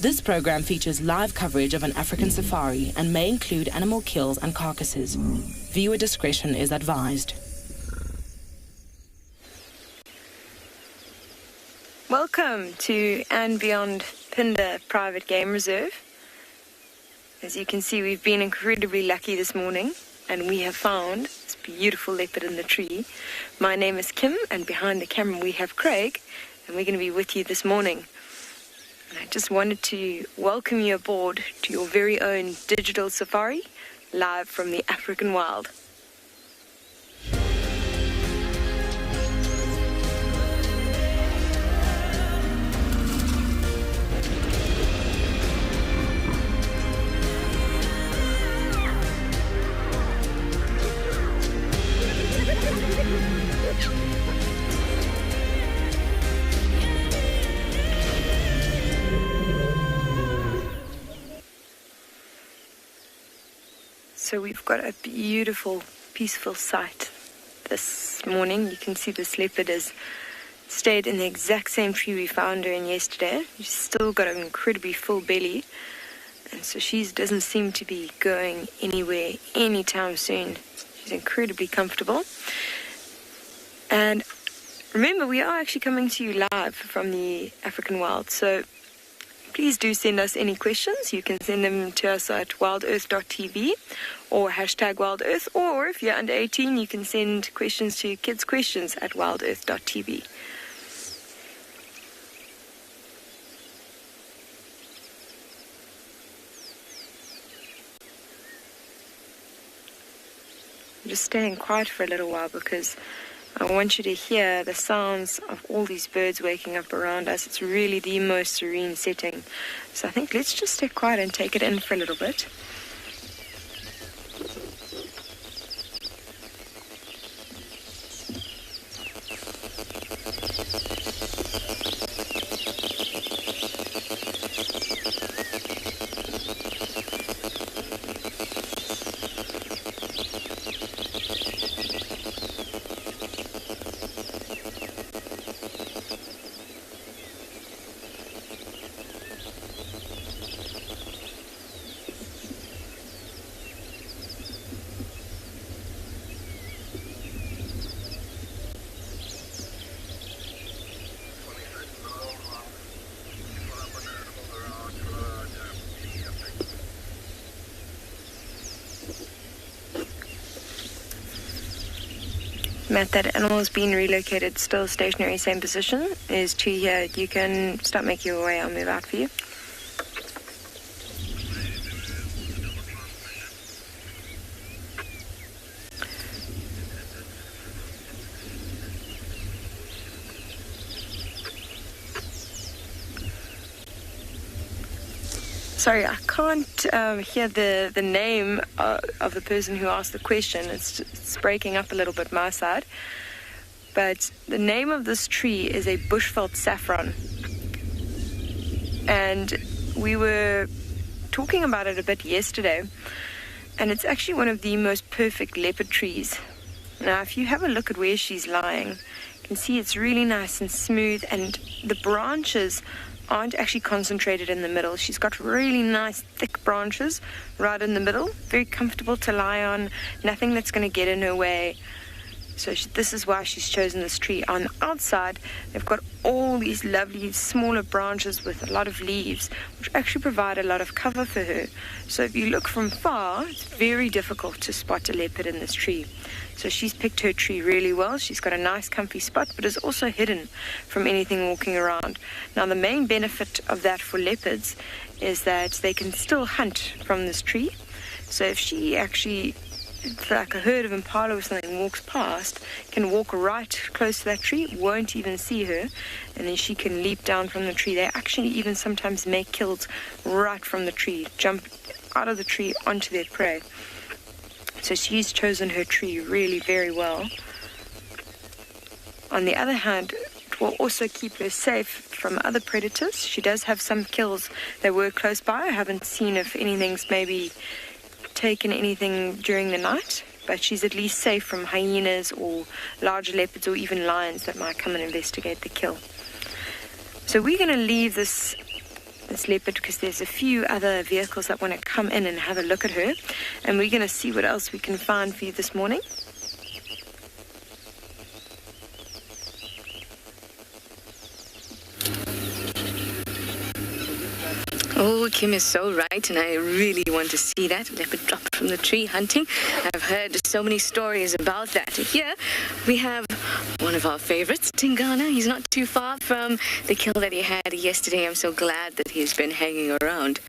This program features live coverage of an African safari and may include animal kills and carcasses. Viewer discretion is advised. Welcome to and Beyond Phinda Private Game Reserve. As you can see, we've been incredibly lucky this morning and we have found this beautiful leopard in the tree. My name is Kim and behind the camera we have Craig and we're going to be with you this morning. And I just wanted to welcome you aboard to your very own digital safari, live from the African wild. So we've got a beautiful, peaceful sight this morning. You can see this leopard has stayed in the exact same tree we found her in yesterday. She's still got an incredibly full belly. And so she doesn't seem to be going anywhere anytime soon. She's incredibly comfortable. And remember, we are actually coming to you live from the African wild. So please do send us any questions. You can send them to us at wildearth.tv or #wildearth. Or if you're under 18, you can send questions to kidsquestions at wildearth.tv. I'm just staying quiet for a little while because I want you to hear the sounds of all these birds waking up around us. It's really the most serene setting. So I think let's just stay quiet and take it in for a little bit. Matt, that animal's been relocated, still stationary, same position. There's two here. You can start making your way. I'll move out for you. Sorry, I can't hear the name of the person who asked the question. It's breaking up a little bit my side. But the name of this tree is a bushveld saffron. And we were talking about it a bit yesterday. And it's actually one of the most perfect leopard trees. Now, if you have a look at where she's lying, you can see it's really nice and smooth. And the branches aren't actually concentrated in the middle. She's got really nice thick branches right in the middle, very comfortable to lie on, nothing that's going to get in her way. So this is why she's chosen this tree. On the outside, they've got all these lovely smaller branches with a lot of leaves, which actually provide a lot of cover for her. So if you look from far, it's very difficult to spot a leopard in this tree. So she's picked her tree really well. She's got a nice comfy spot, but is also hidden from anything walking around. Now, the main benefit of that for leopards is that they can still hunt from this tree. So if she actually, like a herd of impala or something, walks past, can walk right close to that tree, won't even see her, and then she can leap down from the tree. They actually even sometimes make kills right from the tree, jump out of the tree onto their prey. So she's chosen her tree really very well. On the other hand, it will also keep her safe from other predators. She does have some kills that were close by. I haven't seen if anything's maybe taken anything during the night, but she's at least safe from hyenas or larger leopards or even lions that might come and investigate the kill. So we're going to leave this leopard because there's a few other vehicles that want to come in and have a look at her, and we're going to see what else we can find for you this morning. Oh, Kim is so right, and I really want to see that leopard drop from the tree hunting. I've heard so many stories about that. Here we have one of our favorites, Tingana. He's not too far from the kill that he had yesterday. I'm so glad that he's been hanging around.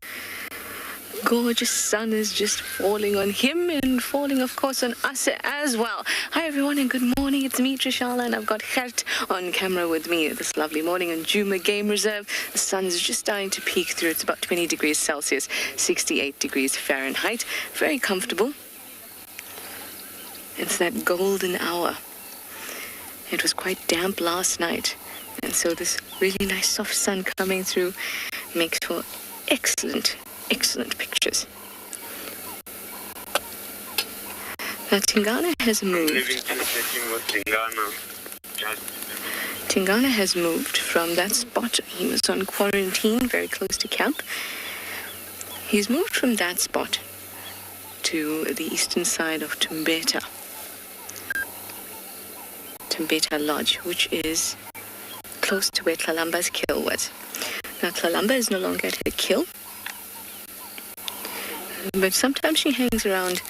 Gorgeous sun is just falling on him and falling, of course, on us as well. Hi, everyone, and good morning. It's me, Trishala, and I've got Gert on camera with me this lovely morning in Djuma Game Reserve. The sun's just starting to peek through. It's about 20 degrees Celsius, 68 degrees Fahrenheit. Very comfortable. It's that golden hour. It was quite damp last night, and so this really nice soft sun coming through makes for excellent pictures. Now Tingana has moved. Tingana has moved from that spot. He was on quarantine very close to camp. He's moved from that spot to the eastern side of Tumbeta Lodge, which is close to where Tlalamba's kill was. Now Tlalamba is no longer at her kill, but sometimes she hangs around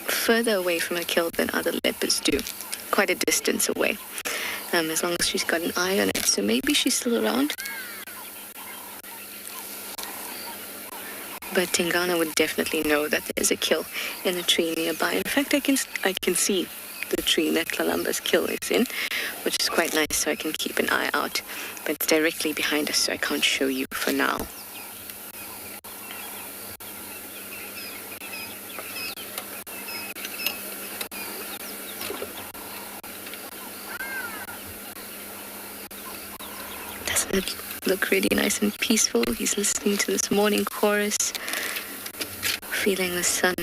further away from her kill than other leopards do, quite a distance away, as long as she's got an eye on it. So maybe she's still around, but Tingana would definitely know that there's a kill in a tree nearby. In fact, I can see the tree that Tlalamba's kill is in, which is quite nice, so I can keep an eye out, but it's directly behind us, so I can't show you for now. Doesn't it look really nice and peaceful? He's listening to this morning chorus, feeling the sun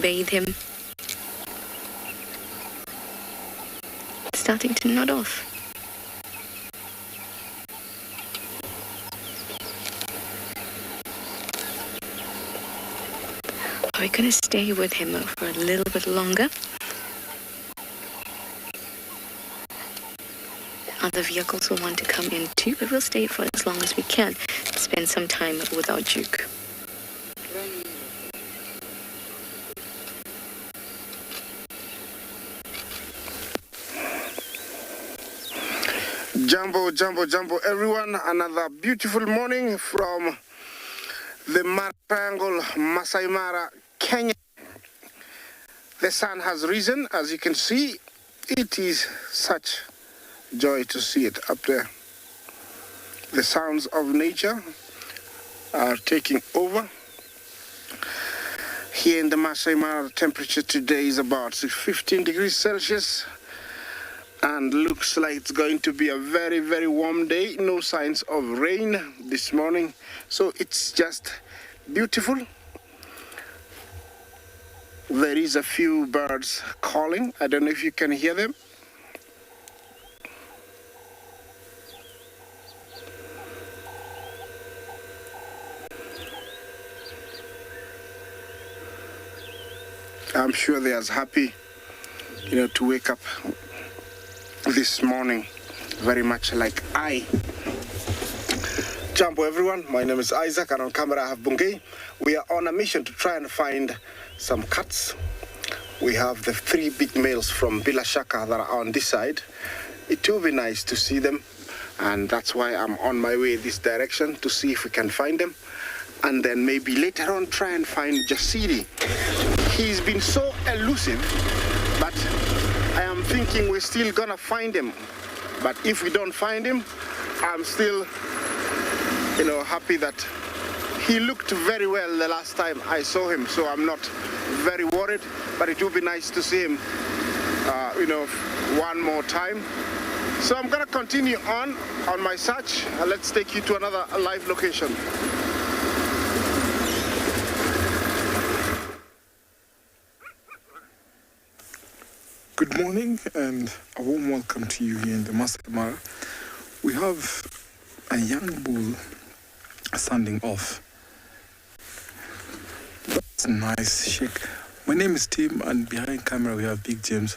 bathe him. Starting to nod off. We're going to stay with him for a little bit longer. Other vehicles will want to come in too, but we'll stay for as long as we can and spend some time with our Duke. Jumbo, everyone. Another beautiful morning from the Mara Triangle, Masai Mara, Kenya. The sun has risen, as you can see. It is such joy to see it up there. The sounds of nature are taking over. Here in the Masai Mara, the temperature today is about 15 degrees Celsius. And looks like it's going to be a very, very warm day. No signs of rain this morning. So it's just beautiful. There is a few birds calling. I don't know if you can hear them. I'm sure they're as happy, to wake up this morning, very much like I. Jumbo everyone, my name is Isaac and on camera I have Bungei. We are on a mission to try and find some cats. We have the 3 big males from Bila Shaka that are on this side. It will be nice to see them, and that's why I'm on my way this direction to see if we can find them. And then maybe later on try and find Jasiri. He's been so elusive, but I am thinking we're still gonna find him. But if we don't find him, I'm still, happy that he looked very well the last time I saw him. So I'm not very worried, but it would be nice to see him, one more time. So I'm gonna continue on my search. Let's take you to another live location. Good morning and a warm welcome to you here in the Masai Mara. We have a young bull standing off. That's a nice shake. My name is Tim and behind camera we have Big James.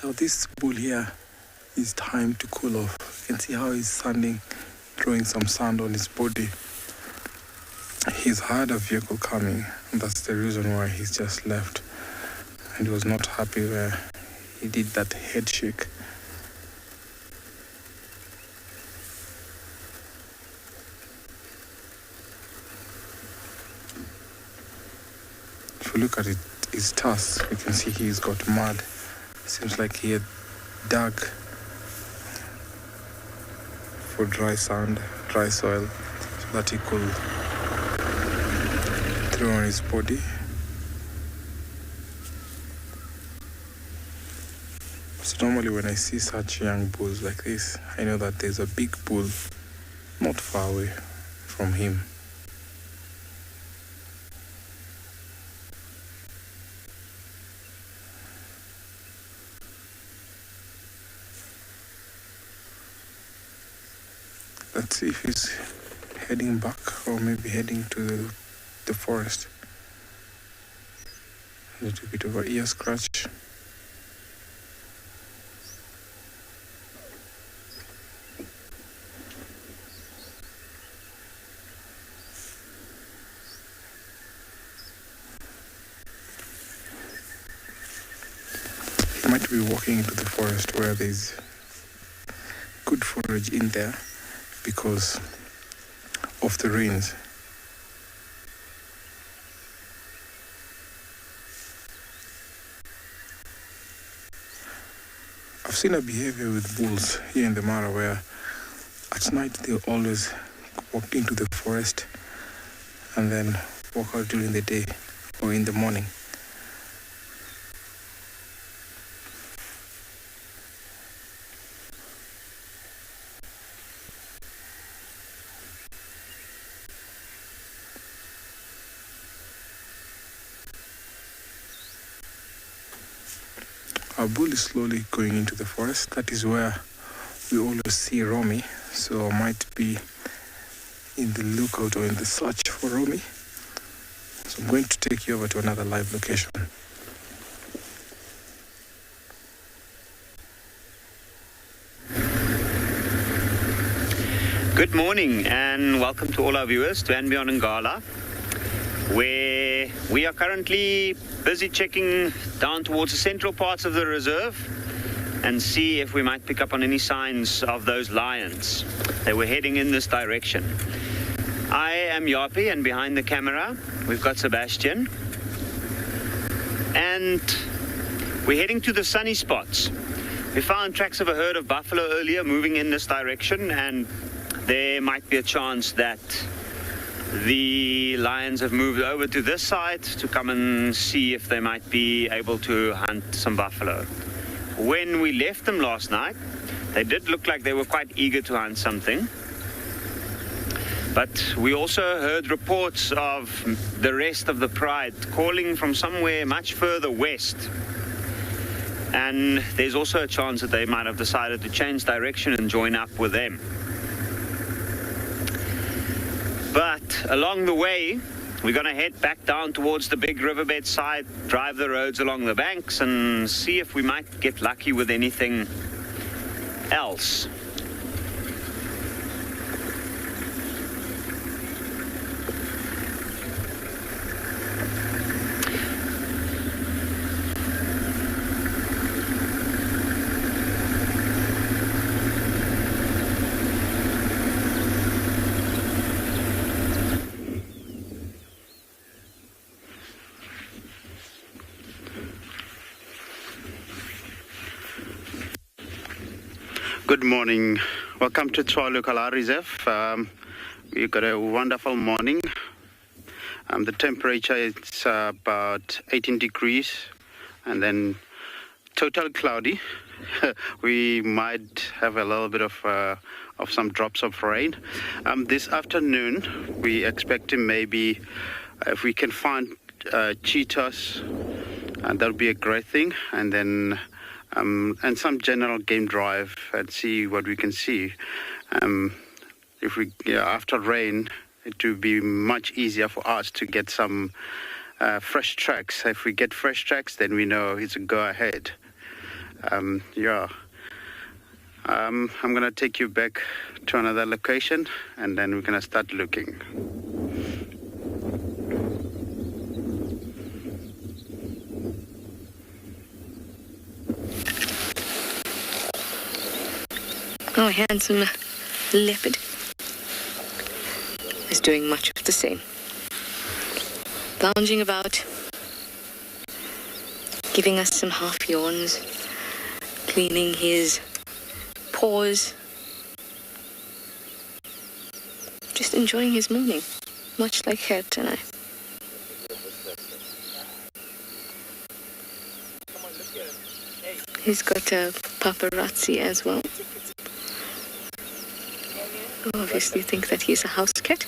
Now this bull here is time to cool off. You can see how he's standing, throwing some sand on his body. He's had a vehicle coming, and that's the reason why he's just left. And he was not happy where he did that head shake. If you look at his tusk, you can see he's got mud. Seems like he had dug for dry sand, dry soil, so that he could throw on his body. So normally when I see such young bulls like this, I know that there's a big bull not far away from him. Let's see if he's heading back or maybe heading to the forest. A little bit of an ear scratch. Might be walking into the forest where there's good forage in there because of the rains. I've seen a behavior with bulls here in the Mara where at night they always walk into the forest and then walk out during the day or in the morning. Our bull is slowly going into the forest. That is where we always see Romy. So I might be in the lookout or in the search for Romy. So I'm going to take you over to another live location. Good morning and welcome to all our viewers to and beyond Ngala, where we are currently busy checking down towards the central parts of the reserve. and see if we might pick up on any signs of those lions. They were heading in this direction. I am Yapi, and behind the camera we've got Sebastian. And we're heading to the sunny spots. We found tracks of a herd of buffalo earlier moving in this direction, and there might be a chance that the lions have moved over to this side to come and see if they might be able to hunt some buffalo. When we left them last night, they did look like they were quite eager to hunt something. But we also heard reports of the rest of the pride calling from somewhere much further west. And there's also a chance that they might have decided to change direction and join up with them. But along the way, we're going to head back down towards the big riverbed side, drive the roads along the banks, and see if we might get lucky with anything else. Good morning. Welcome to Tswalu Kalahari Reserve. We've got a wonderful morning. The temperature is about 18 degrees and then total cloudy. We might have a little bit of some drops of rain. This afternoon, we expect maybe if we can find cheetahs, that would be a great thing. And then and some general game drive and see what we can see. If we after rain, it will be much easier for us to get some fresh tracks. If we get fresh tracks, then we know it's a go ahead. I'm gonna take you back to another location, and then we're gonna start looking. Our handsome leopard is doing much of the same. Lounging about, giving us some half yawns, cleaning his paws, just enjoying his morning, much like Gert and I. He's got a paparazzi as well. Obviously think that he's a house cat.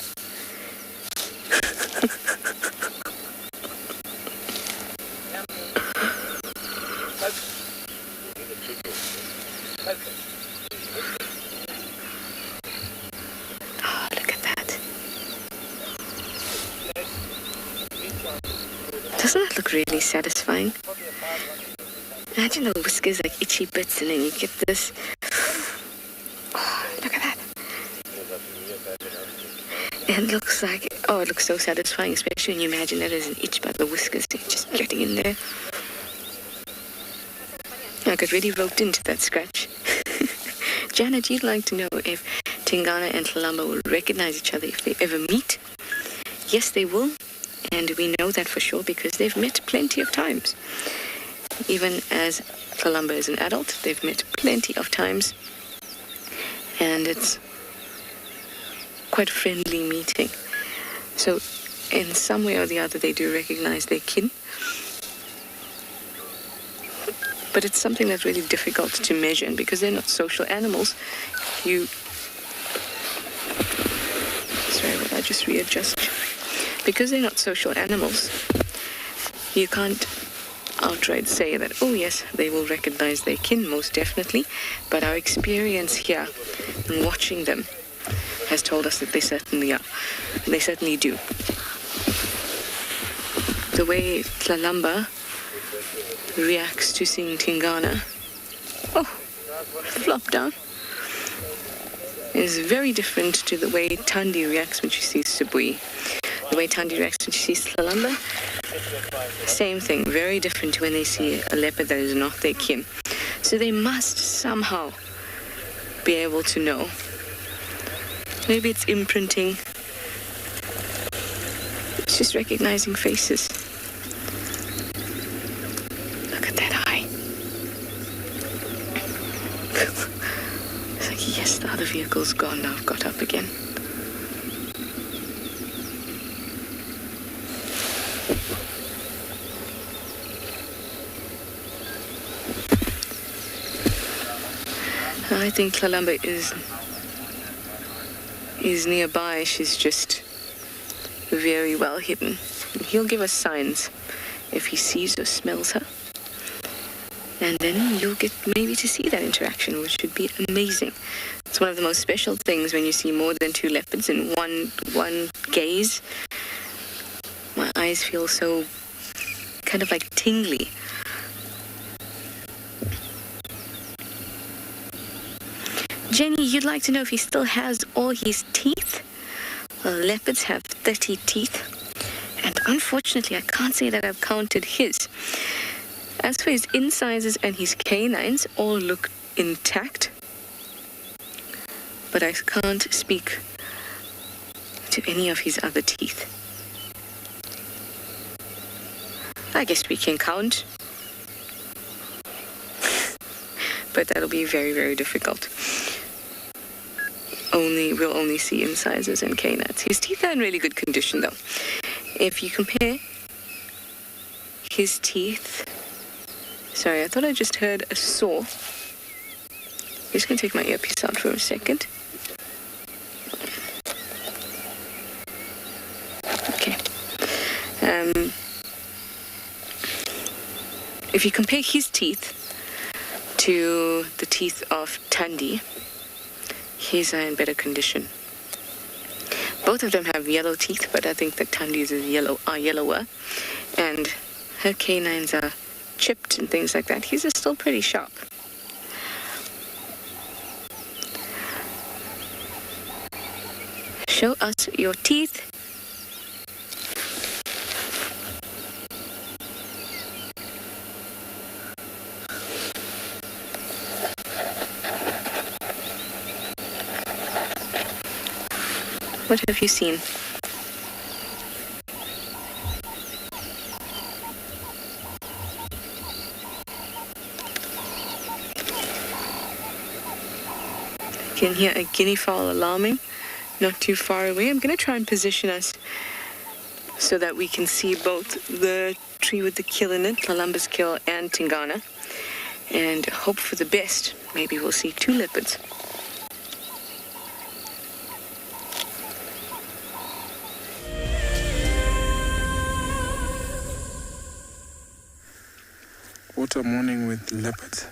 Oh, look at that. Doesn't that look really satisfying? Imagine the whiskers like itchy bits and then you get this. Oh, look at that. It looks like, oh, it looks so satisfying, especially when you imagine that as an itch by the whiskers, just getting in there. I got really roped into that scratch. Janet, you'd like to know if Tingana and Kalamba will recognize each other if they ever meet? Yes, they will, and we know that for sure because they've met plenty of times. Even as Kalamba is an adult, they've met plenty of times, and it's quite a friendly meeting. So in some way or the other they do recognize their kin, but it's something that's really difficult to measure, and because they're not social animals, will I just readjust? Because they're not social animals, you can't outright say that, oh yes, they will recognize their kin, most definitely, but our experience here in watching them has told us that they certainly are. They certainly do. The way Kalamba reacts to seeing Tingana, flop down, is very different to the way Thandi reacts when she sees Sibui. The way Thandi reacts when she sees Kalamba, same thing, very different to when they see a leopard that is not their kin. So they must somehow be able to know. Maybe it's imprinting. It's just recognizing faces. Look at that eye. It's like, yes, the other vehicle's gone now. I've got up again. I think Lalamba is nearby. She's just very well hidden. He'll give us signs if he sees or smells her. And then you'll get maybe to see that interaction, which should be amazing. It's one of the most special things when you see more than 2 leopards in one gaze. My eyes feel so kind of like tingly. Jenny, you'd like to know if he still has all his teeth? Well, leopards have 30 teeth. And unfortunately, I can't say that I've counted his. As for his incisors and his canines, all look intact. But I can't speak to any of his other teeth. I guess we can count. But that'll be very, very difficult. We'll only see incisors and canines. His teeth are in really good condition, though. If you compare his teeth... Sorry, I thought I just heard a saw. I'm just going to take my earpiece out for a second. Okay. If you compare his teeth to the teeth of Thandi, his are in better condition. Both of them have yellow teeth, but I think that Thandi's are yellower. And her canines are chipped and things like that. His are still pretty sharp. Show us your teeth. What have you seen? You can hear a guinea fowl alarming, not too far away. I'm going to try and position us so that we can see both the tree with the kill in it, Lalamba's kill, and Tingana, and hope for the best. Maybe we'll see 2 leopards. What a morning with leopards.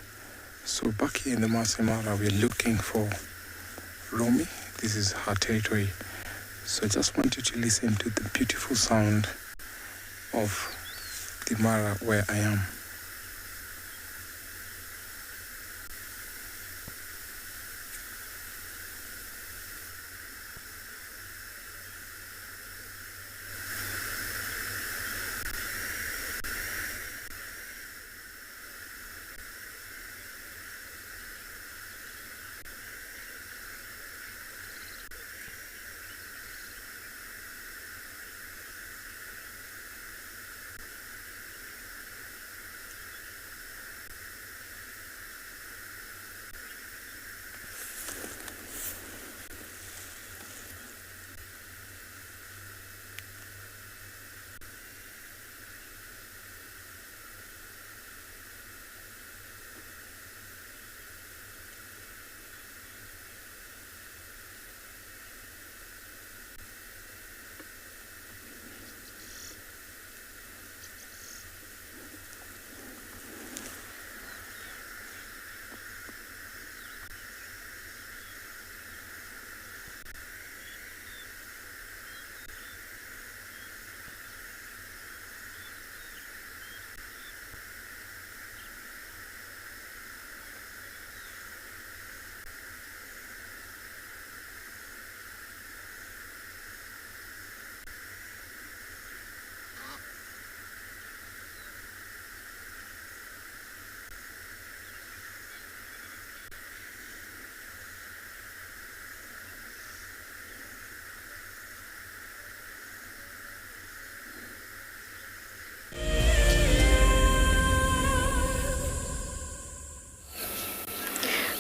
So back here in the Masai Mara, we're looking for Romy. This is her territory. So I just want you to listen to the beautiful sound of the Mara where I am.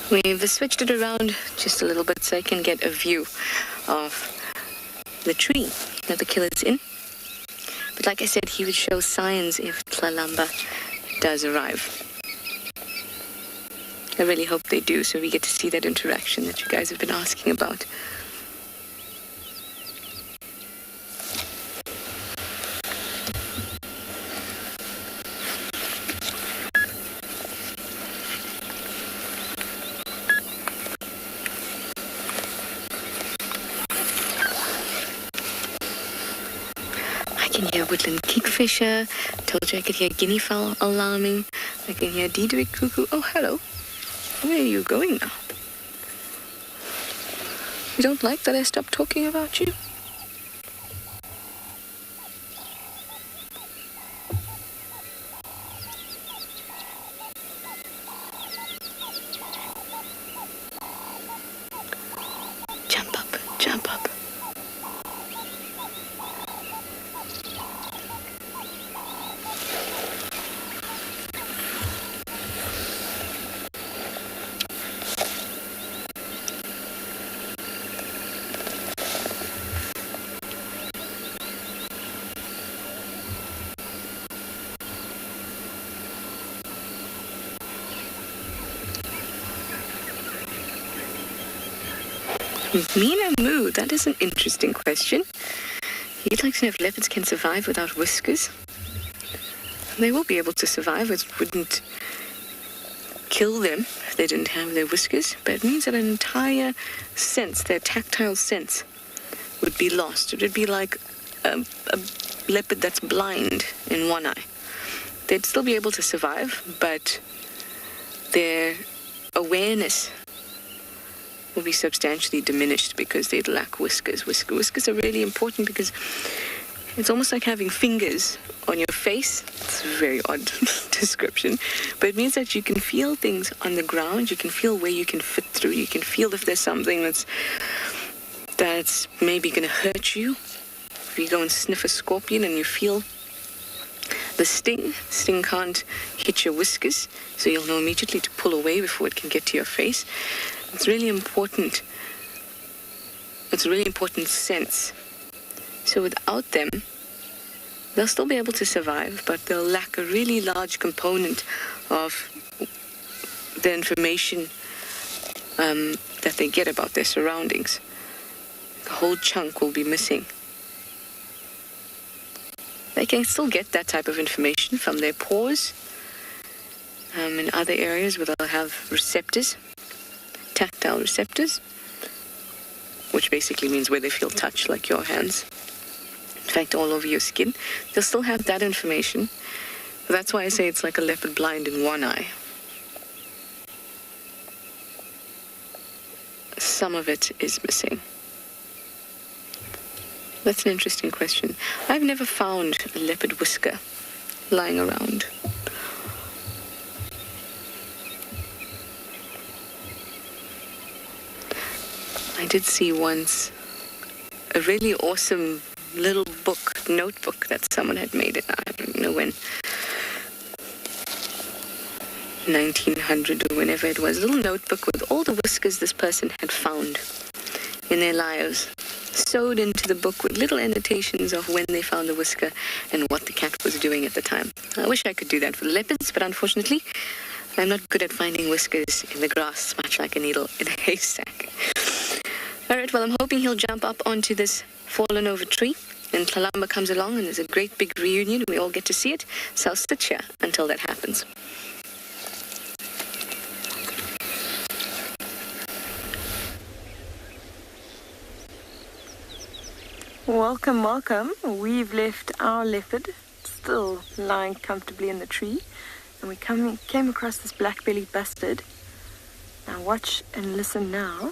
We've switched it around just a little bit so I can get a view of the tree that the killer's in. But like I said, he would show signs if Tlalamba does arrive. I really hope they do, so we get to see that interaction that you guys have been asking about. I can hear woodland kingfisher. Told you I could hear guinea fowl alarming. I can hear Diederik cuckoo. Oh, hello. Where are you going now? You don't like that I stopped talking about you? Jump up, jump up. Mina Moo, that is an interesting question. He'd like to know if leopards can survive without whiskers. They will be able to survive. It wouldn't kill them if they didn't have their whiskers, but it means that an entire sense, their tactile sense, would be lost. It would be like a leopard that's blind in one eye. They'd still be able to survive, but their awareness will be substantially diminished because they'd lack whiskers. Whiskers are really important because it's almost like having fingers on your face. It's a very odd description, but it means that you can feel things on the ground. You can feel where you can fit through. You can feel if there's something that's maybe going to hurt you. If you go and sniff a scorpion and you feel the sting can't hit your whiskers, so you'll know immediately to pull away before it can get to your face. It's really important. It's a really important sense. So without them, they'll still be able to survive, but they'll lack a really large component of the information that they get about their surroundings. The whole chunk will be missing. They can still get that type of information from their paws in other areas where they'll have receptors. Tactile receptors, which basically means where they feel touch, like your hands. In fact, all over your skin. They'll still have that information. That's why I say it's like a leopard blind in one eye. Some of it is missing. That's an interesting question. I've never found a leopard whisker lying around. I did see once a really awesome little notebook that someone had made. I don't know when, 1900 or whenever it was. A little notebook with all the whiskers this person had found in their lives, sewed into the book with little annotations of when they found the whisker and what the cat was doing at the time. I wish I could do that for the leopards, but unfortunately, I'm not good at finding whiskers in the grass, much like a needle in a haystack. All right, well, I'm hoping he'll jump up onto this fallen over tree and Tlalamba comes along and there's a great big reunion. We all get to see it. So I'll sit here until that happens. Welcome, welcome. We've left our leopard still lying comfortably in the tree, and we came across this black-bellied bustard. Now watch and listen now.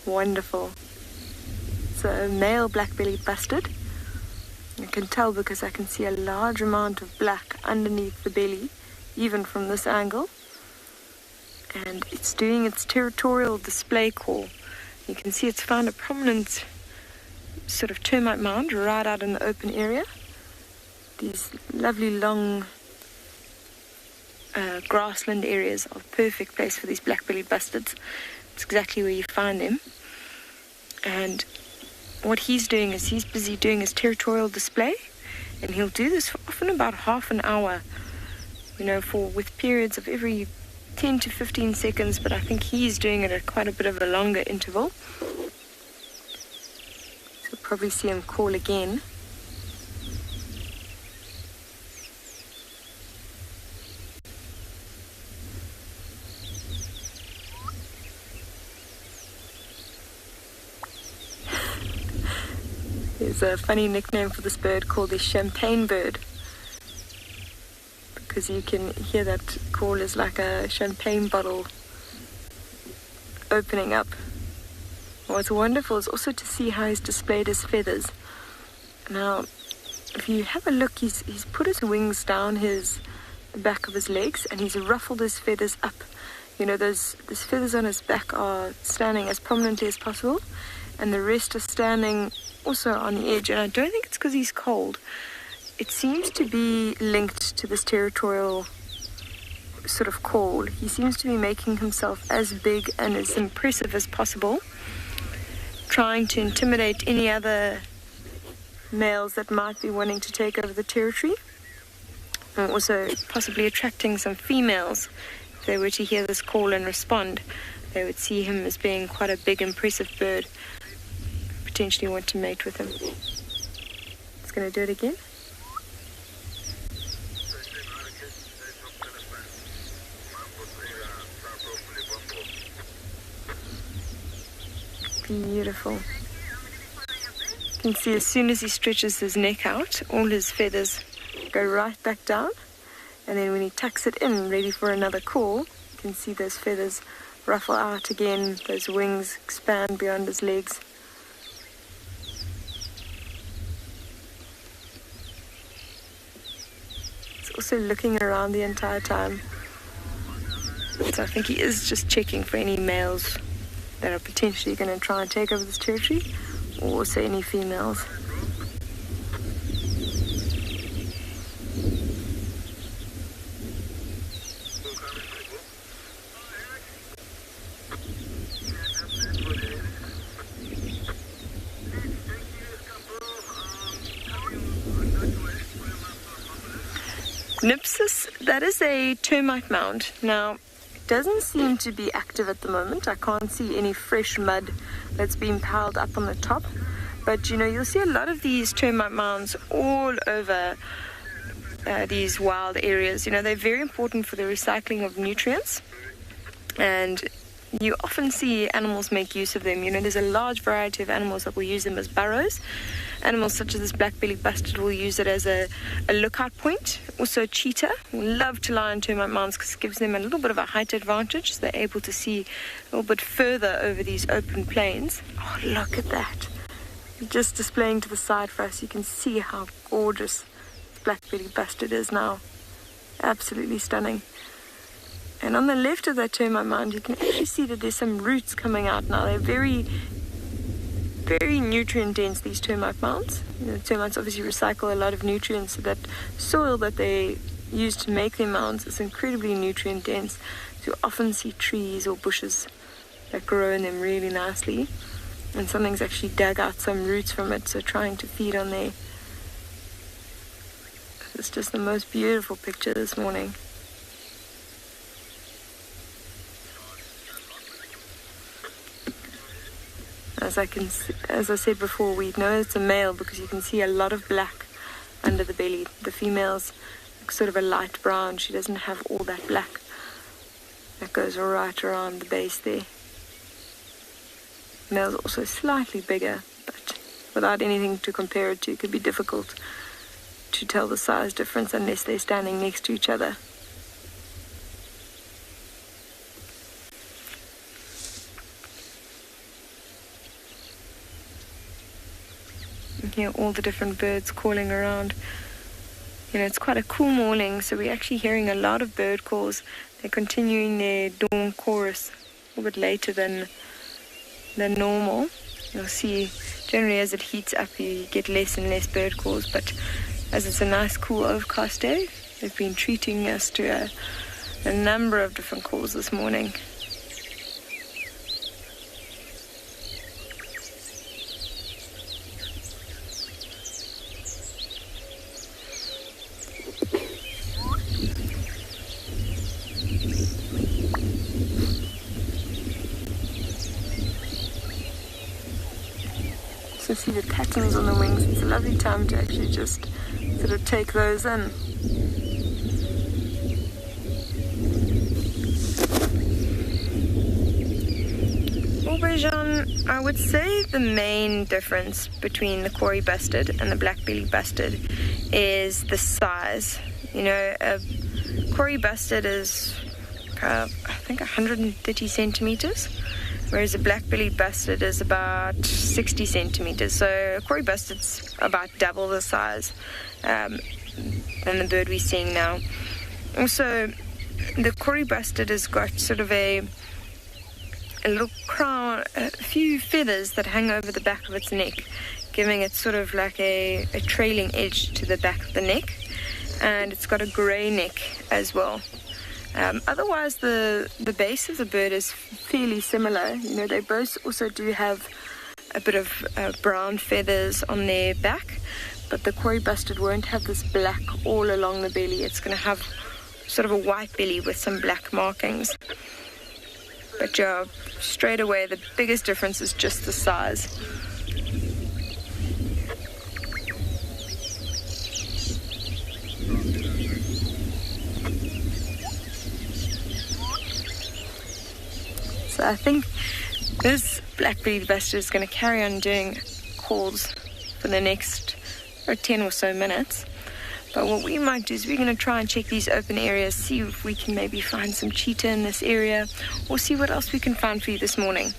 Wonderful. It's a male black-bellied bustard. I can tell because I can see a large amount of black underneath the belly, even from this angle. And it's doing its territorial display call. You can see it's found a prominent sort of termite mound right out in the open area. these lovely long grassland areas are a perfect place for these black-bellied bustards. It's exactly where you find them. And what he's doing is he's busy doing his territorial display, and he'll do this for often about half an hour, with periods of every 10 to 15 seconds, but I think he's doing it at quite a bit of a longer interval. So you'll probably see him call again. There's a funny nickname for this bird called the champagne bird, because you can hear that call is like a champagne bottle opening up. What's wonderful is also to see how he's displayed his feathers. Now, if you have a look, he's put his wings down the back of his legs, and he's ruffled his feathers up. Those feathers on his back are standing as prominently as possible, and the rest are standing also on the edge. And I don't think it's because he's cold. It seems to be linked to this territorial sort of call. He seems to be making himself as big and as impressive as possible, trying to intimidate any other males that might be wanting to take over the territory, and also possibly attracting some females. If they were to hear this call and respond, they would see him as being quite a big, impressive bird, potentially want to mate with him. It's going to do it again. Beautiful. You can see as soon as he stretches his neck out, all his feathers go right back down, and then when he tucks it in, ready for another call, you can see those feathers ruffle out again, those wings expand beyond his legs. He's also looking around the entire time, so I think he is just checking for any males that are potentially going to try and take over this territory, or also any females. Nipsis, that is a termite mound. Now, doesn't seem to be active at the moment. I can't see any fresh mud that's been piled up on the top, but you'll see a lot of these termite mounds all over these wild areas. They're very important for the recycling of nutrients, and you often see animals make use of them. There's a large variety of animals that will use them as burrows. Animals such as this black-bellied bustard will use it as a lookout point. Also, a cheetah will love to lie on termite mounds because it gives them a little bit of a height advantage. So they're able to see a little bit further over these open plains. Oh, look at that. Just displaying to the side for us, you can see how gorgeous this black-bellied bustard is now. Absolutely stunning. And on the left of that termite mound, you can actually see that there's some roots coming out now. They're very, very nutrient dense, these termite mounds. Termites obviously recycle a lot of nutrients, so that soil that they use to make their mounds is incredibly nutrient dense. So you often see trees or bushes that grow in them really nicely, and something's actually dug out some roots from it, so trying to feed on there. It's just the most beautiful picture this morning. As I said before, we know it's a male because you can see a lot of black under the belly. The female's sort of a light brown. She doesn't have all that black that goes right around the base there. Male's also slightly bigger, but without anything to compare it to, it could be difficult to tell the size difference unless they're standing next to each other. Hear all the different birds calling around. It's quite a cool morning, so we're actually hearing a lot of bird calls. They're continuing their dawn chorus a little bit later than normal. You'll see generally as it heats up you get less and less bird calls, but as it's a nice, cool, overcast day. They've been treating us to a number of different calls this morning. So see the patterns on the wings. It's a lovely time to actually just sort of take those in. Well, Bejan, I would say the main difference between the Kori bustard and the black-bellied bustard is the size. You know, a Kori bustard is, I think, 130 centimeters. Whereas a black-bellied bustard is about 60 centimeters. So a Kori bustard's about double the size than the bird we're seeing now. Also, the Kori bustard has got sort of a little crown, a few feathers that hang over the back of its neck, giving it sort of like a trailing edge to the back of the neck. And it's got a grey neck as well. Otherwise, the base of the bird is fairly similar. You know, they both also do have a bit of brown feathers on their back, but the Kori bustard won't have this black all along the belly. It's going to have sort of a white belly with some black markings. But yeah, straight away, the biggest difference is just the size. So I think this black-bellied bustard is going to carry on doing calls for the next 10 or so minutes. But what we might do is we're going to try and check these open areas, see if we can maybe find some cheetah in this area, or see what else we can find for you this morning.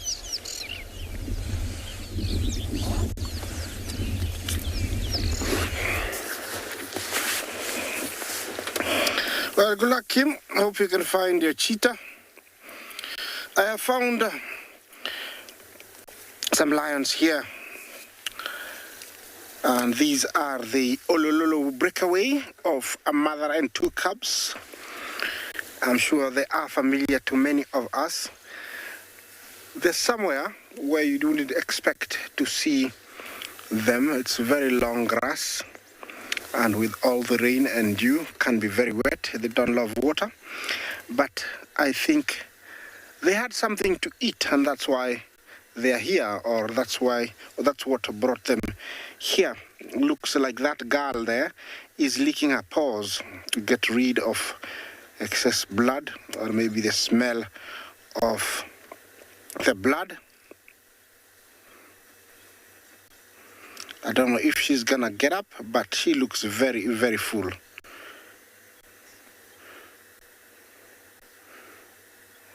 Well, good luck, Kim. I hope you can find your cheetah. I have found some lions here, and these are the Olololo breakaway of a mother and two cubs. I'm sure they are familiar to many of us. They're somewhere where you don't expect to see them. It's very long grass, and with all the rain and dew, can be very wet. They don't love water, but I think they had something to eat, and that's why they're here, or that's what brought them here. Looks like that girl there is licking her paws to get rid of excess blood, or maybe the smell of the blood. I don't know if she's gonna get up, but she looks very, very full.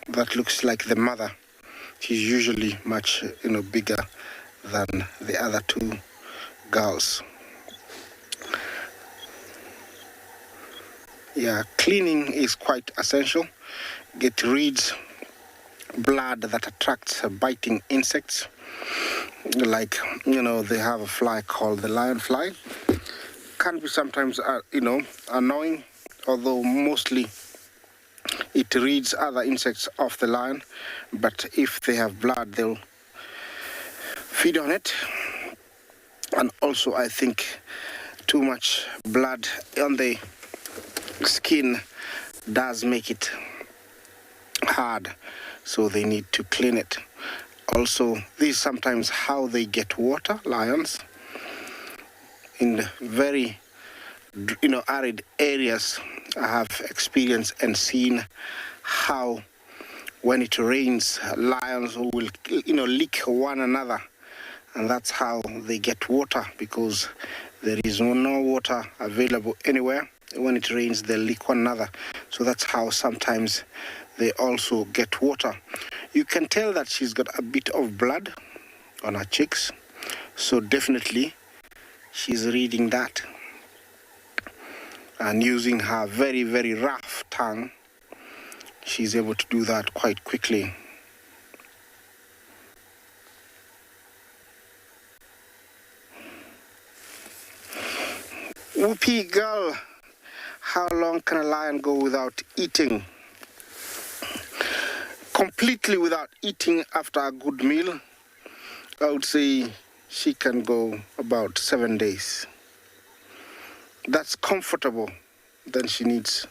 That looks like the mother. She's usually much, bigger than the other two girls. Yeah, cleaning is quite essential. Get rid of blood that attracts biting insects. Like, they have a fly called the lion fly. Can be sometimes, annoying, although mostly it rids other insects off the lion. But if they have blood, they'll feed on it. And also, I think too much blood on the skin does make it hard, so they need to clean it. Also, this is sometimes how they get water, lions. In very, arid areas, I have experienced and seen how when it rains, lions will, lick one another. And that's how they get water, because there is no water available anywhere. When it rains, they lick one another. So that's how sometimes they also get water. You can tell that she's got a bit of blood on her cheeks. So definitely she's reading that. And using her very, very rough tongue, she's able to do that quite quickly. Whoopee girl, how long can a lion go without eating? Completely without eating after a good meal, I would say she can go about 7 days. That's comfortable. Then she needs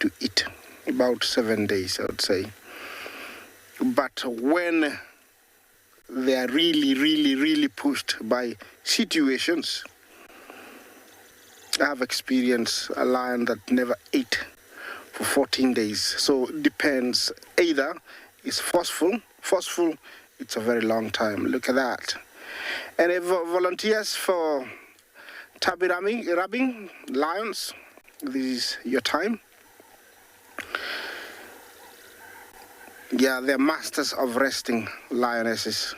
to eat about 7 days, I would say. But when they are really pushed by situations, I have experienced a lion that never ate for 14 days. So it depends. Either it's forceful, it's a very long time. Look at that. And volunteers for tabby rubbing lions, this is your time. Yeah, they're masters of resting lionesses.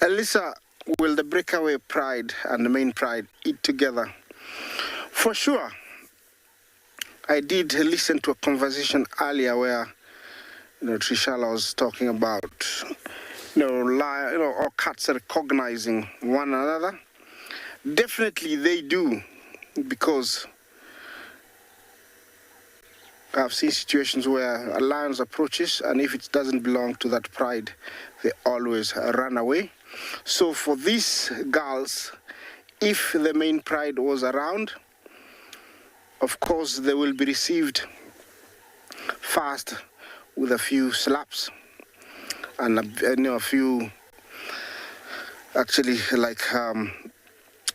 Elisa, will the breakaway pride and the main pride eat together? For sure. I did listen to a conversation earlier where Trishala was talking about or cats recognizing one another. Definitely they do, because I've seen situations where a lion approaches, and if it doesn't belong to that pride, they always run away. So for these girls, if the main pride was around, of course they will be received fast with a few slaps and a few actually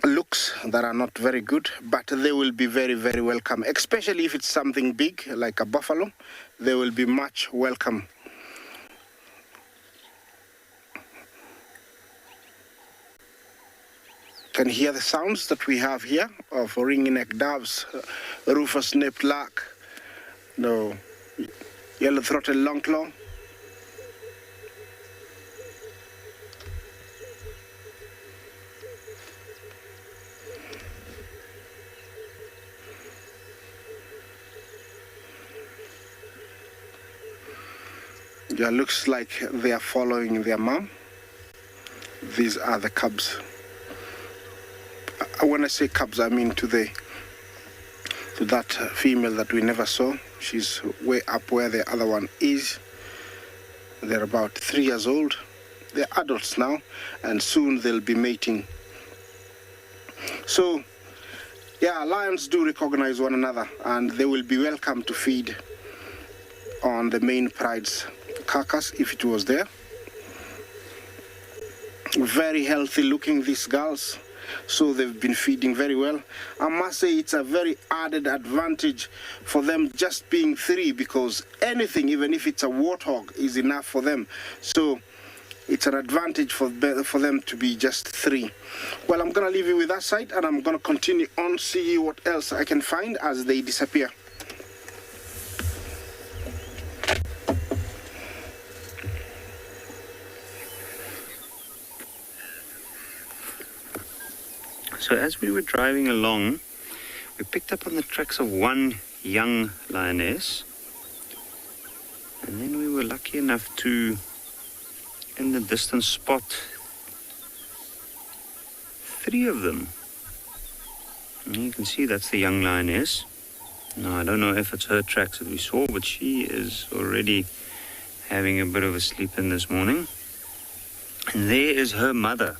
looks that are not very good, but they will be very welcome, especially if it's something big like a buffalo. They will be much welcome. Can hear the sounds that we have here of ring-necked doves, rufous-napped lark, yellow-throated longclaw. Yeah, looks like they are following their mom. These are the cubs. When I say cubs, I mean to that female that we never saw. She's way up where the other one is. They're about 3 years old. They're adults now, and soon they'll be mating. So, yeah, lions do recognize one another, and they will be welcome to feed on the main pride's carcass if it was there. Very healthy looking, these girls. So they've been feeding very well. I must say it's a very added advantage for them just being 3, because anything, even if it's a warthog, is enough for them. So it's an advantage for them to be just 3. Well, I'm going to leave you with that side, and I'm going to continue on, see what else I can find as they disappear. So as we were driving along, we picked up on the tracks of one young lioness, and then we were lucky enough to, in the distance, spot 3 of them. And you can see that's the young lioness. Now, I don't know if it's her tracks that we saw, but she is already having a bit of a sleep in this morning. And there is her mother.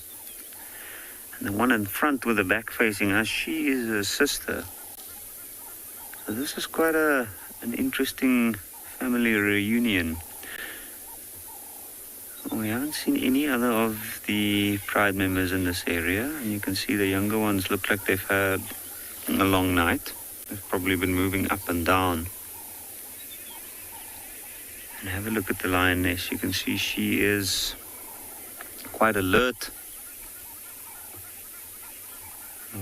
And the one in front with the back facing us, she is her sister. So this is quite an interesting family reunion. We haven't seen any other of the pride members in this area, and you can see the younger ones look like they've had a long night. They've probably been moving up and down. And have a look at the lioness. You can see she is quite alert.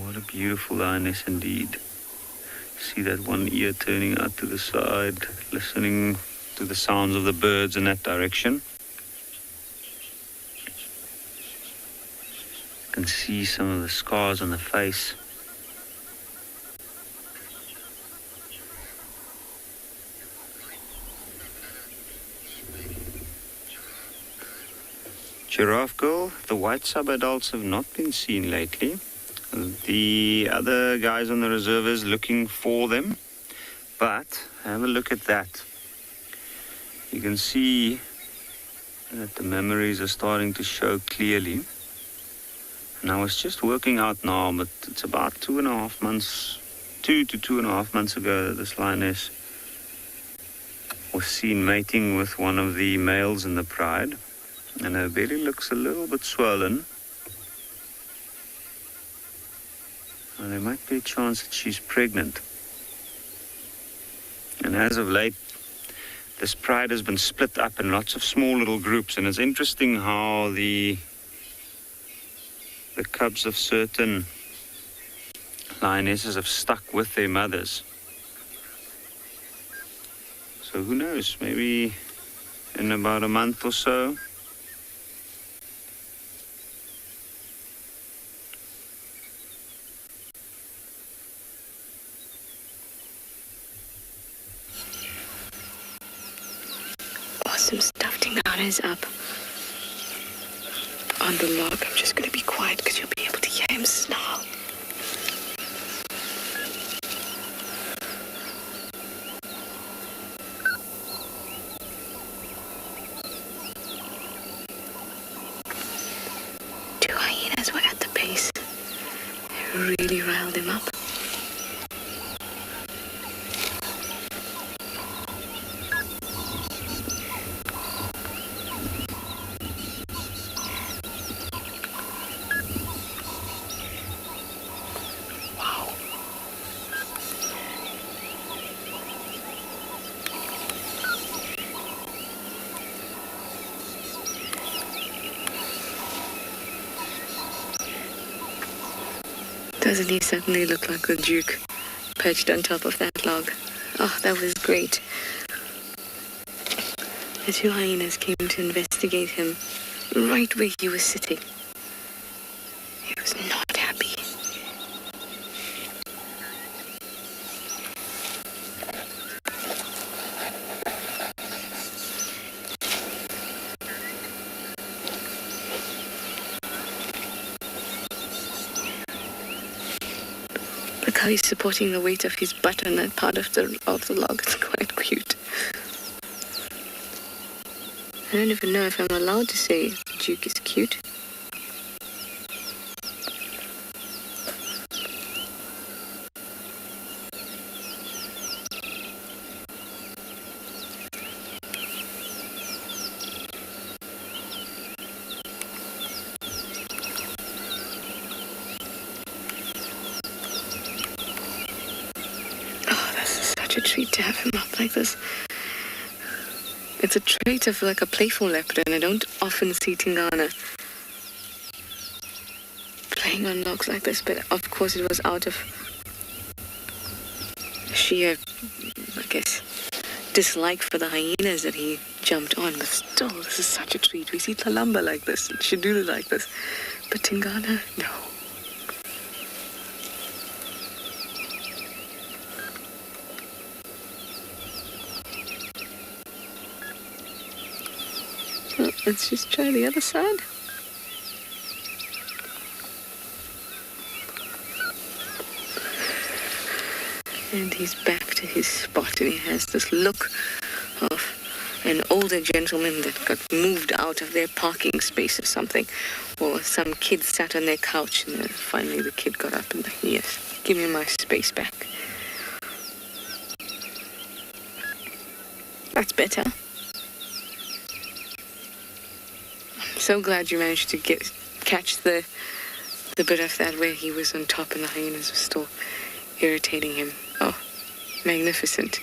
What a beautiful lioness indeed. See that one ear turning out to the side, listening to the sounds of the birds in that direction. You can see some of the scars on the face. Giraffe girl, the white subadults have not been seen lately. The other guys on the reserve is looking for them, but have a look at that. You can see that the memories are starting to show clearly. And I was just working out now, but it's about 2.5 months, 2 to 2.5 months ago that this lioness was seen mating with one of the males in the pride. And her belly looks a little bit swollen. And there might be a chance that she's pregnant. And as of late, this pride has been split up in lots of small little groups. And it's interesting how the cubs of certain lionesses have stuck with their mothers. So who knows, maybe in about a month or so, Awesome stuff. Tingana's up on the log. I'm just going to be quiet because you'll be able to hear him snarl. Two hyenas were at the base. They really riled him up. Doesn't he suddenly look like the Duke perched on top of that log? Oh, that was great. The two hyenas came to investigate him right where he was sitting. He was not happy. Look how he's supporting the weight of his butt on that part of the log. It's quite cute. I don't even know if I'm allowed to say Duke is cute. A treat to have him up like this. It's a trait of like a playful leopard, and I don't often see Tingana playing on logs like this, but of course it was out of sheer, I guess, dislike for the hyenas that he jumped on. But still, this is such a treat. We see Talamba like this, Shidulu like this, but Tingana, no. Let's just try the other side. And he's back to his spot, and he has this look of an older gentleman that got moved out of their parking space or something, or some kid sat on their couch, and then finally the kid got up and like, yes, give me my space back. That's better. So glad you managed to catch the bit of that where he was on top and the hyenas were still irritating him. Oh, magnificent.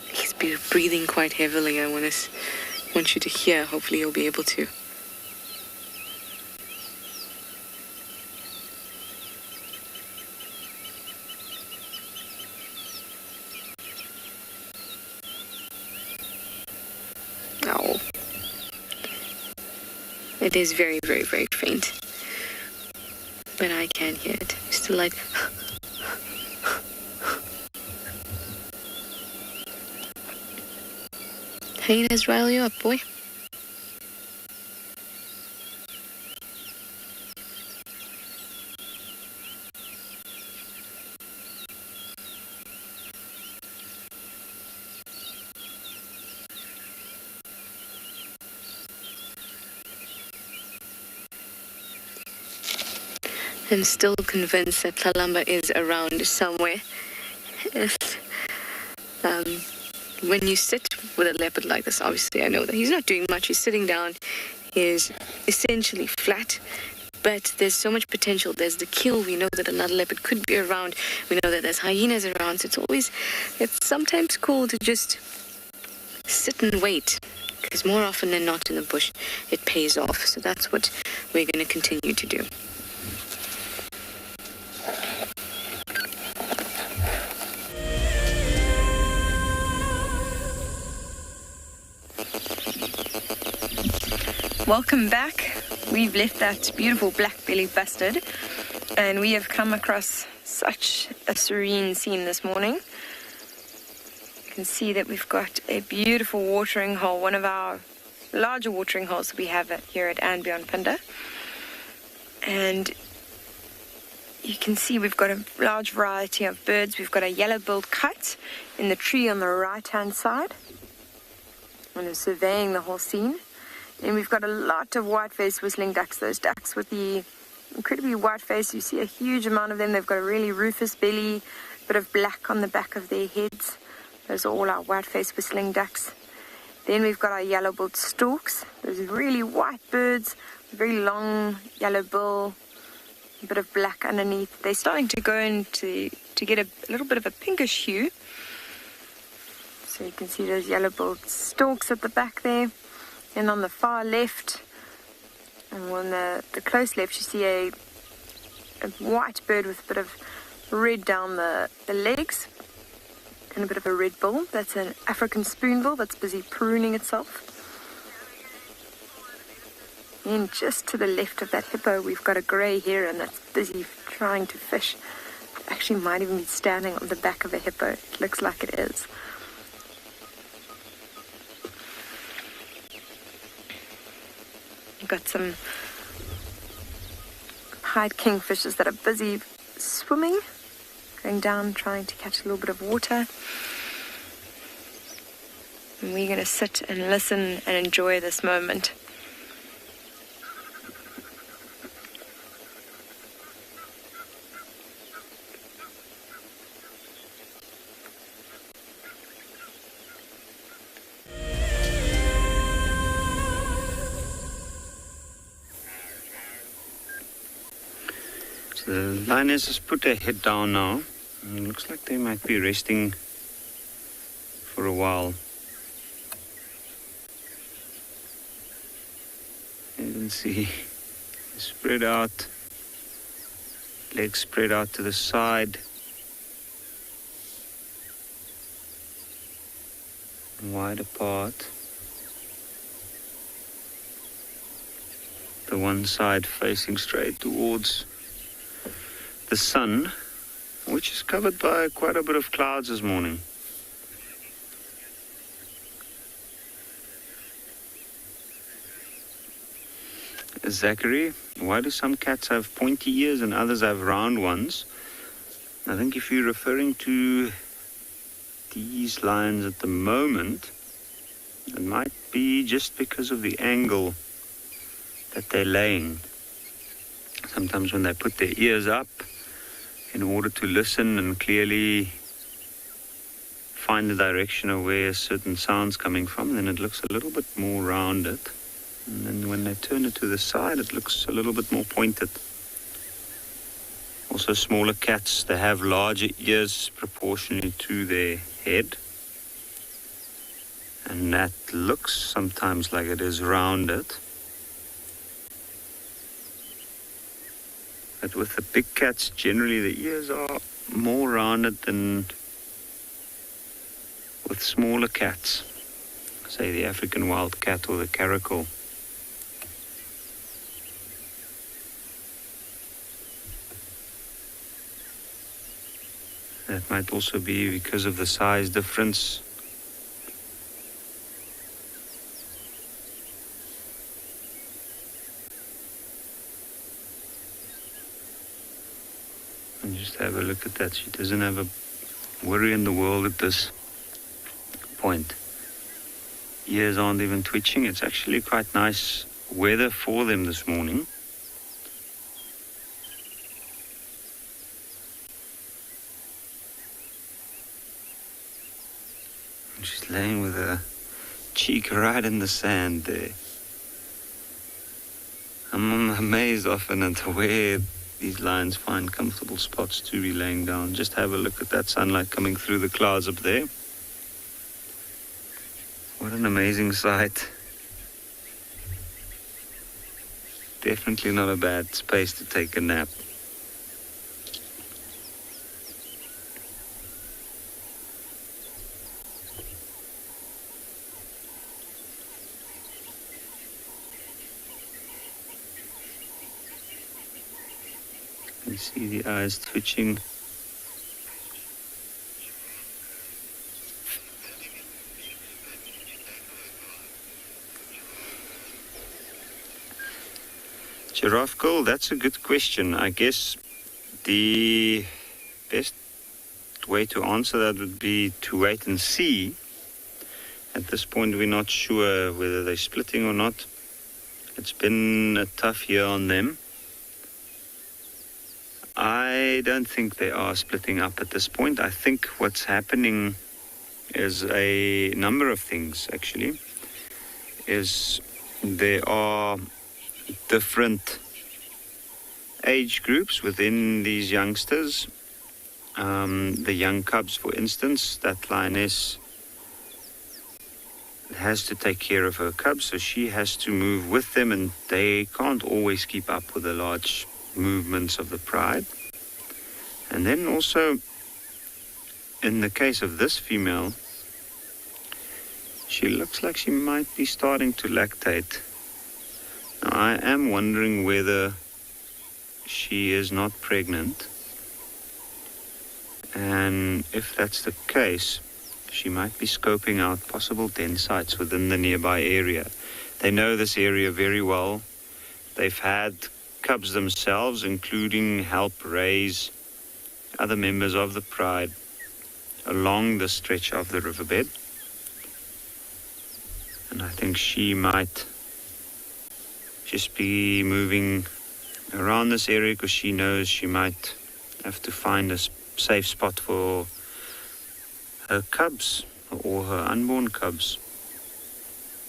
He's breathing quite heavily. I want you to hear. Hopefully you'll be able to. It is very, very, very faint. But I can hear it. It's still like... Pain has riled you up, boy. I'm still convinced that Kalamba is around somewhere. When you sit with a leopard like this, obviously I know that he's not doing much. He's sitting down. He is essentially flat, but there's so much potential. There's the kill. We know that another leopard could be around. We know that there's hyenas around. So it's sometimes cool to just sit and wait, because more often than not in the bush, it pays off. So that's what we're going to continue to do. Welcome back. We've left that beautiful black belly bustard, and we have come across such a serene scene this morning. You can see that we've got a beautiful watering hole, one of our larger watering holes that we have here at Anby on Phinda. And you can see we've got a large variety of birds. We've got a yellow-billed kite in the tree on the right-hand side. And we're surveying the whole scene. And we've got a lot of white-faced whistling ducks, those ducks with the incredibly white face. You see a huge amount of them. They've got a really rufous belly, a bit of black on the back of their heads. Those are all our white-faced whistling ducks. Then we've got our yellow-billed storks. Those really white birds, very long yellow bill, a bit of black underneath. They're starting to go into to get a little bit of a pinkish hue. So you can see those yellow-billed storks at the back there. And on the far left, and on the close left, you see a white bird with a bit of red down the legs and a bit of a red bill. That's an African spoonbill that's busy pruning itself. And just to the left of that hippo, we've got a grey heron that's busy trying to fish. It actually might even be standing on the back of a hippo. It looks like it is. We've got some pied kingfishers that are busy swimming, going down, trying to catch a little bit of water. And we're going to sit and listen and enjoy this moment. The lioness has put her head down now. It looks like they might be resting for a while. You can see spread out, legs spread out to the side. Wide apart. The one side facing straight towards the sun, which is covered by quite a bit of clouds this morning. Zachary, why do some cats have pointy ears and others have round ones? I think if you're referring to these lions at the moment, it might be just because of the angle that they're laying. Sometimes when they put their ears up in order to listen and clearly find the direction of where a certain sound's coming from, then it looks a little bit more rounded. And then when they turn it to the side, it looks a little bit more pointed. Also, smaller cats, they have larger ears proportionally to their head. And that looks sometimes like it is rounded. But with the big cats, generally the ears are more rounded than with smaller cats, say the African wild cat or the caracal. That might also be because of the size difference Just have a look at that. She doesn't have a worry in the world at this point. Ears aren't even twitching. It's actually quite nice weather for them this morning. And she's laying with her cheek right in the sand there. I'm amazed often at where these lions find comfortable spots to be laying down. Just have a look at that sunlight coming through the clouds up there. What an amazing sight. Definitely not a bad space to take a nap. You see the eyes twitching. Giraffe girl, that's a good question. I guess the best way to answer that would be to wait and see. At this point, we're not sure whether they're splitting or not. It's been a tough year on them. I don't think they are splitting up at this point. I think what's happening is a number of things, actually. There are different age groups within these youngsters. The young cubs, for instance, that lioness has to take care of her cubs, so she has to move with them, and they can't always keep up with the large movements of the pride. And then also, in the case of this female, she looks like she might be starting to lactate. Now, I am wondering whether she is not pregnant, and if that's the case, she might be scoping out possible den sites within the nearby area. They know this area very well. They've had cubs themselves, including help raise other members of the pride along the stretch of the riverbed. And I think she might just be moving around this area because she knows she might have to find a safe spot for her cubs or her unborn cubs.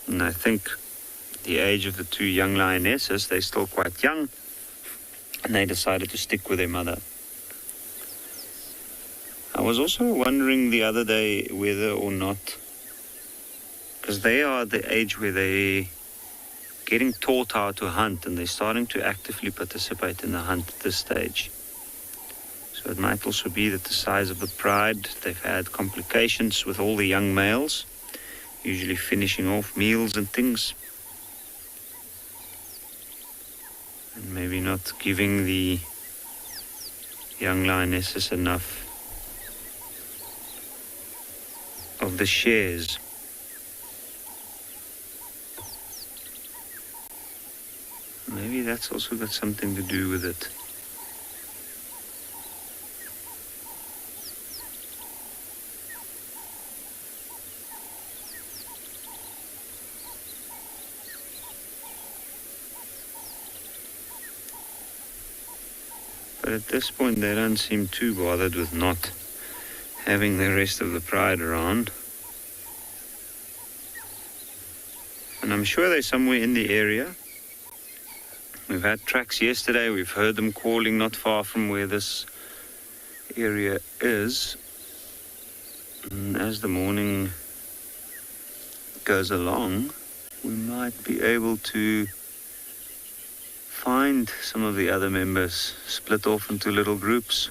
And I think the age of the two young lionesses, they're still quite young, and they decided to stick with their mother. I was also wondering the other day whether or not, because they are at the age where they're getting taught how to hunt, and they're starting to actively participate in the hunt at this stage. So it might also be that the size of the pride, they've had complications with all the young males, usually finishing off meals and things, and maybe not giving the young lionesses enough of the shares. Maybe that's also got something to do with it. But at this point, they don't seem too bothered with not having the rest of the pride around. And I'm sure they're somewhere in the area. We've had tracks yesterday. We've heard them calling not far from where this area is. And as the morning goes along, we might be able to find some of the other members split off into little groups.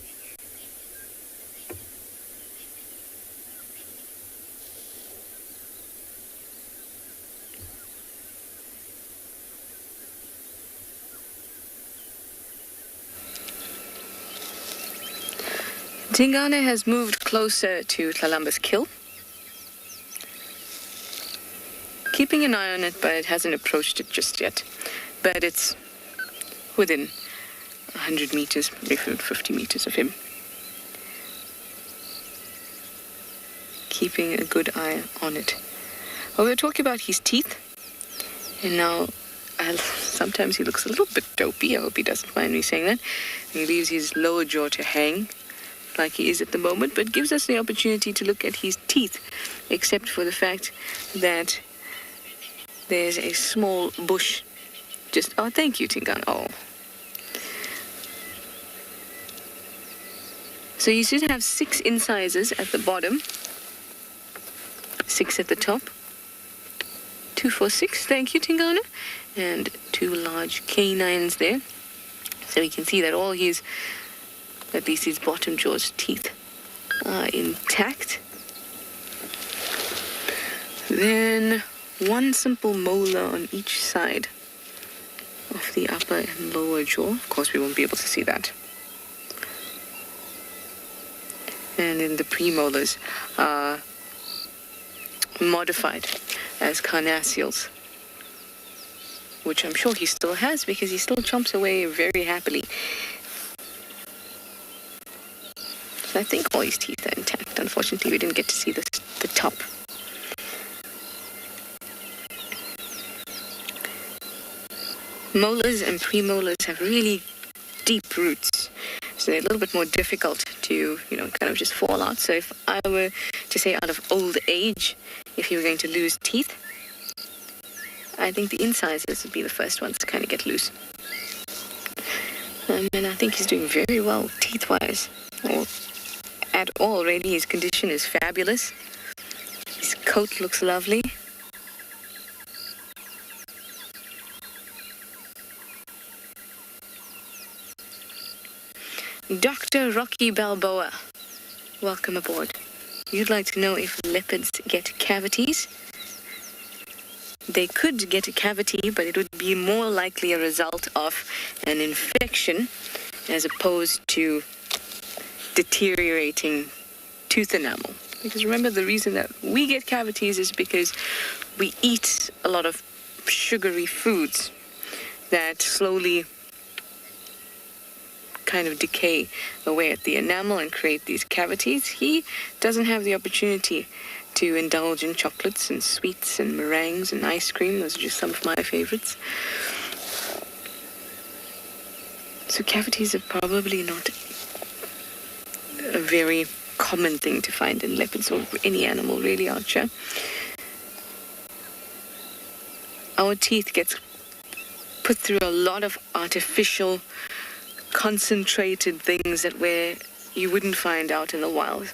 Tingane has moved closer to Tlalamba's kill, keeping an eye on it, but it hasn't approached it just yet. But it's within 100 meters, maybe 50 meters of him. keeping a good eye on it. Well, we were talking about his teeth, and now sometimes he looks a little bit dopey. I hope he doesn't mind me saying that. He leaves his lower jaw to hang like he is at the moment, but gives us the opportunity to look at his teeth, except for the fact that there's a small bush oh, thank you, Tingan. Oh. So you should have 6 incisors at the bottom, 6 at the top, 2, 4, 6, thank you, Tingana, and 2 large canines there. So you can see that all at least his bottom jaw's teeth are intact. Then 1 simple molar on each side of the upper and lower jaw. Of course, we won't be able to see that. And then the premolars are modified as carnassials, which I'm sure he still has because he still chomps away very happily. So I think all his teeth are intact. Unfortunately, we didn't get to see the top. Molars and premolars have really deep roots, so they're a little bit more difficult to, kind of just fall out. So if I were to say out of old age, if you were going to lose teeth, I think the incisors would be the first ones to kind of get loose. And I think he's doing very well teeth-wise, or at all, really. His condition is fabulous. His coat looks lovely. Dr. Rocky Balboa, welcome aboard. You'd like to know if leopards get cavities? They could get a cavity, but it would be more likely a result of an infection as opposed to deteriorating tooth enamel. Because remember, the reason that we get cavities is because we eat a lot of sugary foods that slowly kind of decay away at the enamel and create these cavities. He doesn't have the opportunity to indulge in chocolates and sweets and meringues and ice cream. Those are just some of my favorites. So cavities are probably not a very common thing to find in leopards or any animal really, Archer. Our teeth gets put through a lot of artificial concentrated things that where you wouldn't find out in the wild.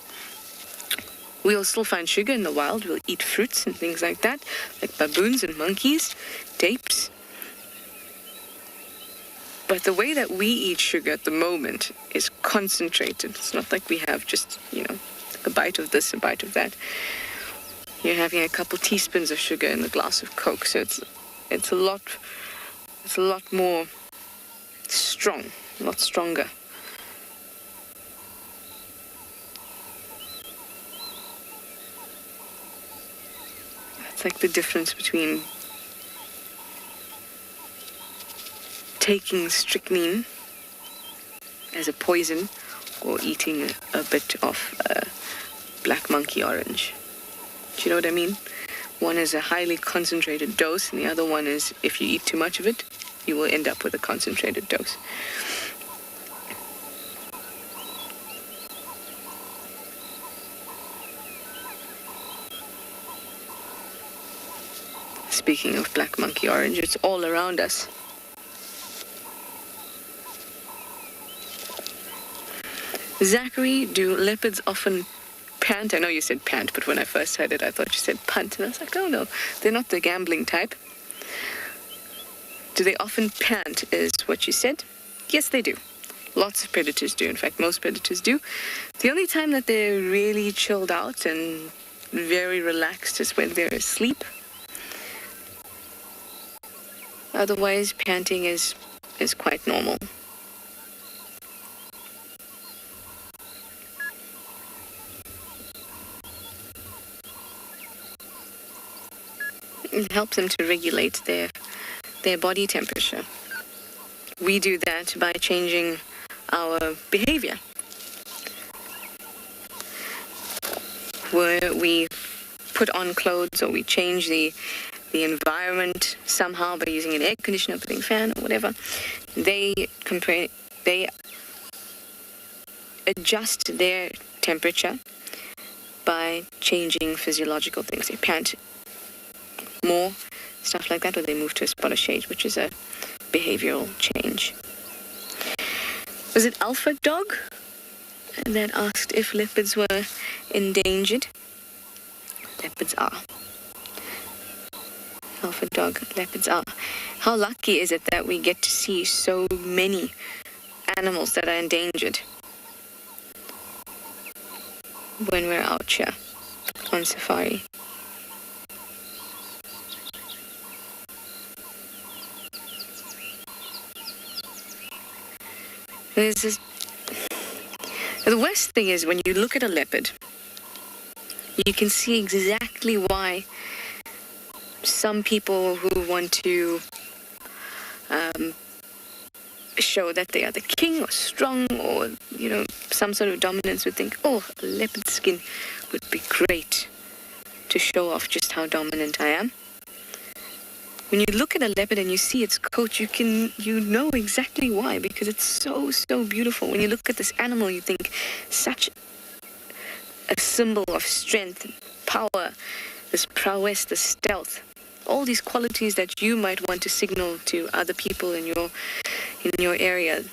We'll still find sugar in the wild. We'll eat fruits and things like that, like baboons and monkeys, tapes. But the way that we eat sugar at the moment is concentrated. It's not like we have just, a bite of this, a bite of that. You're having a couple teaspoons of sugar in a glass of Coke, so it's a lot more strong. A lot stronger. That's like the difference between taking strychnine as a poison or eating a bit of black monkey orange. Do you know what I mean? One is a highly concentrated dose, and the other one is, if you eat too much of it, you will end up with a concentrated dose. Speaking of black monkey orange, it's all around us. Zachary, do leopards often pant? I know you said pant, but when I first heard it, I thought you said punt. And I was like, oh no, they're not the gambling type. Do they often pant, is what you said? Yes, they do. Lots of predators do. In fact, most predators do. The only time that they're really chilled out and very relaxed is when they're asleep. Otherwise, panting is quite normal. It helps them to regulate their body temperature. We do that by changing our behavior. where we put on clothes or we change the environment somehow by using an air conditioner, putting a fan or whatever, they adjust their temperature by changing physiological things. They pant more, stuff like that, or they move to a spot of shade, which is a behavioral change. Was it Alpha Dog that asked if leopards were endangered? Leopards are. Alpha Dog, leopards are. How lucky is it that we get to see so many animals that are endangered when we're out here on safari? The worst thing is when you look at a leopard, you can see exactly why some people who want to show that they are the king or strong or, some sort of dominance would think, oh, a leopard skin would be great to show off just how dominant I am. When you look at a leopard and you see its coat, you know exactly why, because it's so, so beautiful. When you look at this animal, you think such a symbol of strength, power, this prowess, this stealth, all these qualities that you might want to signal to other people in your area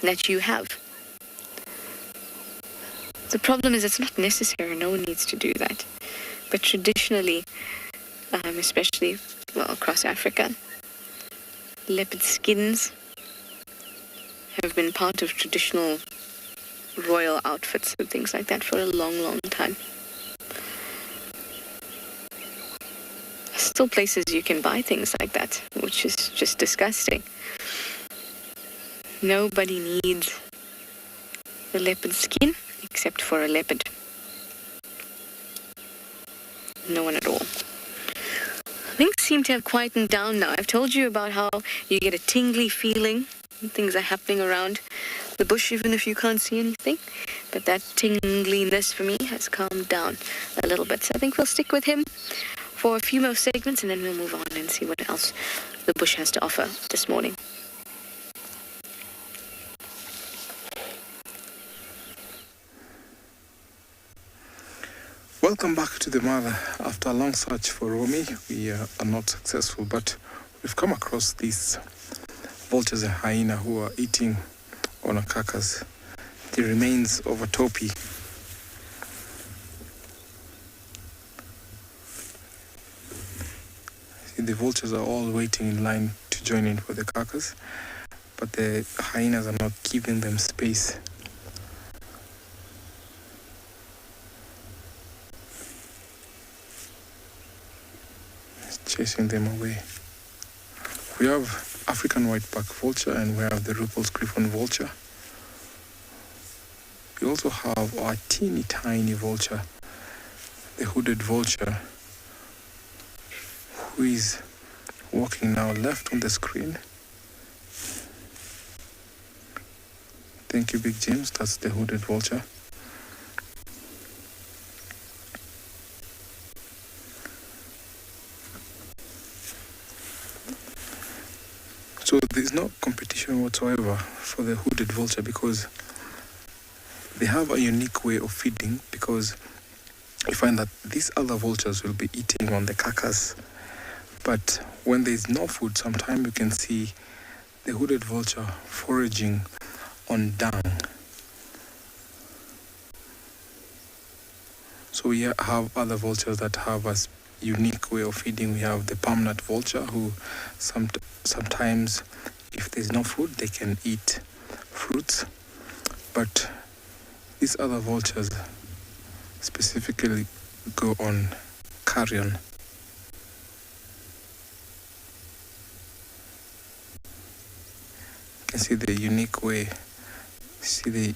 that you have. The problem is it's not necessary. No one needs to do that. But traditionally, especially across Africa, leopard skins have been part of traditional royal outfits and things like that for a long, long time. Still places you can buy things like that, which is just disgusting. Nobody needs a leopard skin except for a leopard. No one at all. Things seem to have quietened down now. I've told you about how you get a tingly feeling. Things are happening around the bush even if you can't see anything. But that tingliness for me has calmed down a little bit. So I think we'll stick with him for a few more segments and then we'll move on and see what else the bush has to offer this morning. Welcome back to the mother. After a long search for Romy, we are not successful, but we've come across these vultures and hyena who are eating on a carcass, the remains of a topi. See, the vultures are all waiting in line to join in for the carcass, but the hyenas are not giving them space. Chasing them away. We have African white-back vulture and we have the Ruppel's griffon vulture. We also have our teeny tiny vulture, the hooded vulture, who is walking now left on the screen. Thank you, Big James. That's the hooded vulture. So there's no competition whatsoever for the hooded vulture because they have a unique way of feeding, because you find that these other vultures will be eating on the carcass, but when there's no food, sometimes you can see the hooded vulture foraging on dung. So we have other vultures that have a unique way of feeding. We have the palm-nut vulture who sometimes, if there's no food, they can eat fruits. But these other vultures specifically go on carrion. You can see the unique way. See the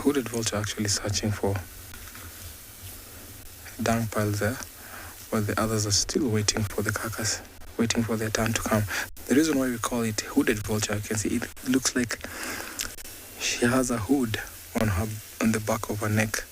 hooded vulture actually searching for dung piles there, while the others are still waiting for the carcass, waiting for their turn to come. The reason why we call it hooded vulture, you can see it looks like she has a hood on the back of her neck.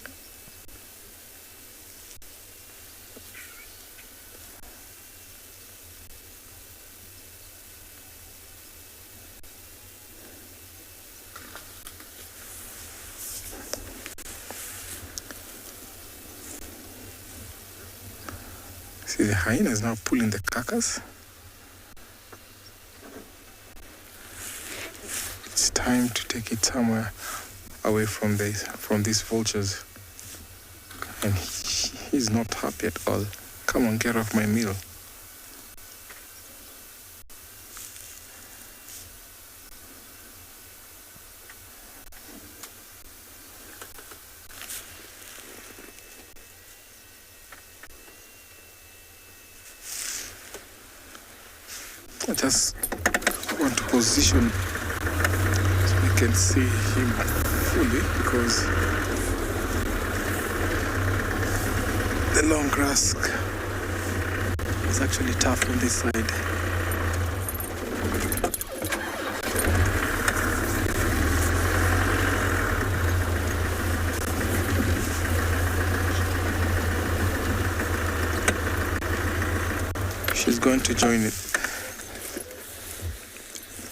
See, the hyena is now pulling the carcass. It's time to take it somewhere away from these vultures. And he's not happy at all. Come on, get off my meal. I just want to position so we can see him fully, because the long grass is actually tough on this side. She's going to join it.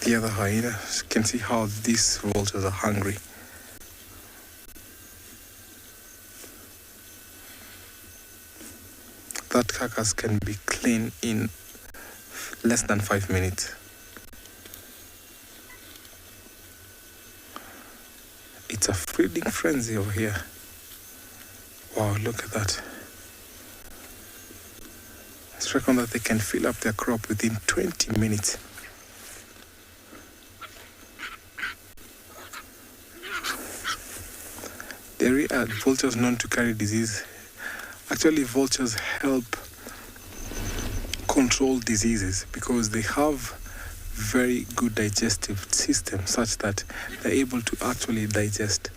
The other hyena. You can see how these vultures are hungry. That carcass can be clean in less than 5 minutes. It's a feeding frenzy over here. Wow, look at that. It's reckoned that they can fill up their crop within 20 minutes. There are vultures known to carry disease. Actually, vultures help control diseases because they have very good digestive system, such that they're able to actually digest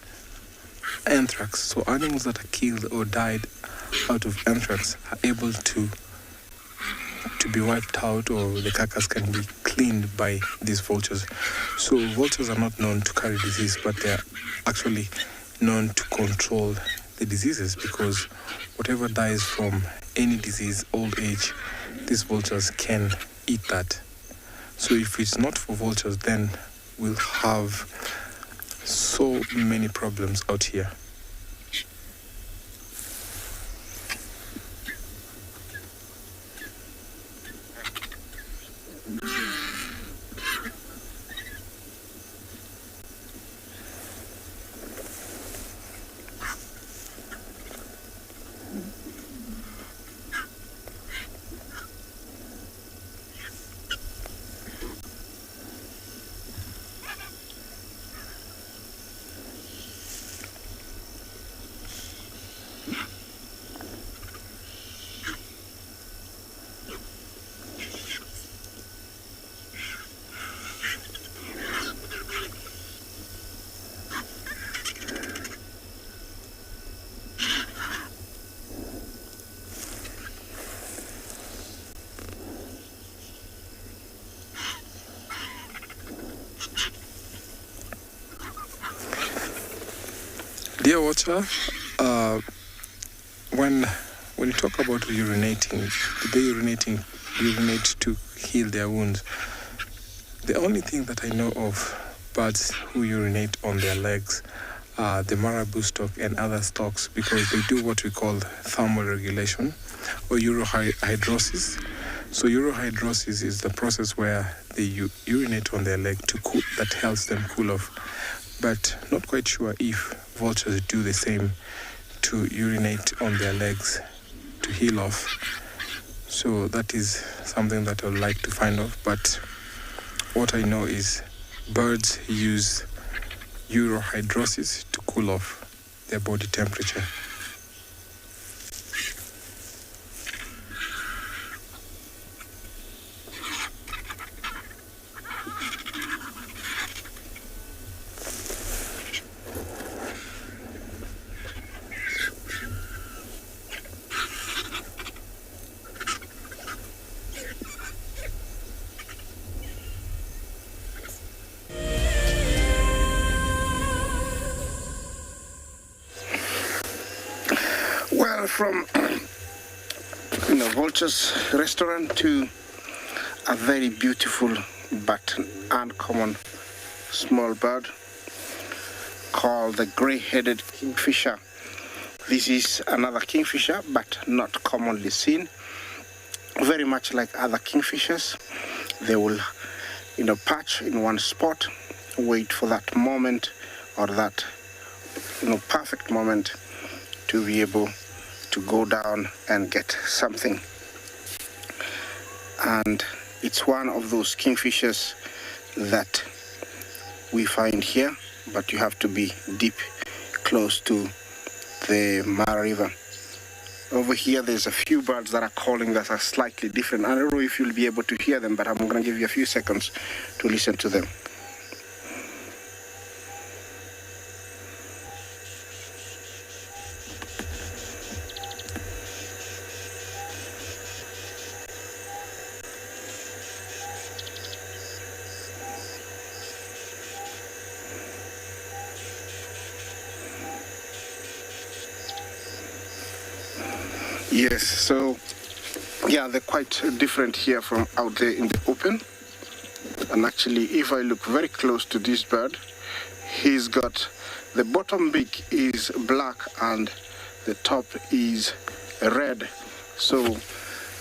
anthrax. So animals that are killed or died out of anthrax are able to be wiped out, or the carcass can be cleaned by these vultures. So vultures are not known to carry disease, but they're actually known to control the diseases, because whatever dies from any disease, old age, these vultures can eat that. So if it's not for vultures, then we'll have so many problems out here. Dear watcher, when you talk about urinating, they urinate to heal their wounds. The only thing that I know of birds who urinate on their legs are the marabou stock and other stocks, because they do what we call thermal regulation or urohydrosis. So urohydrosis is the process where they urinate on their leg to cool, that helps them cool off. But not quite sure if vultures do the same, to urinate on their legs to heal off. So that is something that I would like to find out. But what I know is birds use urohydrosis to cool off their body temperature. From Vulture's restaurant to a very beautiful but uncommon small bird called the gray-headed kingfisher. This is another kingfisher, but not commonly seen. very much like other kingfishers. They will, perch in one spot, wait for that moment or that, perfect moment to be able to go down and get something. And it's one of those kingfishers that we find here, but you have to be deep, close to the Mara River. Over here, there's a few birds that are calling that are slightly different. I don't know if you'll be able to hear them, but I'm going to give you a few seconds to listen to them. Yes, so yeah, they're quite different here from out there in the open. And actually, if I look very close to this bird, he's got the bottom beak is black and the top is red. So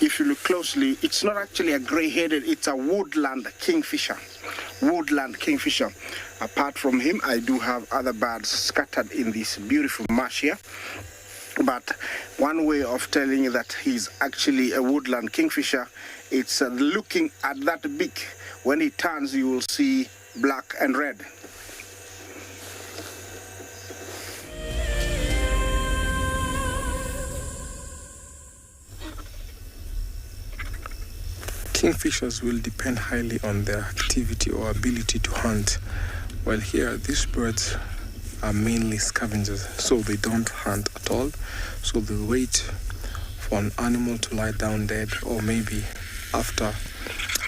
if you look closely, it's not actually a gray-headed, it's a woodland kingfisher. Woodland kingfisher. Apart from him, I do have other birds scattered in this beautiful marsh here. But one way of telling you that he's actually a woodland kingfisher, it's looking at that beak. When he turns, you will see black and red. Kingfishers will depend highly on their activity or ability to hunt, while here these birds are mainly scavengers, so they don't hunt at all. So they wait for an animal to lie down dead, or maybe after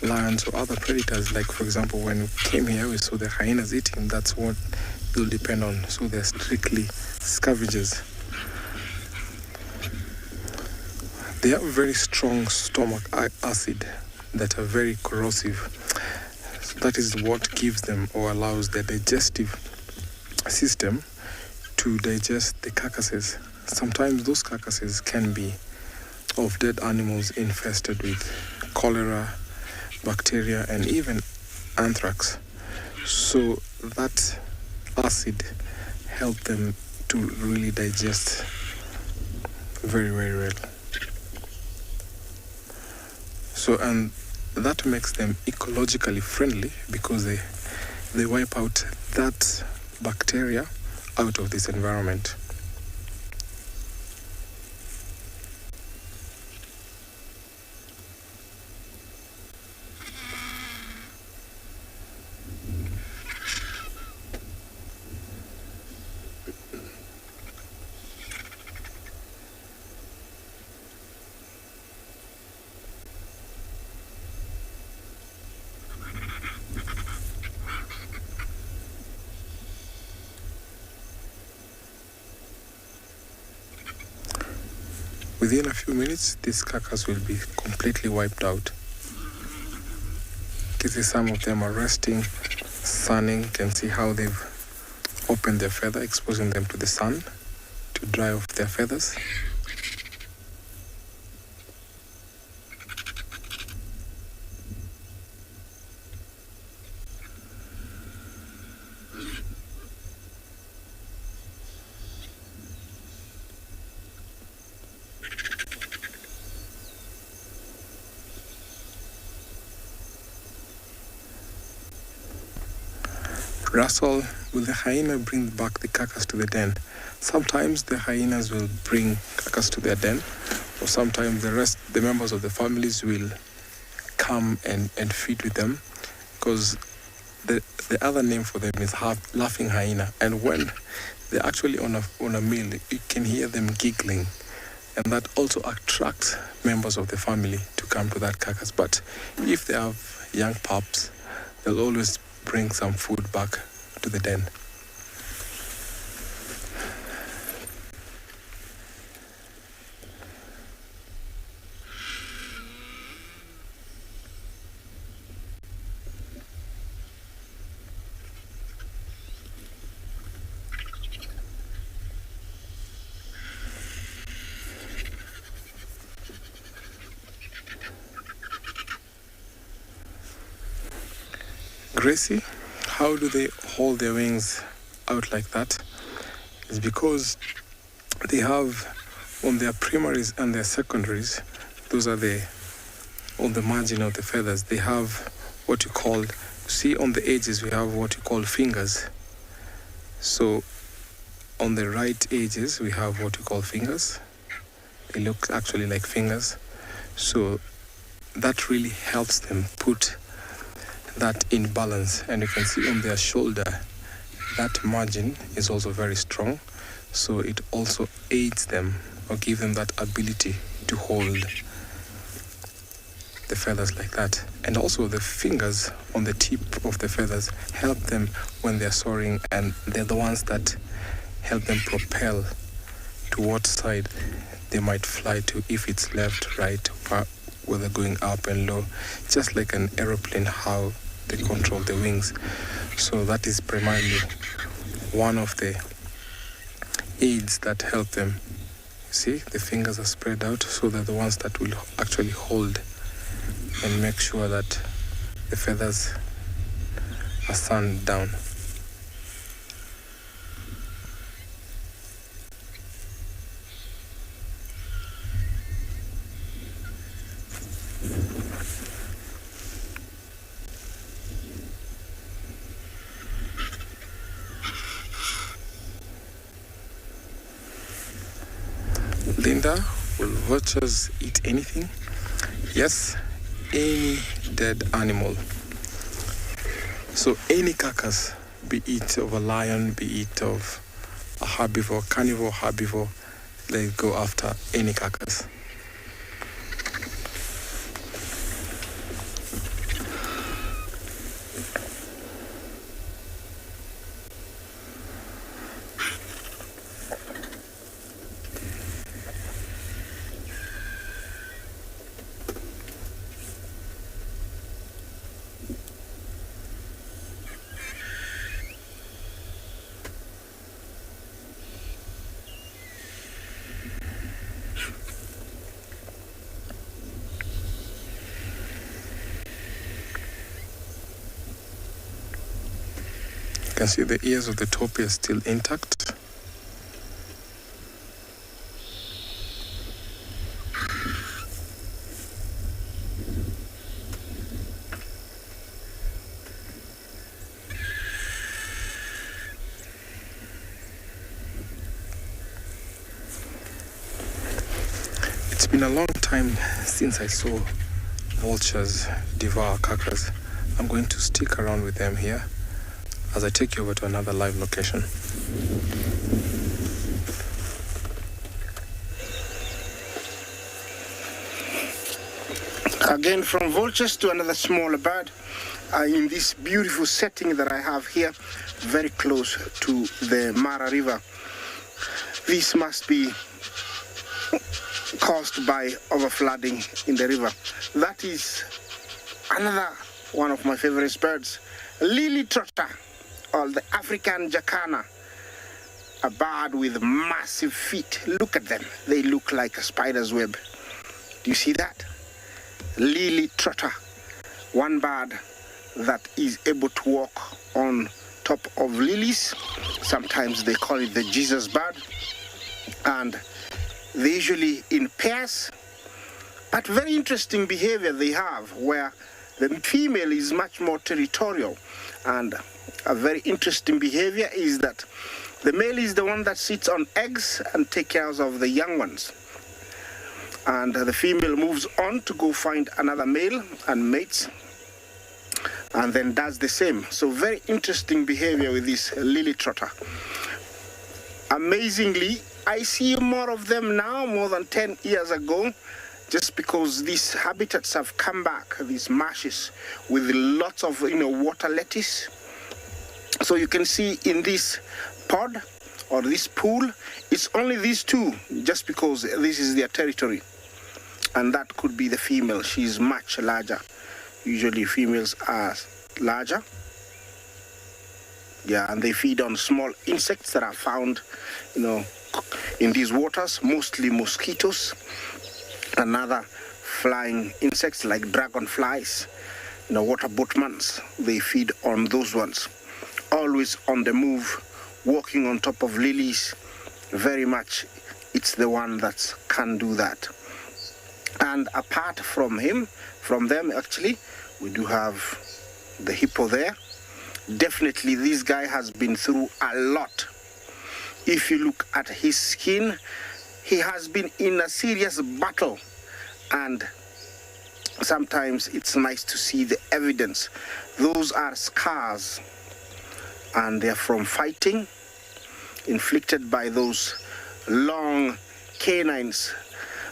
lions or other predators. Like, for example, when we came here, we saw the hyenas eating. That's what they'll depend on. So they're strictly scavengers. They have very strong stomach acid that are very corrosive. So that is what gives them or allows their digestive system to digest the carcasses. Sometimes those carcasses can be of dead animals infested with cholera, bacteria, and even anthrax. So that acid helps them to really digest very, very well. So, and that makes them ecologically friendly because they wipe out that bacteria out of this environment. Within a few minutes, this carcass will be completely wiped out. You can see some of them are resting, sunning. You can see how they've opened their feather, exposing them to the sun to dry off their feathers. Russell, will the hyena bring back the carcass to the den? Sometimes the hyenas will bring carcass to their den, or sometimes the members of the families will come and feed with them, because the other name for them is laughing hyena. And when they're actually on a meal, you can hear them giggling, and that also attracts members of the family to come to that carcass. But if they have young pups, they'll always bring some food back to the den. Gracie, how do they hold their wings out like that? It's because they have on their primaries and their secondaries, those are on the margin of the feathers, they have what you call, see on the edges we have what you call fingers. So on the right edges we have what you call fingers. They look actually like fingers. So that really helps them put that in balance. And you can see on their shoulder, that margin is also very strong. So it also aids them or give them that ability to hold the feathers like that. And also the fingers on the tip of the feathers help them when they're soaring, and they're the ones that help them propel to what side they might fly to, if it's left, right, whether going up and low, just like an aeroplane, how they control the wings. So that is primarily one of the aids that help them. See, the fingers are spread out, so they're the ones that will actually hold and make sure that the feathers are sand down. Linda, will vultures eat anything? Yes, any dead animal. So any carcass, be it of a lion, be it of a herbivore, carnivore, herbivore, they go after any carcass. You can see the ears of the topi are still intact. It's been a long time since I saw vultures devour carcass. I'm going to stick around with them here as I take you over to another live location. Again, from vultures to another smaller bird, in this beautiful setting that I have here, very close to the Mara River. This must be caused by overflooding in the river. That is another one of my favorite birds, lily trotter, or the African jacana, a bird with massive feet. Look at them. They look like a spider's web. Do you see that? Lily trotter, one bird that is able to walk on top of lilies. Sometimes they call it the Jesus bird. And they usually in pairs. But very interesting behavior they have, where the female is much more territorial. And a very interesting behavior is that the male is the one that sits on eggs and takes care of the young ones. And the female moves on to go find another male and mates, and then does the same. So very interesting behavior with this lily trotter. Amazingly, I see more of them now, more than 10 years ago, just because these habitats have come back, these marshes with lots of water lettuce. So you can see in this pod or this pool, it's only these two, just because this is their territory. And that could be the female. She's much larger. Usually females are larger. Yeah, and they feed on small insects that are found, in these waters, mostly mosquitoes and other flying insects like dragonflies. water boatmans, they feed on those ones. Always on the move, walking on top of lilies, very much it's the one that can do that. And apart from them actually, we do have the hippo there. Definitely this guy has been through a lot. If you look at his skin, he has been in a serious battle, and sometimes it's nice to see the evidence. Those are scars, and they're from fighting, inflicted by those long canines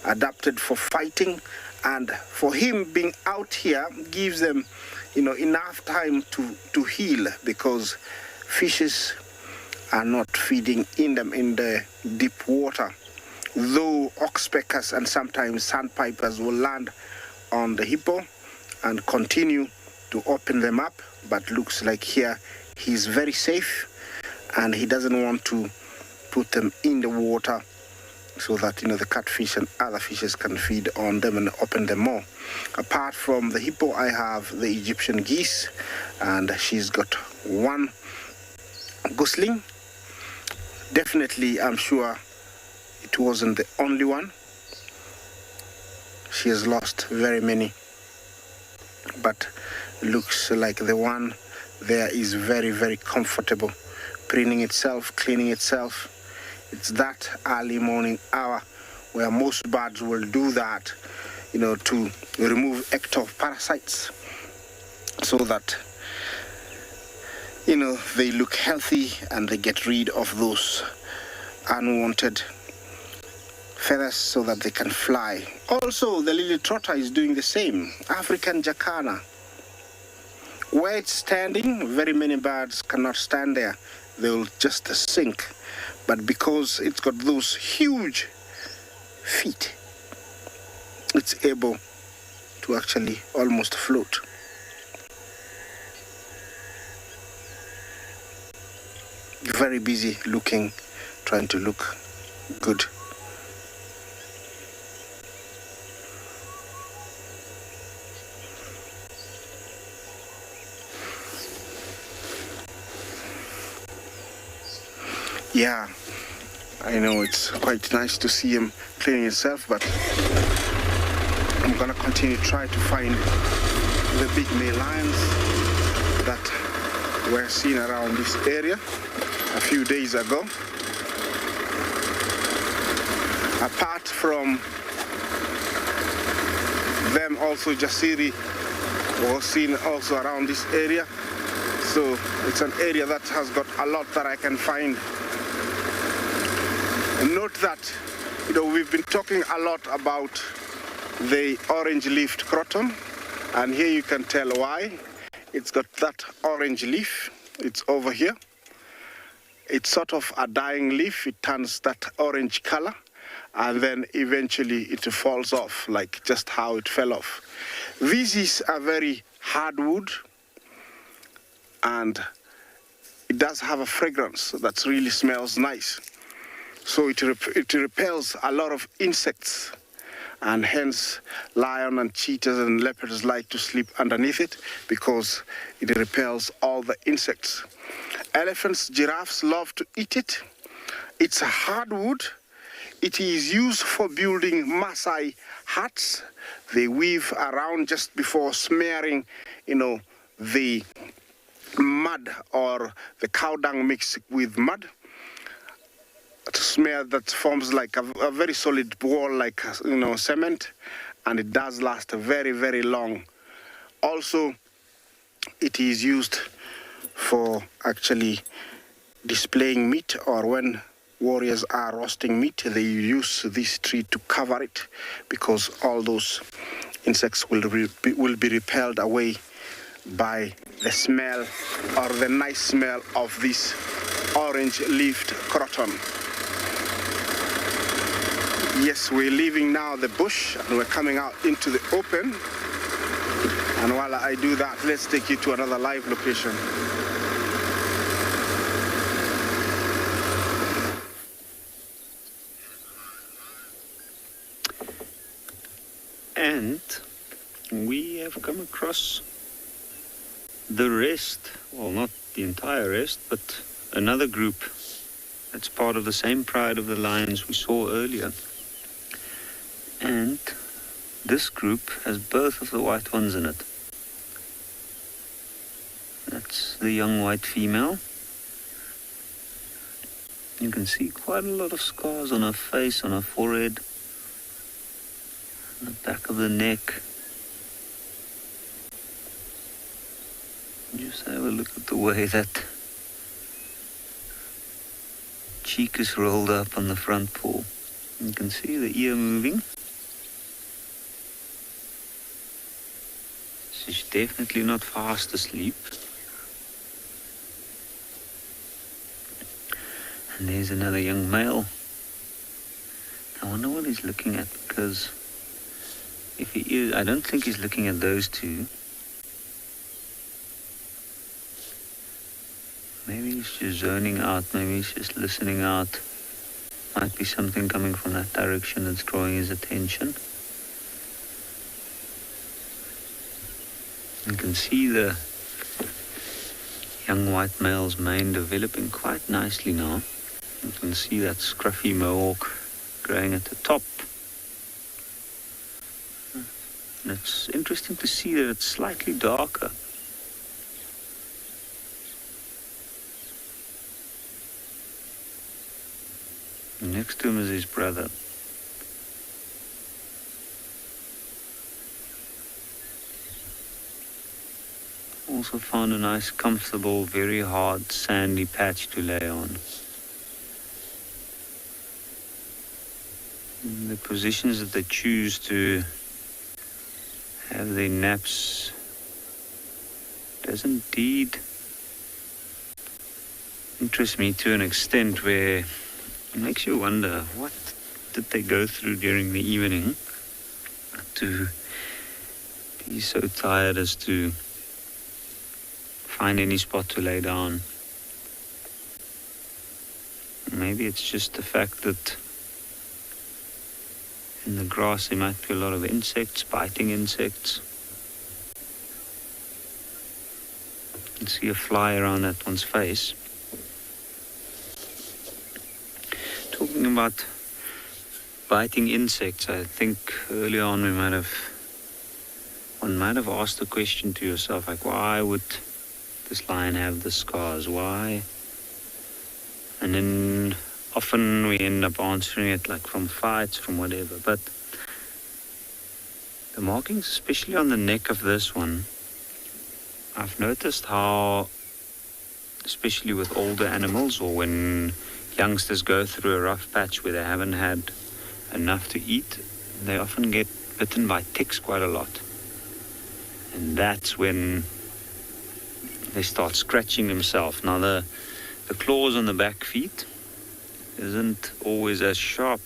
adapted for fighting. And for him being out here gives them enough time to heal, because fishes are not feeding in them in the deep water. Though oxpeckers and sometimes sandpipers will land on the hippo and continue to open them up, but looks like here he's very safe, and he doesn't want to put them in the water so that the catfish and other fishes can feed on them and open them more. Apart from the hippo, I have the Egyptian geese, and she's got one gosling. Definitely, I'm sure it wasn't the only one. She has lost very many, but looks like the one there is very, very comfortable, preening itself, cleaning itself. It's that early morning hour where most birds will do that, to remove ectoparasites, so that they look healthy and they get rid of those unwanted feathers so that they can fly. Also, the lily trotter is doing the same. African jacana. Where it's standing, very many birds cannot stand there. They will just sink. But because it's got those huge feet, it's able to actually almost float. Very busy looking, trying to look good. Yeah, I know it's quite nice to see him cleaning himself, but I'm gonna continue to try to find the big male lions that were seen around this area a few days ago. Apart from them, also Jasiri was seen also around this area. So it's an area that has got a lot that I can find. Note that, we've been talking a lot about the orange-leafed croton, and here you can tell why. It's got that orange leaf. It's over here. It's sort of a dying leaf. It turns that orange color, and then eventually it falls off, like just how it fell off. This is a very hard wood, and it does have a fragrance that really smells nice. So it repels a lot of insects, and hence lion and cheetahs and leopards like to sleep underneath it, because it repels all the insects. Elephants, giraffes love to eat it. It's a hardwood. It is used for building Maasai huts. They weave around just before smearing, the mud or the cow dung mixed with mud. To smear that forms like a very solid wall, like cement, and it does last very, very long. Also, it is used for actually displaying meat, or when warriors are roasting meat, they use this tree to cover it, because all those insects will be repelled away by the smell, or the nice smell of this orange-leafed croton. Yes, we're leaving now the bush and we're coming out into the open. And while I do that, let's take you to another live location. And we have come across the rest, well, not the entire rest, but another group that's part of the same pride of the lions we saw earlier. And this group has both of the white ones in it. That's the young white female. You can see quite a lot of scars on her face, on her forehead, on the back of the neck. Just have a look at the way that cheek is rolled up on the front paw. You can see the ear moving. She's definitely not fast asleep. And there's another young male. I wonder what he's looking at, because if he is, I don't think he's looking at those two. Maybe he's just zoning out, maybe he's just listening out. Might be something coming from that direction that's drawing his attention. You can see the young white male's mane developing quite nicely now. You can see that scruffy mohawk growing at the top. And it's interesting to see that it's slightly darker. Next to him is his brother. Also found a nice, comfortable, very hard, sandy patch to lay on. The positions that they choose to have their naps does indeed interest me to an extent where it makes you wonder, what did they go through during the evening to be so tired as to find any spot to lay down. Maybe it's just the fact that in the grass there might be a lot of insects, biting insects. You can see a fly around that one's face. Talking about biting insects, I think earlier on one might have asked the question to yourself, like, why would this lion have the scars? Why? And then often we end up answering it like from fights, from whatever. But the markings, especially on the neck of this one, I've noticed how, especially with older animals or when youngsters go through a rough patch where they haven't had enough to eat, they often get bitten by ticks quite a lot. And that's when they start scratching themselves. Now the claws on the back feet isn't always as sharp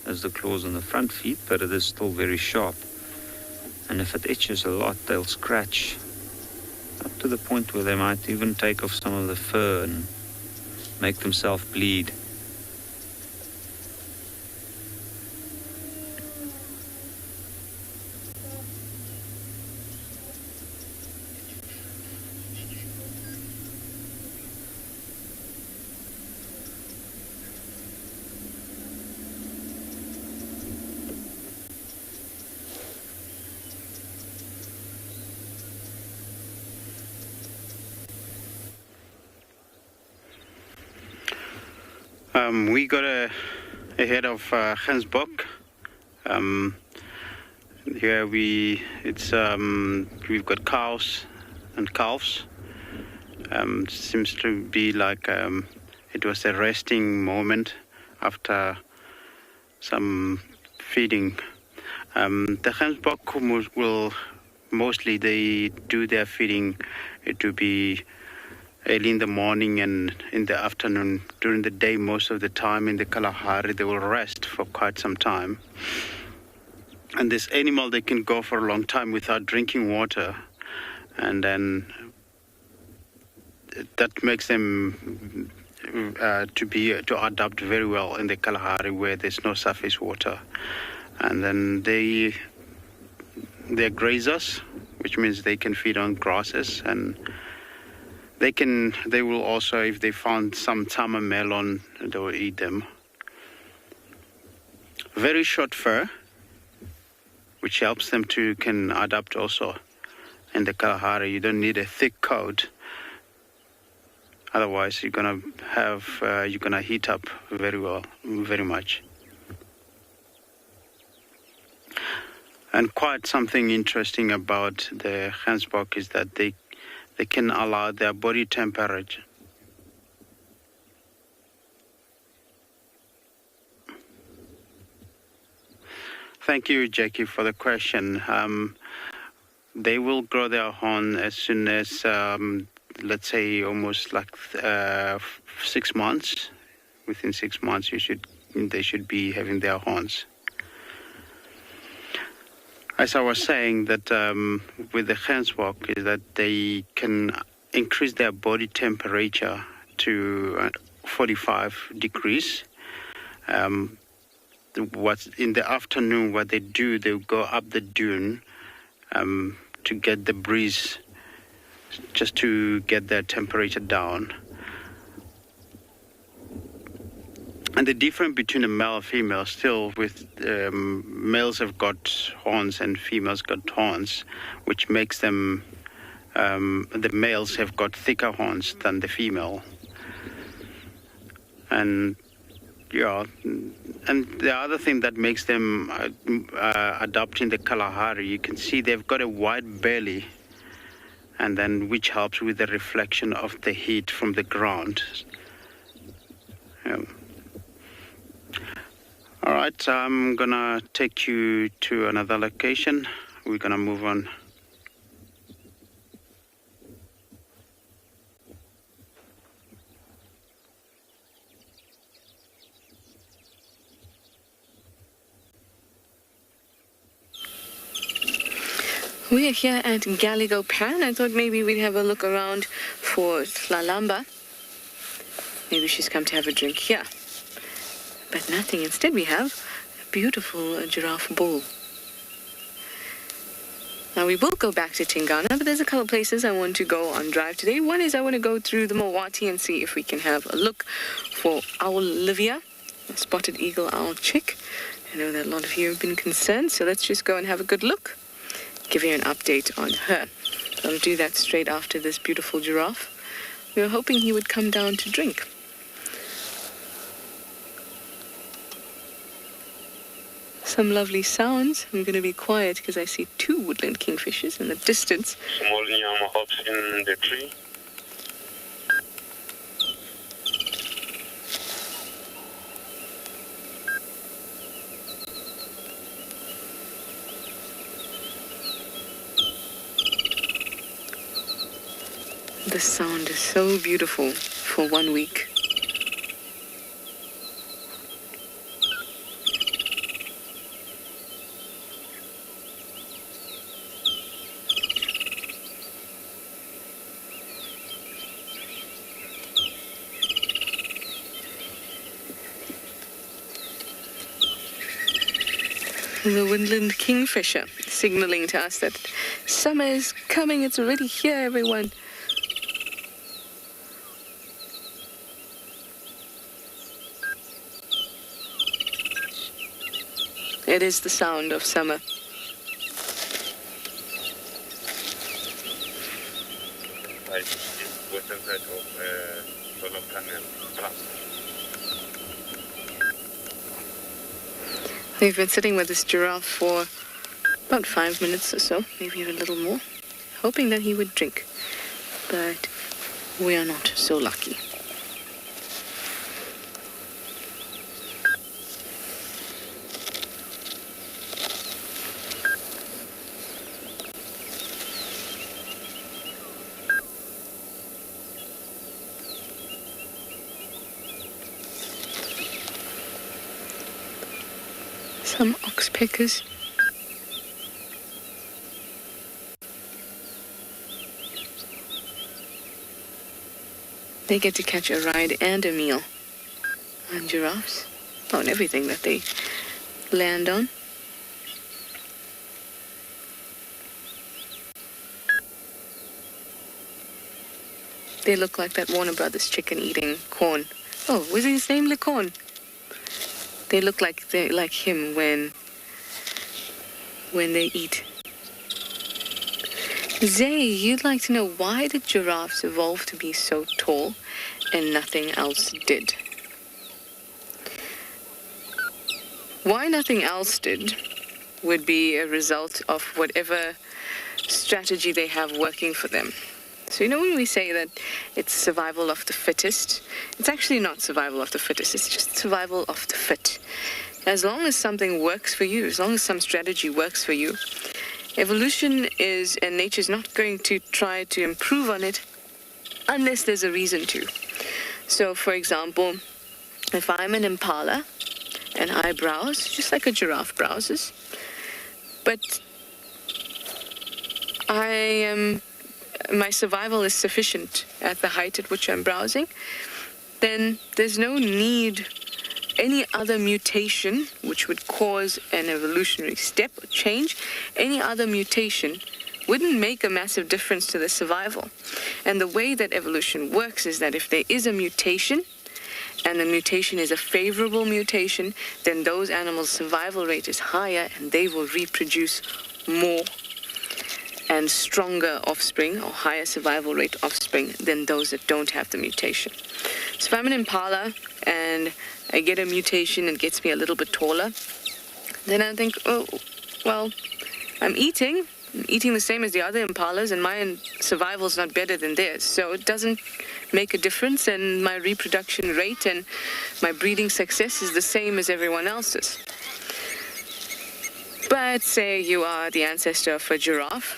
as the claws on the front feet, but it is still very sharp. And if it itches a lot, they'll scratch up to the point where they might even take off some of the fur and make themselves bleed. We got ahead of Gensbok. Here we've got cows and calves. Seems to be like it was a resting moment after some feeding. The Gensbok will mostly they do their feeding to be early in the morning and in the afternoon. During the day, most of the time in the Kalahari, they will rest for quite some time. And this animal, they can go for a long time without drinking water. And then that makes them to adapt very well in the Kalahari where there's no surface water. And then they're grazers. which means they can feed on grasses, and they will also, if they found some summer melon, they will eat them. Very short fur, which helps them to can adapt also in the Kalahari. You don't need a thick coat. Otherwise, you're gonna heat up very much. And quite something interesting about the Gansbok is that they can allow their body temperature. Thank you, Jackie, for the question. They will grow their horn as soon as, let's say, almost like 6 months. Within 6 months, they should be having their horns. As I was saying, that with the Gansbok is that they can increase their body temperature to 45 degrees. What in the afternoon, what they do, they go up the dune to get the breeze, just to get their temperature down. And the difference between a male and female, still with males have got horns and females got horns, which makes them, the males have got thicker horns than the female. And yeah, and the other thing that makes them adapt in the Kalahari, you can see they've got a wide belly, and then which helps with the reflection of the heat from the ground. Yeah. All right, I'm gonna take you to another location. We're gonna move on. We are here at Gallego Pan. I thought maybe we'd have a look around for Tlalamba. Maybe she's come to have a drink here. But nothing. Instead, we have a beautiful giraffe bull. Now, we will go back to Tingana, but there's a couple of places I want to go on drive today. One is I want to go through the Mawati and see if we can have a look for Owl Livia, a spotted eagle owl chick. I know that a lot of you have been concerned, so let's just go and have a good look. Give you an update on her. I'll do that straight after this beautiful giraffe. We were hoping he would come down to drink. Some lovely sounds. I'm going to be quiet because I see 2 woodland kingfishers in the distance. Small nyama hops in the tree. The sound is so beautiful for 1 week. The woodland kingfisher signaling to us that summer is coming. It's already here, everyone. It is the sound of summer. We've been sitting with this giraffe for about 5 minutes or so, maybe even a little more, hoping that he would drink. But we are not so lucky. Some oxpeckers. They get to catch a ride and a meal on giraffes, on everything that they land on. They look like that Warner Brothers chicken eating corn. Oh, was his name Lecorn? They look like him when they eat. Zay, you'd like to know, why did giraffes evolve to be so tall and nothing else did? Why nothing else did would be a result of whatever strategy they have working for them. So, when we say that it's survival of the fittest, it's actually not survival of the fittest, it's just survival of the fit. As long as something works for you, as long as some strategy works for you, evolution is, and nature's not going to try to improve on it unless there's a reason to. So, for example, if I'm an impala and I browse, just like a giraffe browses, but my survival is sufficient at the height at which I'm browsing, then there's no need any other mutation which would cause an evolutionary step or change. Any other mutation wouldn't make a massive difference to the survival. And the way that evolution works is that if there is a mutation, and the mutation is a favorable mutation, then those animals' survival rate is higher and they will reproduce more and stronger offspring, or higher survival rate offspring, than those that don't have the mutation. So if I'm an impala and I get a mutation and gets me a little bit taller, then I think, oh, well, I'm eating the same as the other impalas, and my survival's not better than theirs. So it doesn't make a difference, and my reproduction rate and my breeding success is the same as everyone else's. But say you are the ancestor of a giraffe,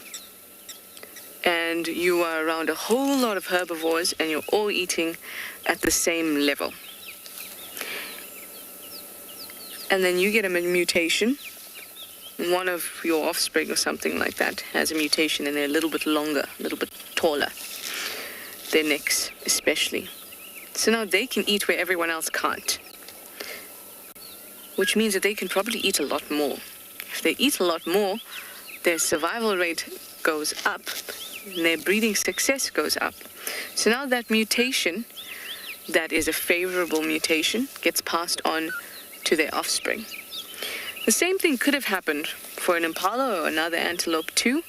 and you are around a whole lot of herbivores, and you're all eating at the same level. And then you get a mutation, and one of your offspring or something like that has a mutation, and they're a little bit longer, a little bit taller, their necks especially. So now they can eat where everyone else can't, which means that they can probably eat a lot more. If they eat a lot more, their survival rate goes up, and their breeding success goes up. So now that mutation, that is a favorable mutation, gets passed on to their offspring. The same thing could have happened for an impala or another antelope too,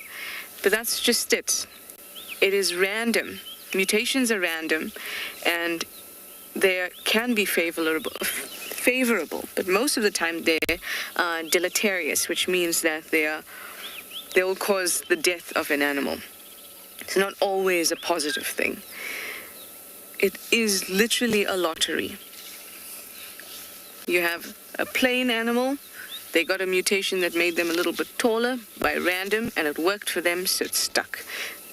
but that's just it. It is random. Mutations are random, and they can be favorable, but most of the time they're deleterious, which means that they will cause the death of an animal. It's not always a positive thing. It is literally a lottery. You have a plain animal, they got a mutation that made them a little bit taller by random, and it worked for them, so it stuck.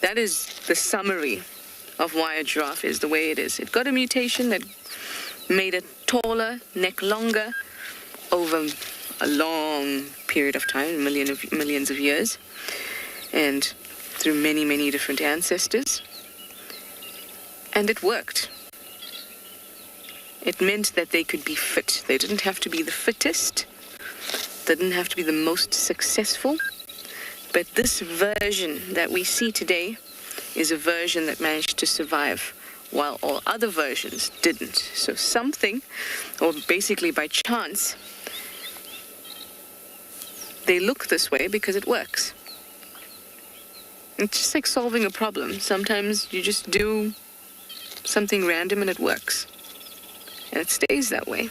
That is the summary of why a giraffe is the way it is. It got a mutation that made it taller, neck longer, over a long period of time, millions of years, and through many, many different ancestors. And it worked. It meant that they could be fit. They didn't have to be the fittest. They didn't have to be the most successful. But this version that we see today is a version that managed to survive, while all other versions didn't. So something, or basically by chance, they look this way because it works. It's just like solving a problem. Sometimes you just do something random and it works. And it stays that way.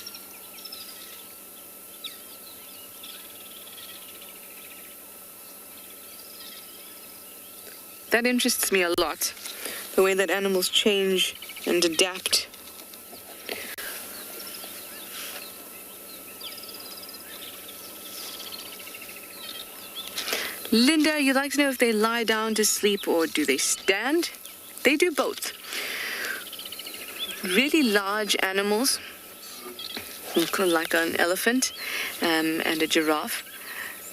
That interests me a lot, the way that animals change and adapt. Linda, you'd like to know if they lie down to sleep or do they stand? They do both. Really large animals, like an elephant and a giraffe,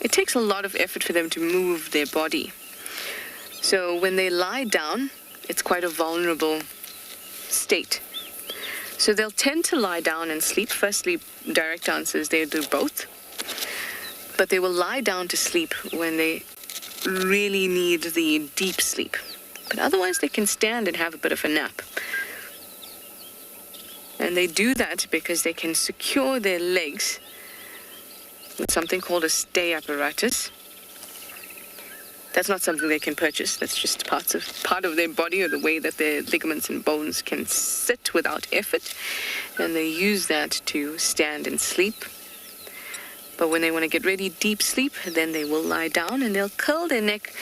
it takes a lot of effort for them to move their body. So when they lie down, it's quite a vulnerable state. So they'll tend to lie down and sleep. Firstly, direct answer is they do both. But they will lie down to sleep when they really need the deep sleep. But otherwise, they can stand and have a bit of a nap. And they do that because they can secure their legs with something called a stay apparatus. That's not something they can purchase. That's just part of their body, or the way that their ligaments and bones can sit without effort. And they use that to stand and sleep. But when they want to get really deep sleep, then they will lie down and they'll curl their neck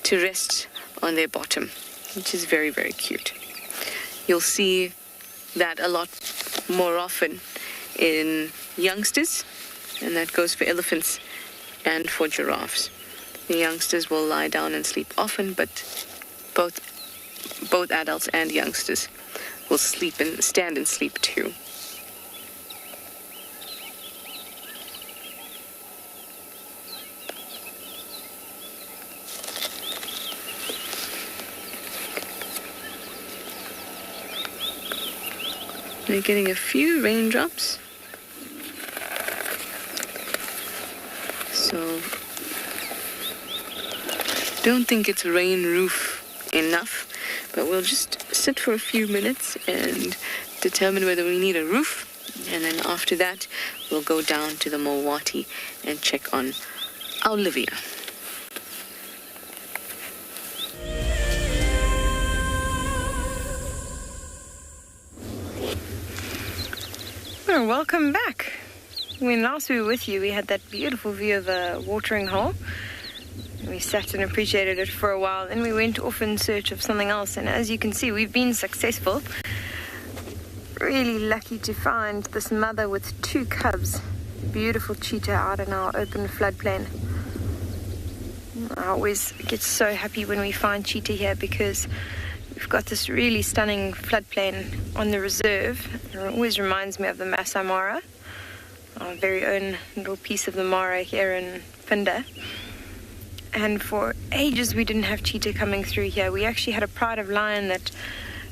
to rest on their bottom, which is very, very cute. You'll see that a lot more often in youngsters, and that goes for elephants and for giraffes. The youngsters will lie down and sleep often, but both adults and youngsters will sleep and stand and sleep too. They're getting a few raindrops. So, don't think it's rain roof enough, but we'll just sit for a few minutes and determine whether we need a roof. And then after that, we'll go down to the Mowati and check on Olivia. Well, welcome back. When last we were with you, we had that beautiful view of a watering hole. We sat and appreciated it for a while, then we went off in search of something else, and as you can see, we've been successful. Really lucky to find this mother with 2 cubs. Beautiful cheetah out in our open floodplain. I always get so happy when we find cheetah here because we've got this really stunning floodplain on the reserve. It always reminds me of the Masai Mara, our very own little piece of the Mara here in Phinda. And for ages we didn't have cheetah coming through here. We actually had a pride of lion that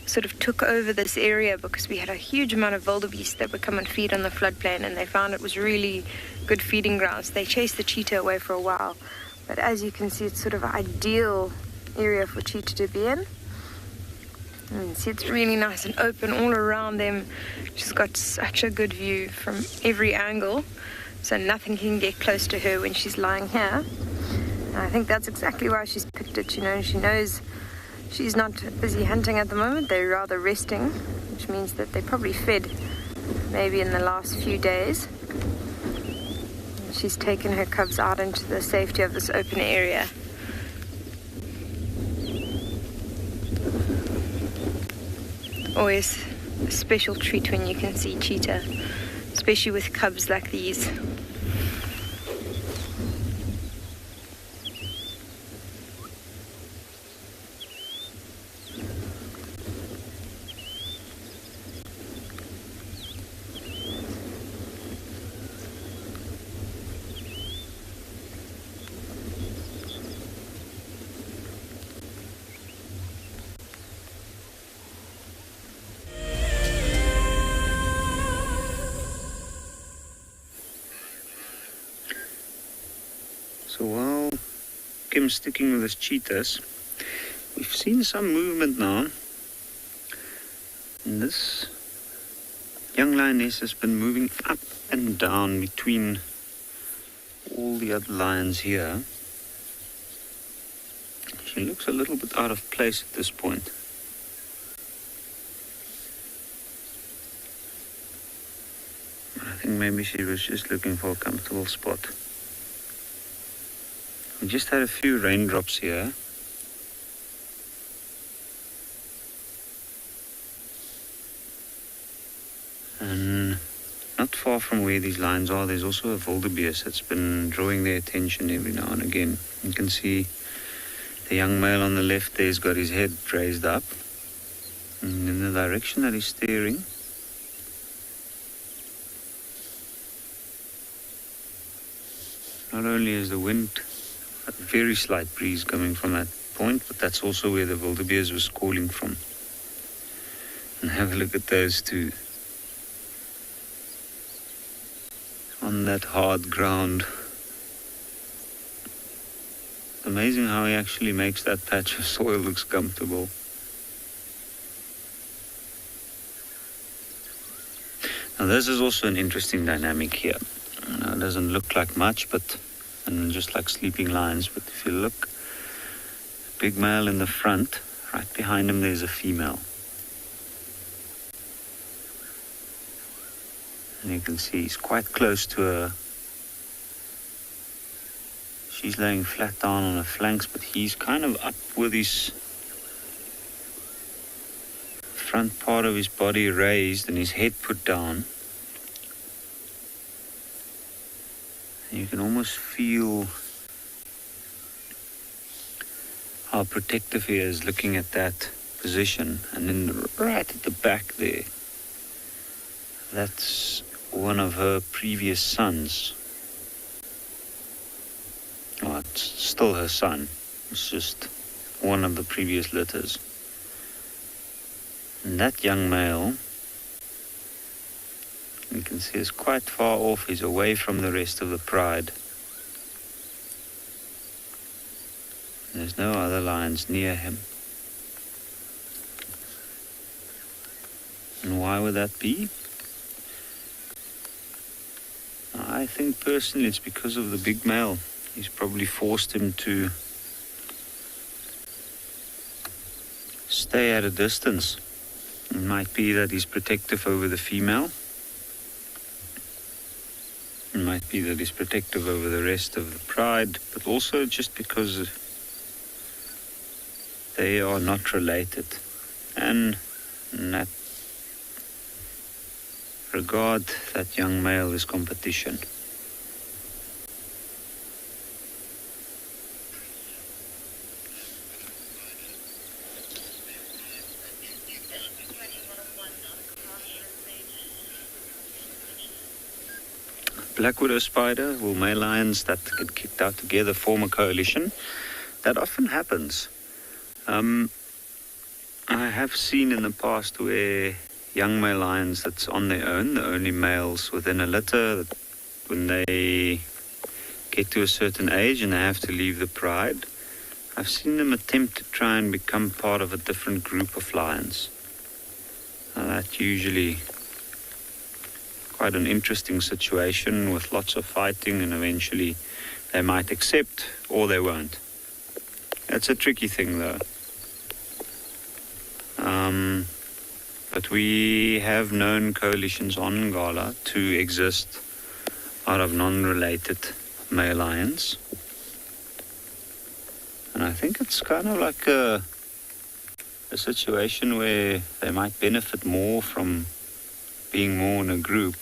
sort of took over this area because we had a huge amount of wildebeest that would come and feed on the floodplain, and they found it was really good feeding grounds. They chased the cheetah away for a while, but as you can see, it's sort of an ideal area for cheetah to be in. And you can see it's really nice and open all around them. She's got such a good view from every angle, so nothing can get close to her when she's lying here. And I think that's exactly why she's picked it. You know, she knows she's not busy hunting at the moment. They're rather resting, which means that they probably fed maybe in the last few days. And she's taken her cubs out into the safety of this open area. Always a special treat when you can see cheetah, especially with cubs like these. So while Kim's sticking with his cheetahs, we've seen some movement now. And this young lioness has been moving up and down between all the other lions here. She looks a little bit out of place at this point. I think maybe she was just looking for a comfortable spot. We just had a few raindrops here. And not far from where these lions are, there's also a wildebeest that's been drawing their attention every now and again. You can see the young male on the left there's got his head raised up. And in the direction that he's steering, not only is the wind a very slight breeze coming from that point, but that's also where the wildebeest was calling from. And have a look at those two. On that hard ground. It's amazing how he actually makes that patch of soil looks comfortable. Now this is also an interesting dynamic here. Now, it doesn't look like much, and just like sleeping lions, but if you look, big male in the front, right behind him there's a female. And you can see he's quite close to her. She's laying flat down on her flanks, but he's kind of up with his front part of his body raised and his head put down. And you can almost feel how protective he is looking at that position. And then right at the back there, that's one of her previous sons. Oh, it's still her son. It's just one of the previous litters. And that young male, you can see, is quite far off. He's away from the rest of the pride. There's no other lions near him. And why would that be? I think personally it's because of the big male. He's probably forced him to stay at a distance. It might be that he's protective over the female. It might be that he's protective over the rest of the pride, but also just because they are not related. And in that regard, that young male is competition. Black widow spider, well, male lions that get kicked out together form a coalition. That often happens. I have seen in the past where young male lions that's on their own, the only males within a litter, that when they get to a certain age and they have to leave the pride, I've seen them attempt to try and become part of a different group of lions. Now, that's usually quite an interesting situation with lots of fighting, and eventually they might accept or they won't. That's a tricky thing though. But we have known coalitions on Ngala to exist out of non-related male lions. And I think it's kind of like a situation where they might benefit more from being more in a group.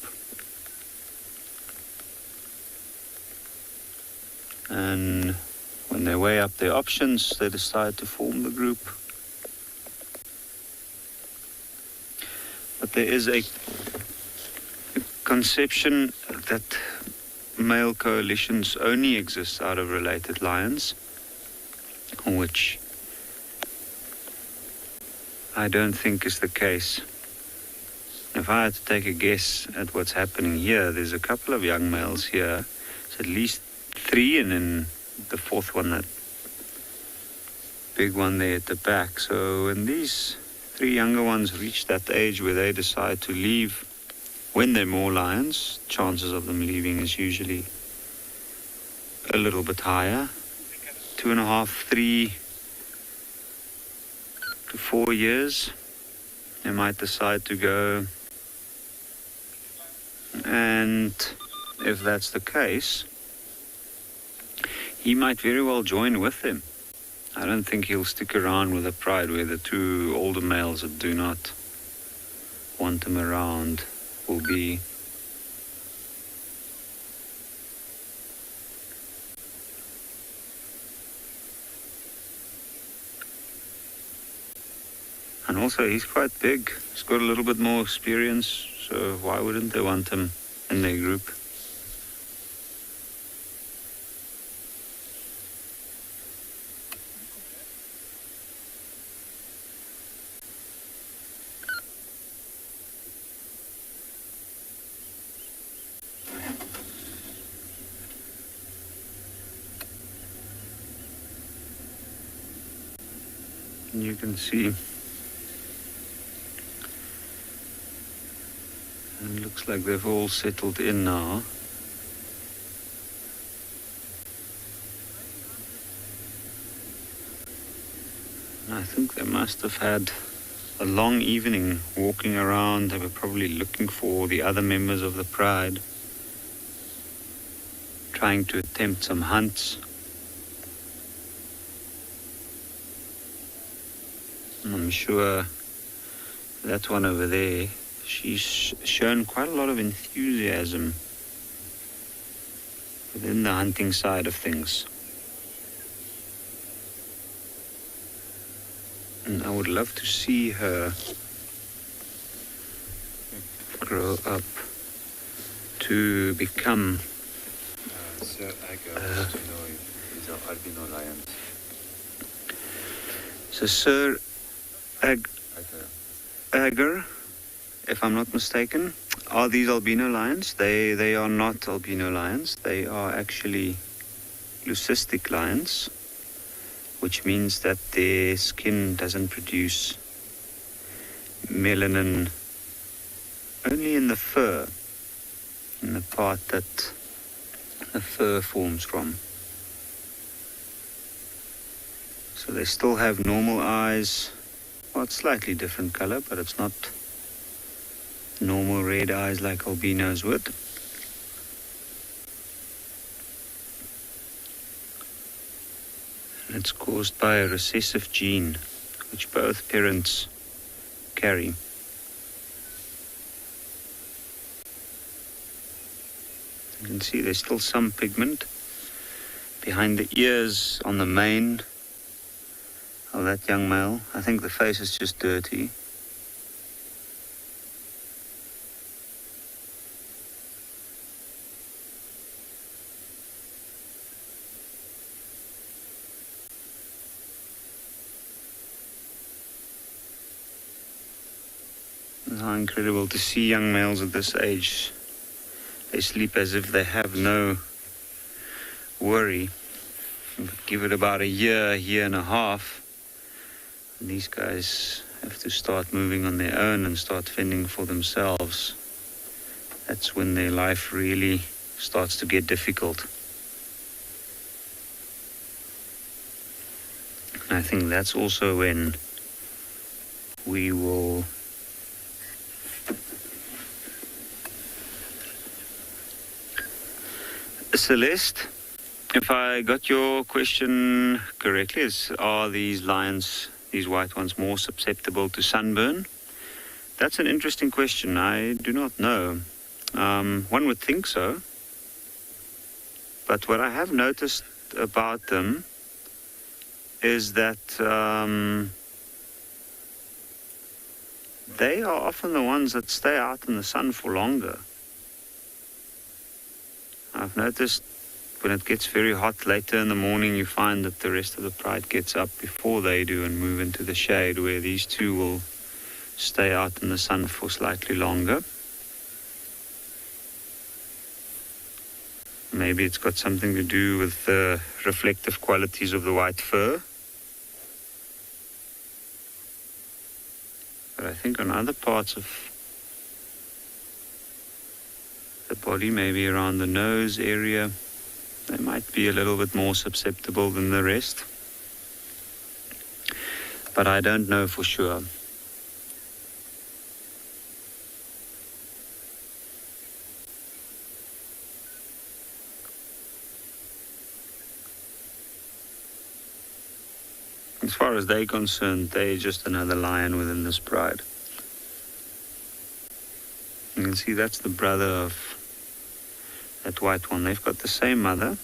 And when they weigh up their options, they decide to form the group. But there is a conception that male coalitions only exist out of related lions, which I don't think is the case. If I had to take a guess at what's happening here, there's a couple of young males here. It's at least 3, and then the fourth one, that big one there at the back. So when these 3 younger ones reach that age where they decide to leave, when they're more lions, chances of them leaving is usually a little bit higher. 2.5, 3 to 4 years, they might decide to go. And if that's the case, he might very well join with them. I don't think he'll stick around with a pride where the 2 older males that do not want him around will be. And also he's quite big. He's got a little bit more experience, so why wouldn't they want him in their group? And you can see it looks like they've all settled in now. And I think they must have had a long evening walking around. They were probably looking for the other members of the pride, trying to attempt some hunts. And I'm sure that one over there, she's shown quite a lot of enthusiasm within the hunting side of things. And I would love to see her grow up to become Sir Agar, do you know if these are albino lions? So Sir Agar, if I'm not mistaken, are these albino lions? They are not albino lions. They are actually leucistic lions, which means that their skin doesn't produce melanin only in the fur, in the part that the fur forms from. So they still have normal eyes. Well, it's slightly different color, but it's not normal red eyes like albinos would. And it's caused by a recessive gene, which both parents carry. You can see there's still some pigment behind the ears on the mane of that young male. I think the face is just dirty. And how incredible to see young males at this age. They sleep as if they have no worry. But give it about a year and a half, and these guys have to start moving on their own and start fending for themselves. That's when their life really starts to get difficult. And I think that's also when we will Celeste, if I got your question correctly, are these lions, these white ones, more susceptible to sunburn? That's an interesting question. I do not know. One would think so. But what I have noticed about them is that they are often the ones that stay out in the sun for longer. I've noticed when it gets very hot later in the morning, you find that the rest of the pride gets up before they do and move into the shade, where these two will stay out in the sun for slightly longer. Maybe it's got something to do with the reflective qualities of the white fur. But I think on other parts of the body, maybe around the nose area, they might be a little bit more susceptible than the rest. But I don't know for sure. As far as they're concerned, they're just another lion within this pride. You can see that's the brother of that white one. They've got the same mother,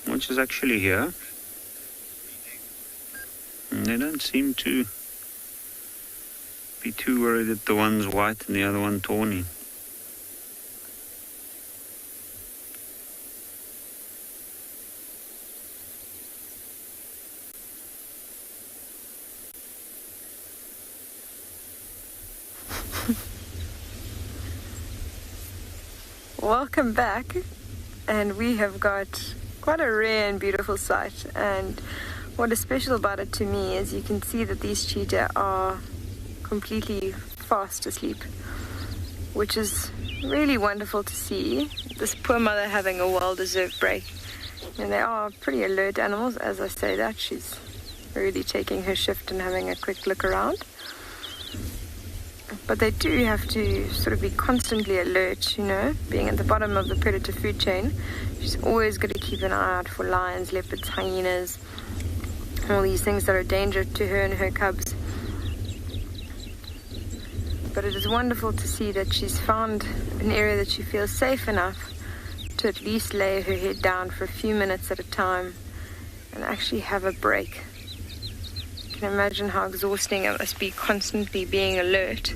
which is actually here. And they don't seem to be too worried that the one's white and the other one tawny. Welcome back, and we have got quite a rare and beautiful sight, and what is special about it to me is you can see that these cheetah are completely fast asleep, which is really wonderful to see. This poor mother having a well-deserved break. And they are pretty alert animals. As I say that, she's really taking her shift and having a quick look around. But they do have to sort of be constantly alert, you know, being at the bottom of the predator food chain. She's always got to keep an eye out for lions, leopards, hyenas, all these things that are a danger to her and her cubs. But it is wonderful to see that she's found an area that she feels safe enough to at least lay her head down for a few minutes at a time and actually have a break. You can imagine how exhausting it must be constantly being alert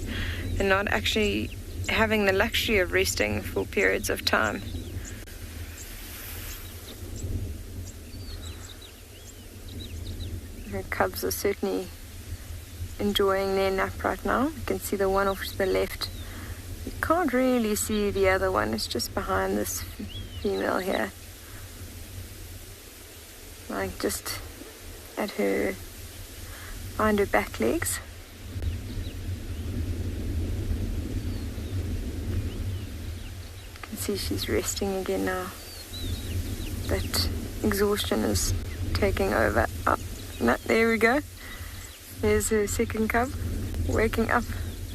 and not actually having the luxury of resting for periods of time. Her cubs are certainly enjoying their nap right now. You can see the one off to the left. You can't really see the other one. It's just behind this female here. Like just at her, behind her back legs. You can see she's resting again now. That exhaustion is taking over. Oh, no, there we go. There's her second cub, waking up,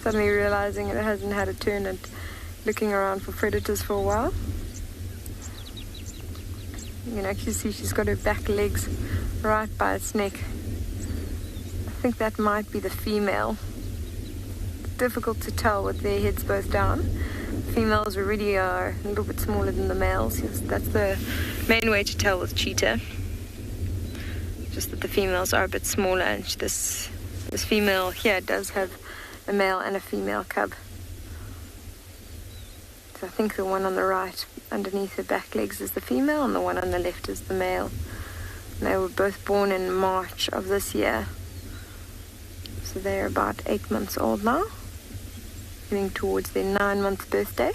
suddenly realizing it hasn't had a turn and looking around for predators for a while. You can actually see she's got her back legs right by its neck. I think that might be the female. It's difficult to tell with their heads both down. Females already are a little bit smaller than the males. That's the main way to tell with cheetah. Just that the females are a bit smaller, and this female here does have a male and a female cub. So I think the one on the right underneath her back legs is the female and the one on the left is the male. And they were both born in March of this year. So they're about 8 months old now, getting towards their 9-month birthday.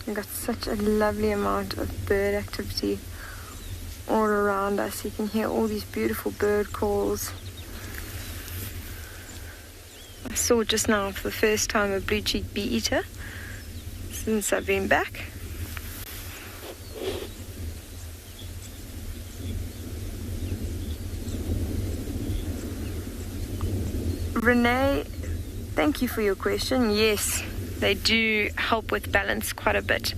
We've got such a lovely amount of bird activity all around us. You can hear all these beautiful bird calls. I saw just now for the first time a blue-cheeked bee-eater since I've been back. Renee, thank you for your question. Yes, they do help with balance quite a bit.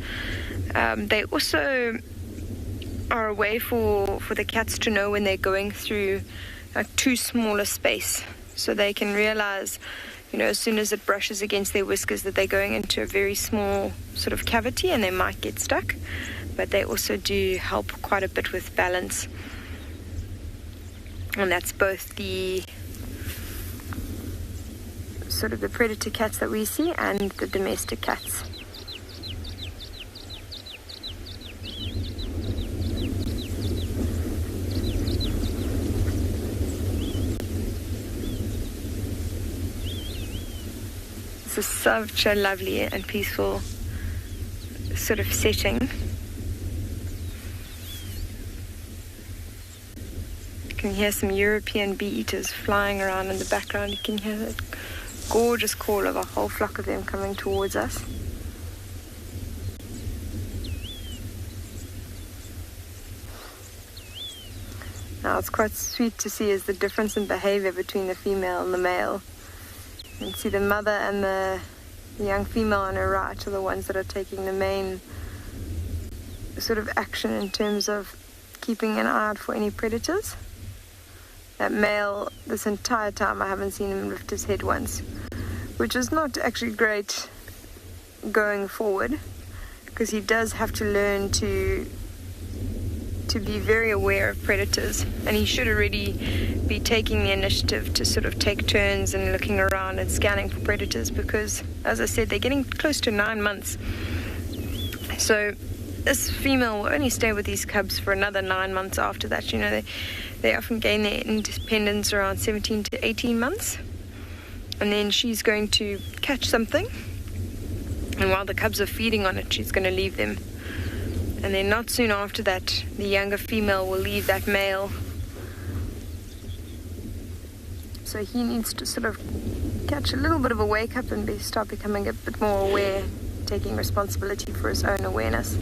They also are a way for the cats to know when they're going through too small a space. So they can realize, you know, as soon as it brushes against their whiskers that they're going into a very small sort of cavity and they might get stuck. But they also do help quite a bit with balance. And that's both the sort of the predator cats that we see and the domestic cats. This is such a lovely and peaceful sort of setting. You can hear some European bee-eaters flying around in the background. You can hear that gorgeous call of a whole flock of them coming towards us. Now it's quite sweet to see is the difference in behavior between the female and the male. You can see the mother and the young female on her right are the ones that are taking the main sort of action in terms of keeping an eye out for any predators. That male, this entire time I haven't seen him lift his head once, which is not actually great going forward, because he does have to learn to be very aware of predators, and he should already be taking the initiative to sort of take turns and looking around and scanning for predators, because as I said, they're getting close to 9 months. So this female will only stay with these cubs for another 9 months after that. You know, They often gain their independence around 17 to 18 months. And then she's going to catch something. And while the cubs are feeding on it, she's going to leave them. And then not soon after that, the younger female will leave that male. So he needs to sort of catch a little bit of a wake up and start becoming a bit more aware, taking responsibility for his own awareness.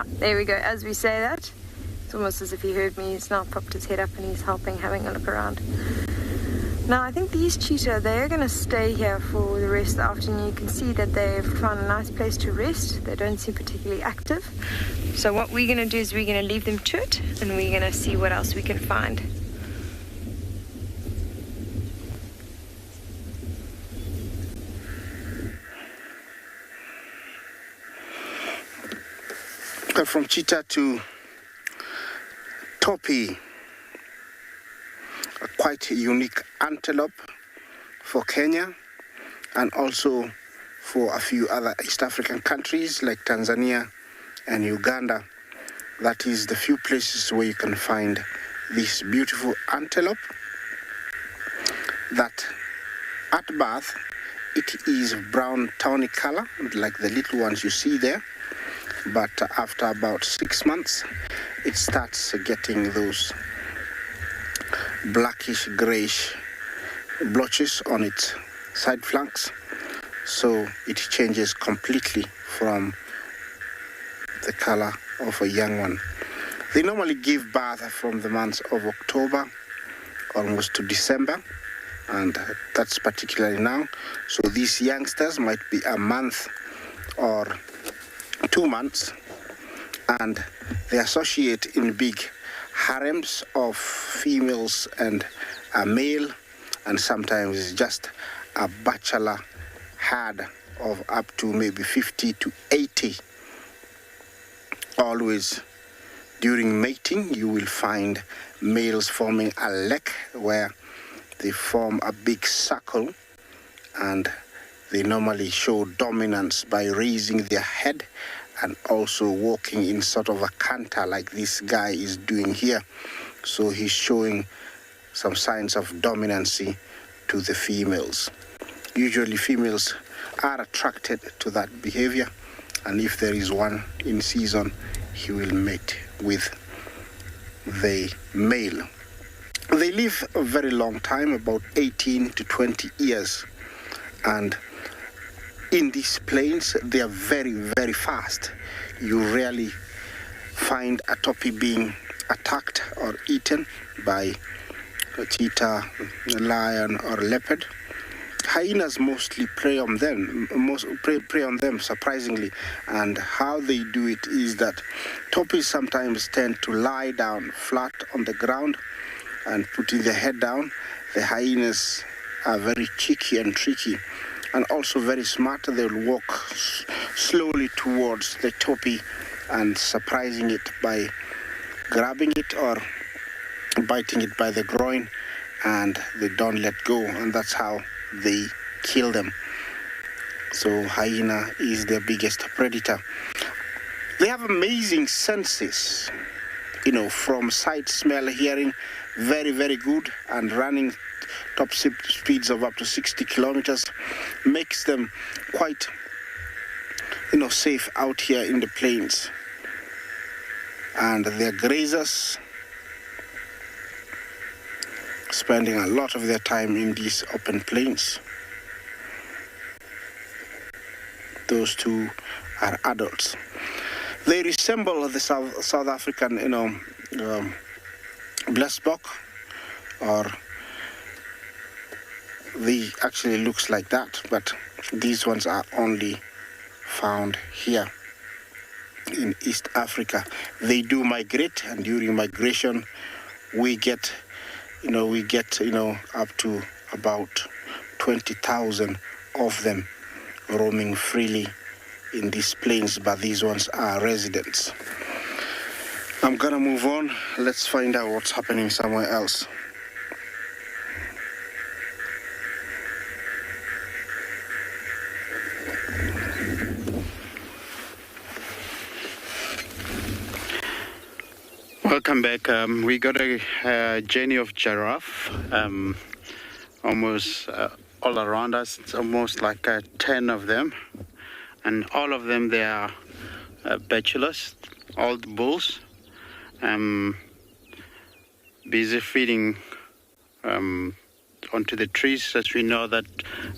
There we go. As we say that, it's almost as if he heard me. He's now popped his head up and he's helping, having a look around. Now, I think these cheetah, they're going to stay here for the rest of the afternoon. You can see that they've found a nice place to rest. They don't seem particularly active. So what we're going to do is we're going to leave them to it, and we're going to see what else we can find. From cheetah to topi, a quite unique antelope for Kenya and also for a few other East African countries like Tanzania and Uganda. That is the few places where you can find this beautiful antelope that at birth it is brown tawny color like the little ones you see there, but after about 6 months it starts getting those blackish grayish blotches on its side flanks, so it changes completely from the color of a young one. They normally give birth from the months of October almost to December, and that's particularly now. So these youngsters might be a month or 2 months, and they associate in big harems of females and a male, and sometimes it's just a bachelor herd of up to maybe 50 to 80. Always during mating you will find males forming a lek where they form a big circle, and they normally show dominance by raising their head and also walking in sort of a canter like this guy is doing here. So he's showing some signs of dominancy to the females. Usually females are attracted to that behavior, and if there is one in season, he will mate with the male. They live a very long time, about 18 to 20 years, and in these plains they are very, very fast. You rarely find a topi being attacked or eaten by a cheetah, a lion, or a leopard. Hyenas mostly prey on them, surprisingly, and how they do it is that topis sometimes tend to lie down flat on the ground and putting their head down. The hyenas are very cheeky and tricky, and also very smart. They'll walk slowly towards the topi and surprising it by grabbing it or biting it by the groin, and they don't let go, and that's how they kill them. So hyena is their biggest predator. They have amazing senses, from sight, smell, hearing, very, very good, and running top speeds of up to 60 kilometers makes them quite, safe out here in the plains. And they're grazers, spending a lot of their time in these open plains. Those two are adults. They resemble the South African, blesbok, or they actually looks like that, but these ones are only found here in East Africa. They do migrate, and during migration we get up to about 20,000 of them roaming freely in these plains, but these ones are residents. I'm gonna move on. Let's find out what's happening somewhere else. Welcome back. We got a journey of giraffe, almost all around us. It's almost like 10 of them, and all of them, they are bachelors, old bulls, busy feeding onto the trees. As we know that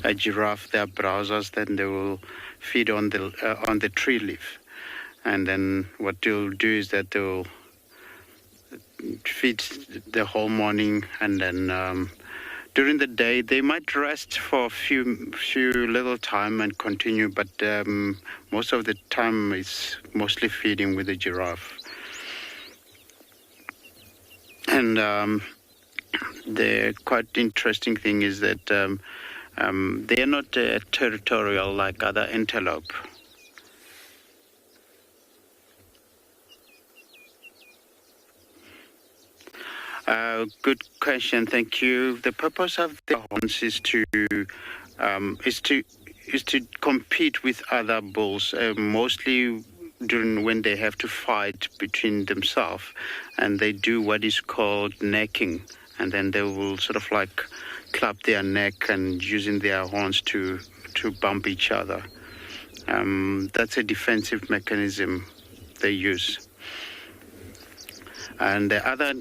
a giraffe, they are browsers, then they will feed on the tree leaf, and then what they'll do is that they'll feed the whole morning, and then during the day they might rest for a few little time and continue, but most of the time it's mostly feeding with the giraffe. And the quite interesting thing is that they are not territorial like other antelope. Good question, thank you. The purpose of the horns is to compete with other bulls, mostly during when they have to fight between themselves, and they do what is called necking, and then they will sort of like clap their neck and using their horns to bump each other. That's a defensive mechanism they use. And the other,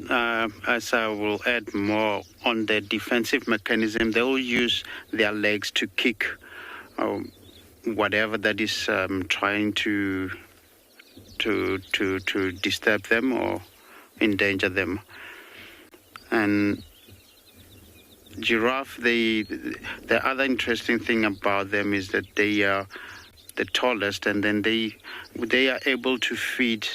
as I will add more on the defensive mechanism, they will use their legs to kick whatever that is trying to disturb them or endanger them. And giraffe, the other interesting thing about them is that they are the tallest, and then they are able to feed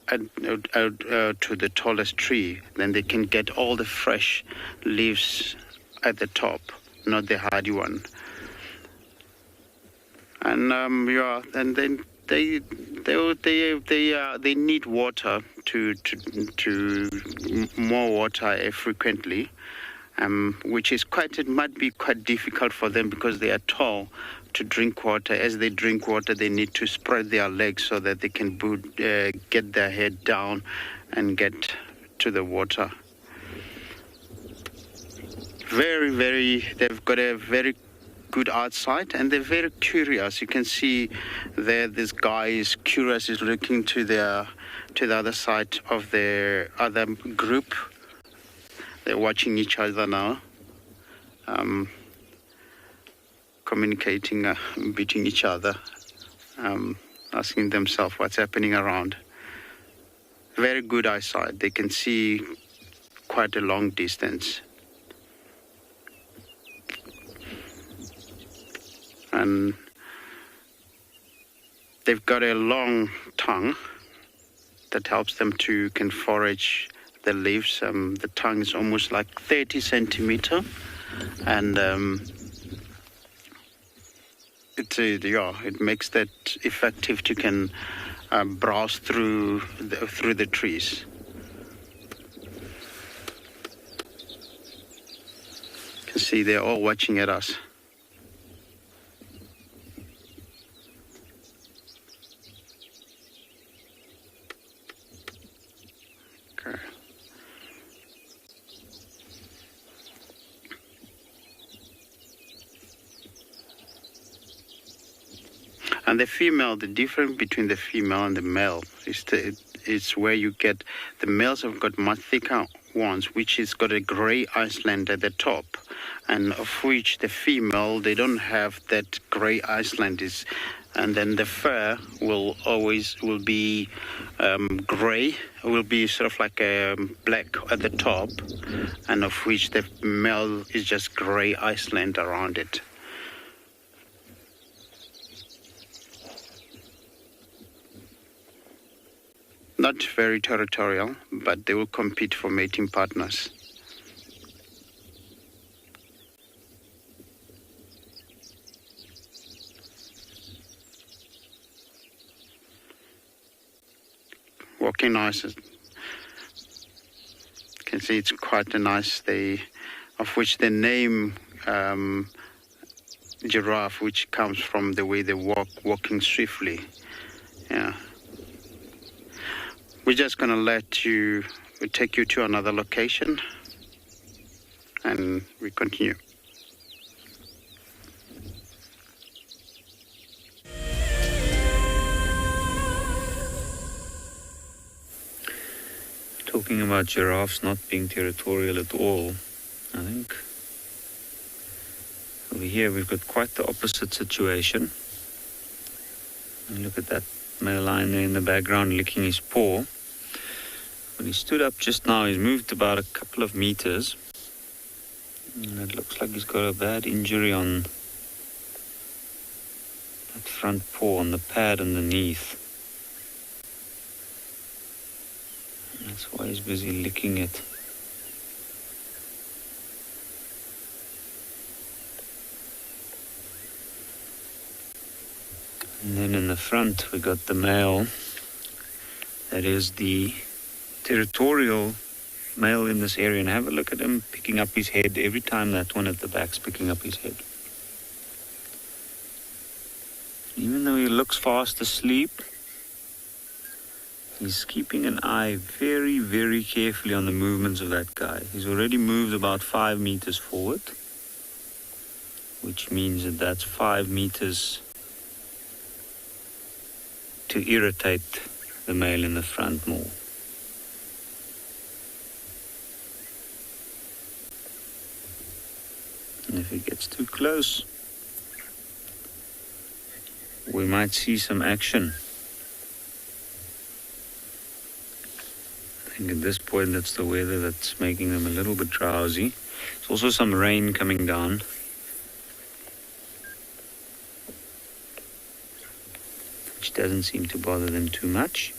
to the tallest tree. Then they can get all the fresh leaves at the top, not the hardy one. And and then they need water to more water frequently, which is it might be quite difficult for them because they are tall to drink water. As they drink water, they need to spread their legs so that they can get their head down and get to the water. They've got a very good eyesight, and they're very curious. You can see there, this guy is curious, he's looking to the other side of the other group. They're watching each other now, communicating between each other, asking themselves what's happening around. Very good eyesight. They can see quite a long distance. And they've got a long tongue that helps them can forage the leaves. The tongue is almost like 30 centimeter, and it makes that effective to can browse through the trees. You can see they're all watching at us. Okay. And the difference between the female and the male is where you get, the males have got much thicker ones, which has got a gray Iceland at the top, and of which the female, they don't have that gray Iceland and then the fur will be gray, will be sort of like black at the top, and of which the male is just gray Iceland around it. Not very territorial, but they will compete for mating partners. Walking nice. You can see it's quite a nice, of which the name giraffe, which comes from the way they walking swiftly. Yeah. we're just going to take you to another location, and we continue. Talking about giraffes not being territorial at all, I think over here we've got quite the opposite situation. And look at that male lion there in the background licking his paw. When he stood up just now, he's moved about a couple of meters. And it looks like he's got a bad injury on that front paw, on the pad underneath. And that's why he's busy licking it. And then in the front, we got the male. That is the territorial male in this area. And have a look at him picking up his head every time that one at the back's picking up his head. Even though he looks fast asleep, he's keeping an eye very, very carefully on the movements of that guy. He's already moved about 5 meters forward, which means that that's 5 meters to irritate the male in the front more. And if it gets too close, we might see some action. I think at this point that's the weather that's making them a little bit drowsy. There's also some rain coming down. Which doesn't seem to bother them too much.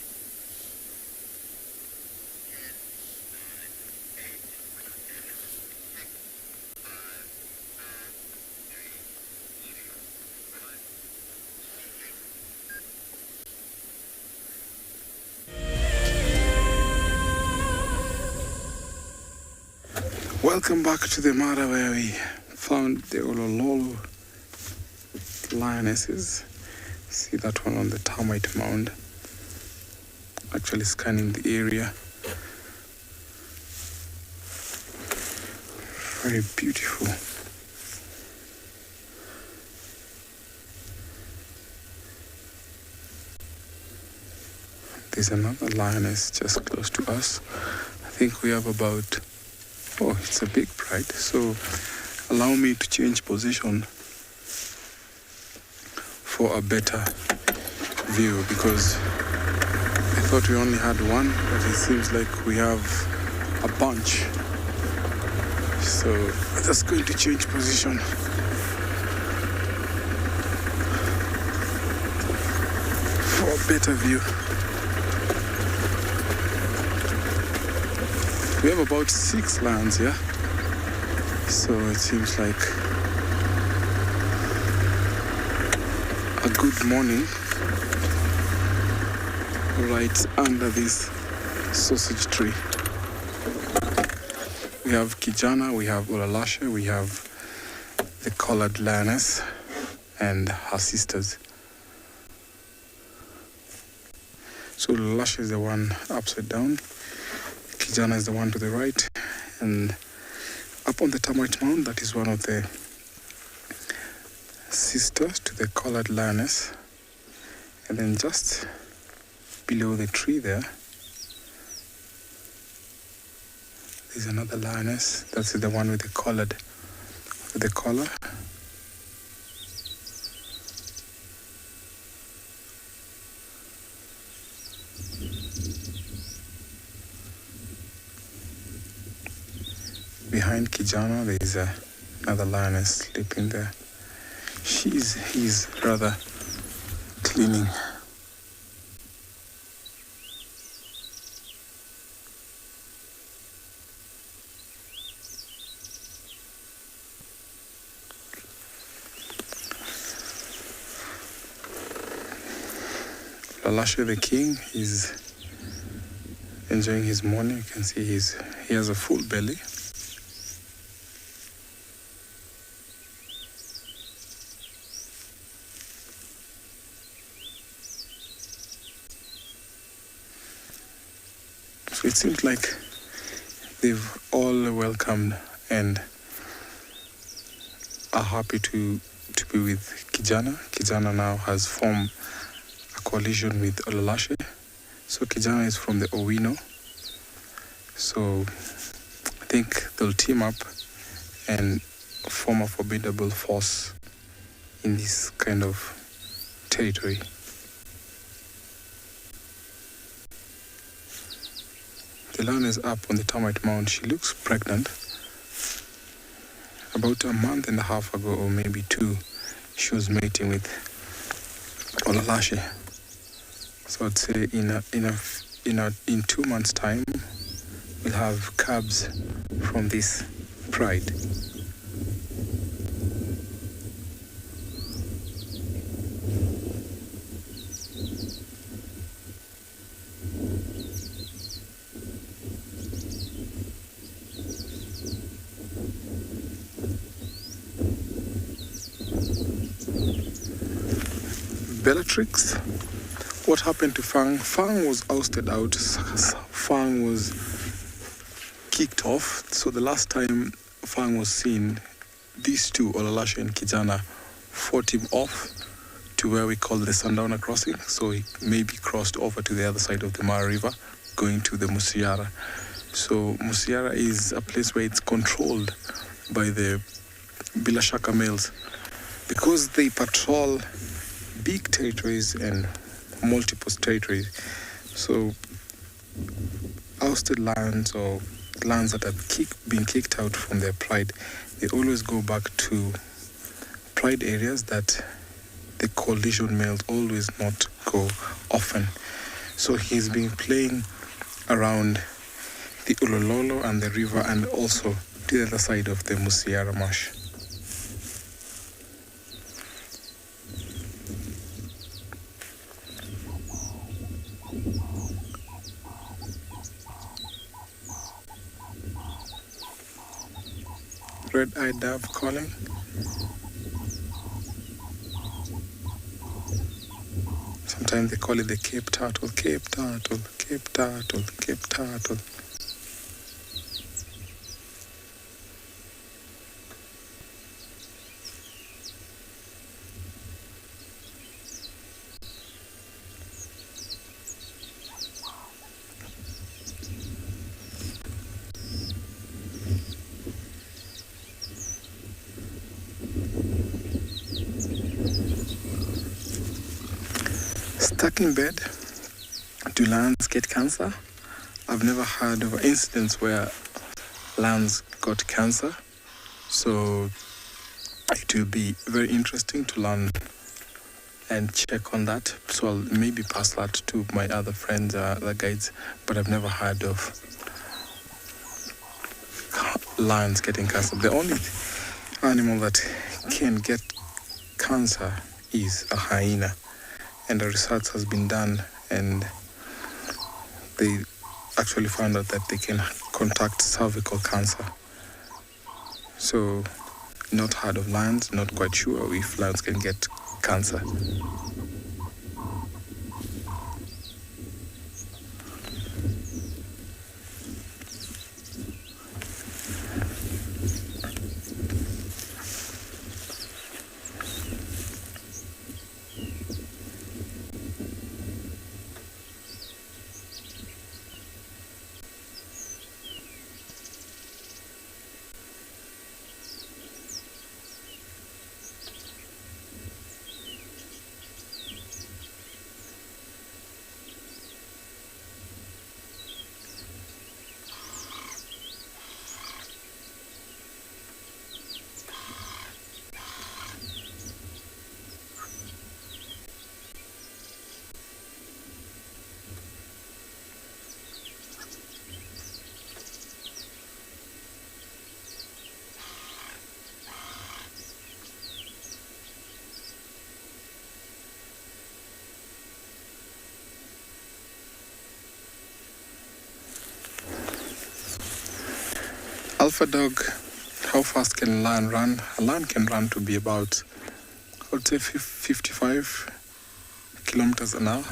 Welcome back to the Mara, where we found the Olololo lionesses. See that one on the termite mound, actually scanning the area. Very beautiful. There's another lioness just close to us. I think we have about, oh, it's a big pride. So allow me to change position for a better view, because I thought we only had one, but it seems like we have a bunch. So I'm just going to change position. For a better view. We have about 6 lions here. So it seems like a good morning right under this sausage tree. We have Kijana, we have Ulalashe, we have the collared lioness and her sisters. So Ulalashe is the one upside down, Kijana is the one to the right, and up on the termite mound, that is one of the sisters to the collared lioness. And then just below the tree there, there's another lioness. That's the one with the collar. Behind Kijana, there is another lioness sleeping there. He's rather cleaning. Ulalashe the king is enjoying his morning. You can see he has a full belly. So it seems like they've all welcomed and are happy to be with Kijana. Kijana now has formed a coalition with Olalashe. So Kijana is from the Owino. So I think they'll team up and form a formidable force in this kind of territory. The lion is up on the termite mound. She looks pregnant. About a month and a half ago, or maybe 2, she was mating with Olalashe. So I'd say in 2 months' time, we'll have calves from this pride. Bellatrix, what happened to Fang? Fang was ousted out. Fang was kicked off. So the last time Fang was seen, these two, Olalashe and Kijana, fought him off to where we call the Sundowner Crossing. So he maybe crossed over to the other side of the Mara River, going to the Musiara. So Musiara is a place where it's controlled by the Bilashaka males. Because they patrol big territories and multiple territories, so ousted lands or lands that have been kicked out from their pride, they always go back to pride areas that the coalition males always not go often. So he's been playing around the Ulololo and the river, and also to the other side of the Musiara marsh. Red-eyed dove calling. Sometimes they call it the Cape Turtle, Cape Turtle, Cape Turtle, Cape Turtle. Stuck in bed, do lions get cancer? I've never heard of an incident where lions got cancer, so it will be very interesting to learn and check on that. So I'll maybe pass that to my other friends, other guides, but I've never heard of lions getting cancer. The only animal that can get cancer is a hyena. And the research has been done, and they actually found out that they can contract cervical cancer. So, not heard of lions, not quite sure if lions can get cancer. Alpha dog, how fast can a lion run? A lion can run to be about, I would say 55 kilometers an hour.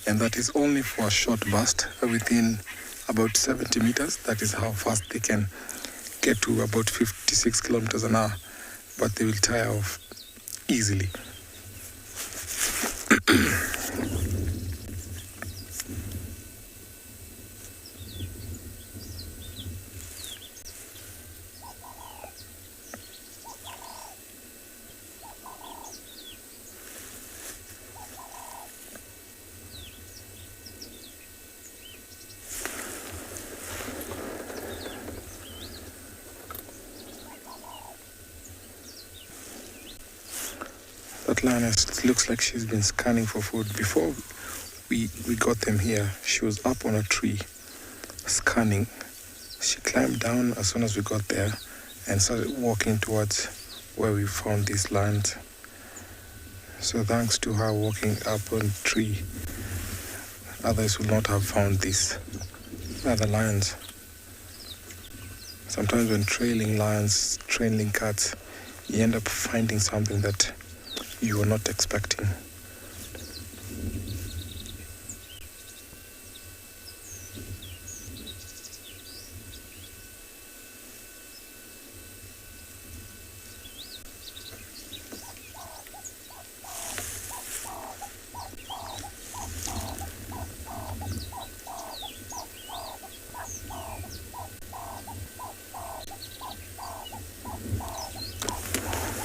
And that is only for a short burst. Within about 70 meters. That is how fast they can get to about 56 kilometers an hour, but they will tire off easily. That lioness looks like she's been scanning for food. Before we got them here, she was up on a tree scanning. She climbed down as soon as we got there and started walking towards where we found these lions. So thanks to her walking up on a tree, others would not have found these other lions. Sometimes when trailing lions, trailing cats, you end up finding something that you were not expecting.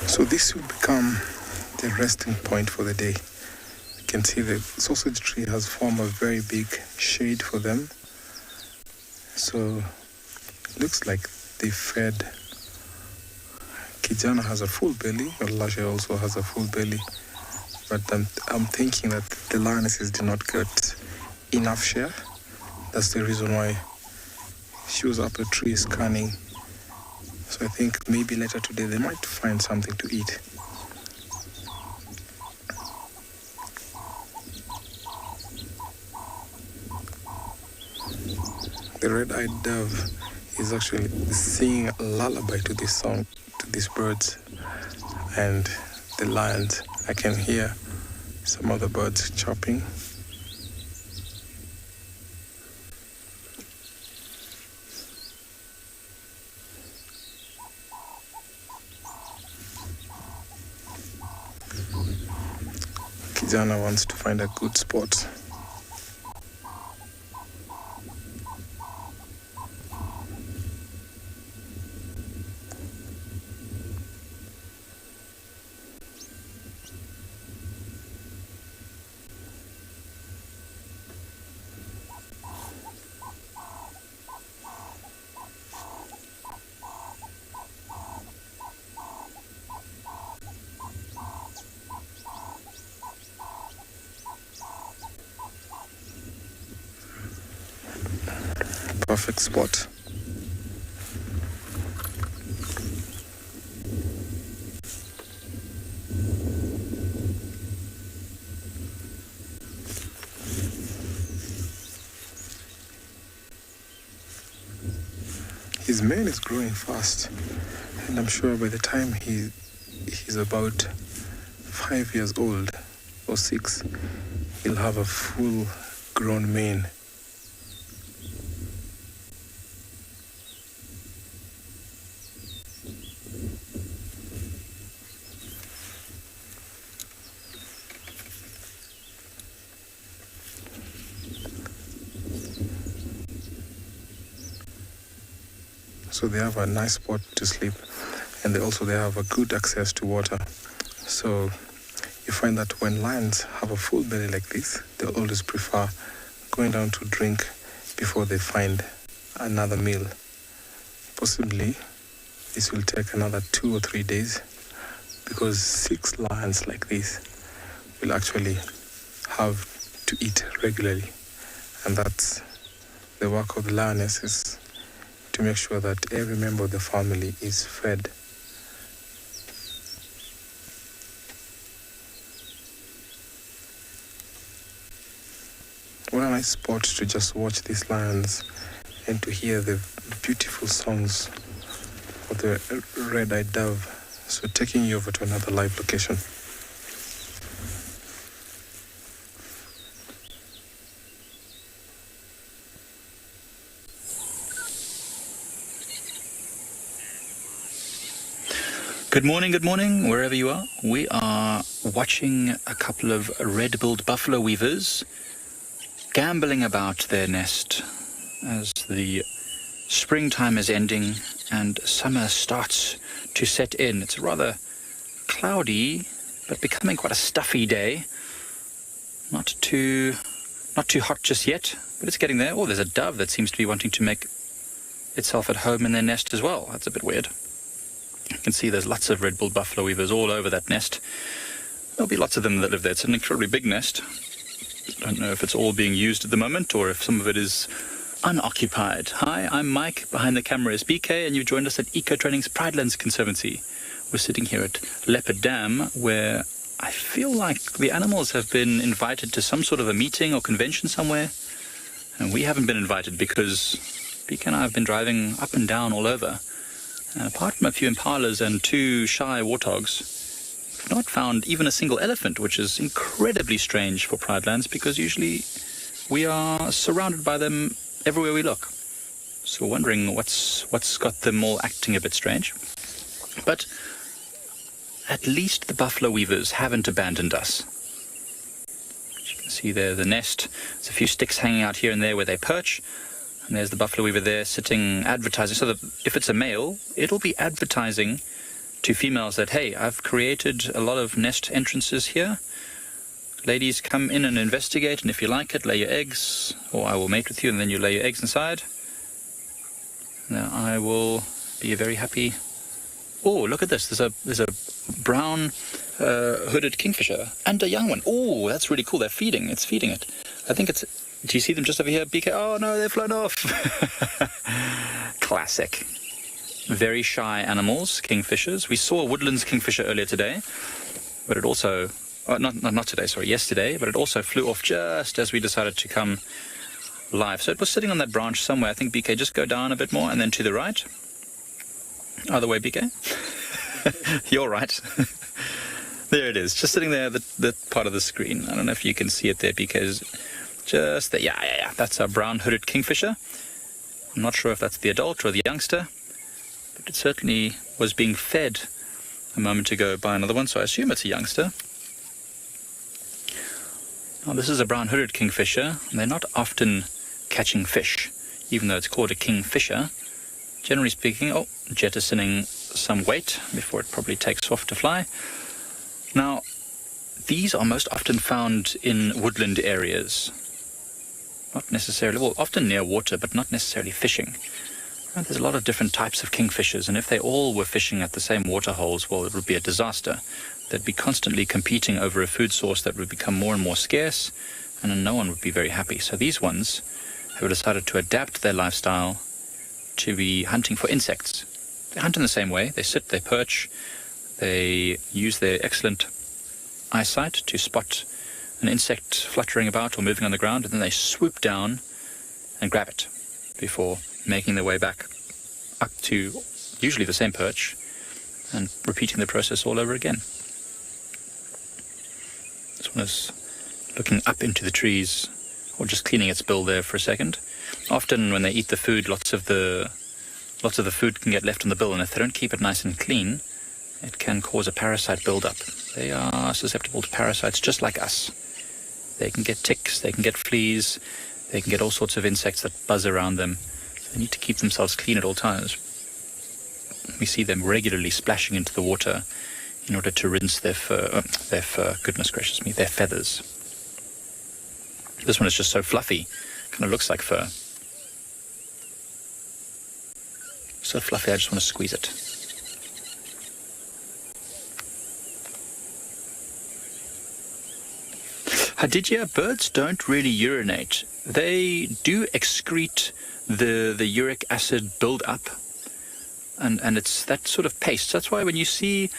So this will become the resting point for the day. You can see the sausage tree has formed a very big shade for them. So it looks like they fed. Kijana has a full belly, Lasha also has a full belly. But I'm thinking that the lionesses did not get enough share. That's the reason why she was up a tree scanning. So I think maybe later today they might find something to eat. The red-eyed dove is actually singing a lullaby to this song, to these birds. And the lions, I can hear some other birds chirping. Kijana wants to find a good spot. Perfect spot. His mane is growing fast, and I'm sure by the time he's about 5 years old or 6, he'll have a full grown mane. So they have a nice spot to sleep, and they have a good access to water. So you find that when lions have a full belly like this, they always prefer going down to drink before they find another meal. Possibly this will take another 2 or 3 days, because 6 lions like this will actually have to eat regularly, and that's the work of the lionesses, to make sure that every member of the family is fed. What a nice spot to just watch these lions and to hear the beautiful songs of the red-eyed dove. So taking you over to another live location. Good morning, wherever you are. We are watching a couple of red-billed buffalo weavers gambling about their nest as the springtime is ending and summer starts to set in. It's a rather cloudy, but becoming quite a stuffy day. Not too hot just yet, but it's getting there. Oh, there's a dove that seems to be wanting to make itself at home in their nest as well. That's a bit weird. You can see there's lots of red-billed buffalo weavers all over that nest. There'll be lots of them that live there. It's an incredibly big nest. I don't know if it's all being used at the moment or if some of it is unoccupied. Hi, I'm Mike. Behind the camera is BK, and you've joined us at Eco Training's Pridelands Conservancy. We're sitting here at Leopard Dam, where I feel like the animals have been invited to some sort of a meeting or convention somewhere, and we haven't been invited because BK and I have been driving up and down all over. And apart from a few impalas and 2 shy warthogs, we've not found even a single elephant, which is incredibly strange for Pridelands because usually we are surrounded by them everywhere we look. So we're wondering what's got them all acting a bit strange. But at least the buffalo weavers haven't abandoned us. As you can see there, the nest, there's a few sticks hanging out here and there where they perch. And there's the buffalo weaver there sitting, advertising. So that if it's a male, it'll be advertising to females that, hey, I've created a lot of nest entrances here. Ladies, come in and investigate, and if you like it, lay your eggs, or I will mate with you, and then you lay your eggs inside. Now I will be very happy. Oh, look at this. There's a brown hooded kingfisher and a young one. Oh, that's really cool. They're feeding. It's feeding it. I think it's... Do you see them just over here, BK? Oh no, they've flown off. Classic. Very shy animals, kingfishers. We saw a woodlands kingfisher earlier today, but it also... not today, sorry, yesterday, but it also flew off just as we decided to come live. So it was sitting on that branch somewhere. I think, BK, just go down a bit more and then to the right. Other way, BK. You're right. There it is, just sitting there, that part of the screen. I don't know if you can see it there, BK. Just there. Yeah. That's a brown hooded kingfisher. I'm not sure if that's the adult or the youngster, but it certainly was being fed a moment ago by another one, so I assume it's a youngster. Now, this is a brown hooded kingfisher, and they're not often catching fish, even though it's called a kingfisher. Generally speaking, jettisoning some weight before it probably takes off to fly. Now, these are most often found in woodland areas. Not necessarily, well, often near water, but not necessarily fishing. And there's a lot of different types of kingfishers, and if they all were fishing at the same water holes, well, it would be a disaster. They'd be constantly competing over a food source that would become more and more scarce, and then no one would be very happy. So these ones have decided to adapt their lifestyle to be hunting for insects. They hunt in the same way. They sit, they perch, they use their excellent eyesight to spot an insect fluttering about or moving on the ground, and then they swoop down and grab it before making their way back up to usually the same perch and repeating the process all over again. This one is looking up into the trees or just cleaning its bill there for a second. Often when they eat the food, lots of the food can get left on the bill, and if they don't keep it nice and clean, it can cause a parasite buildup. They are susceptible to parasites just like us. They can get ticks, they can get fleas, they can get all sorts of insects that buzz around them. So they need to keep themselves clean at all times. We see them regularly splashing into the water in order to rinse their fur, goodness gracious me, their feathers. This one is just so fluffy, kind of looks like fur. So fluffy, I just want to squeeze it. Hadidja, birds don't really urinate. They do excrete the uric acid build up, and it's that sort of paste. That's why when you see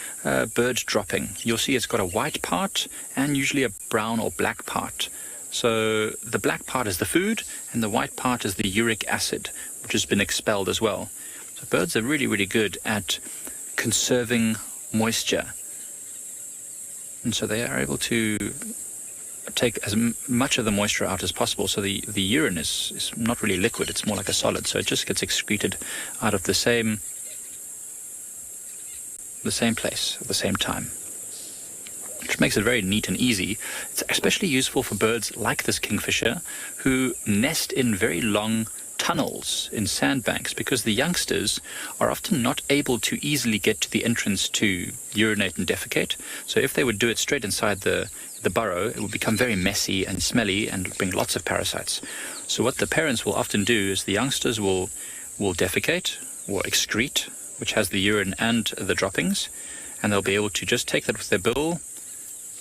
birds dropping, you'll see it's got a white part and usually a brown or black part. So the black part is the food, and the white part is the uric acid, which has been expelled as well. So birds are really, really good at conserving moisture. And so they are able to take as much of the moisture out as possible. So the urine is not really liquid, it's more like a solid. So it just gets excreted out of the same the same place at the same time, which makes it very neat and easy. It's especially useful for birds like this kingfisher who nest in very long tunnels in sandbanks, because the youngsters are often not able to easily get to the entrance to urinate and defecate. So if they would do it straight inside the burrow, it would become very messy and smelly and bring lots of parasites. So what the parents will often do is the youngsters will defecate or excrete, which has the urine and the droppings, and they'll be able to just take that with their bill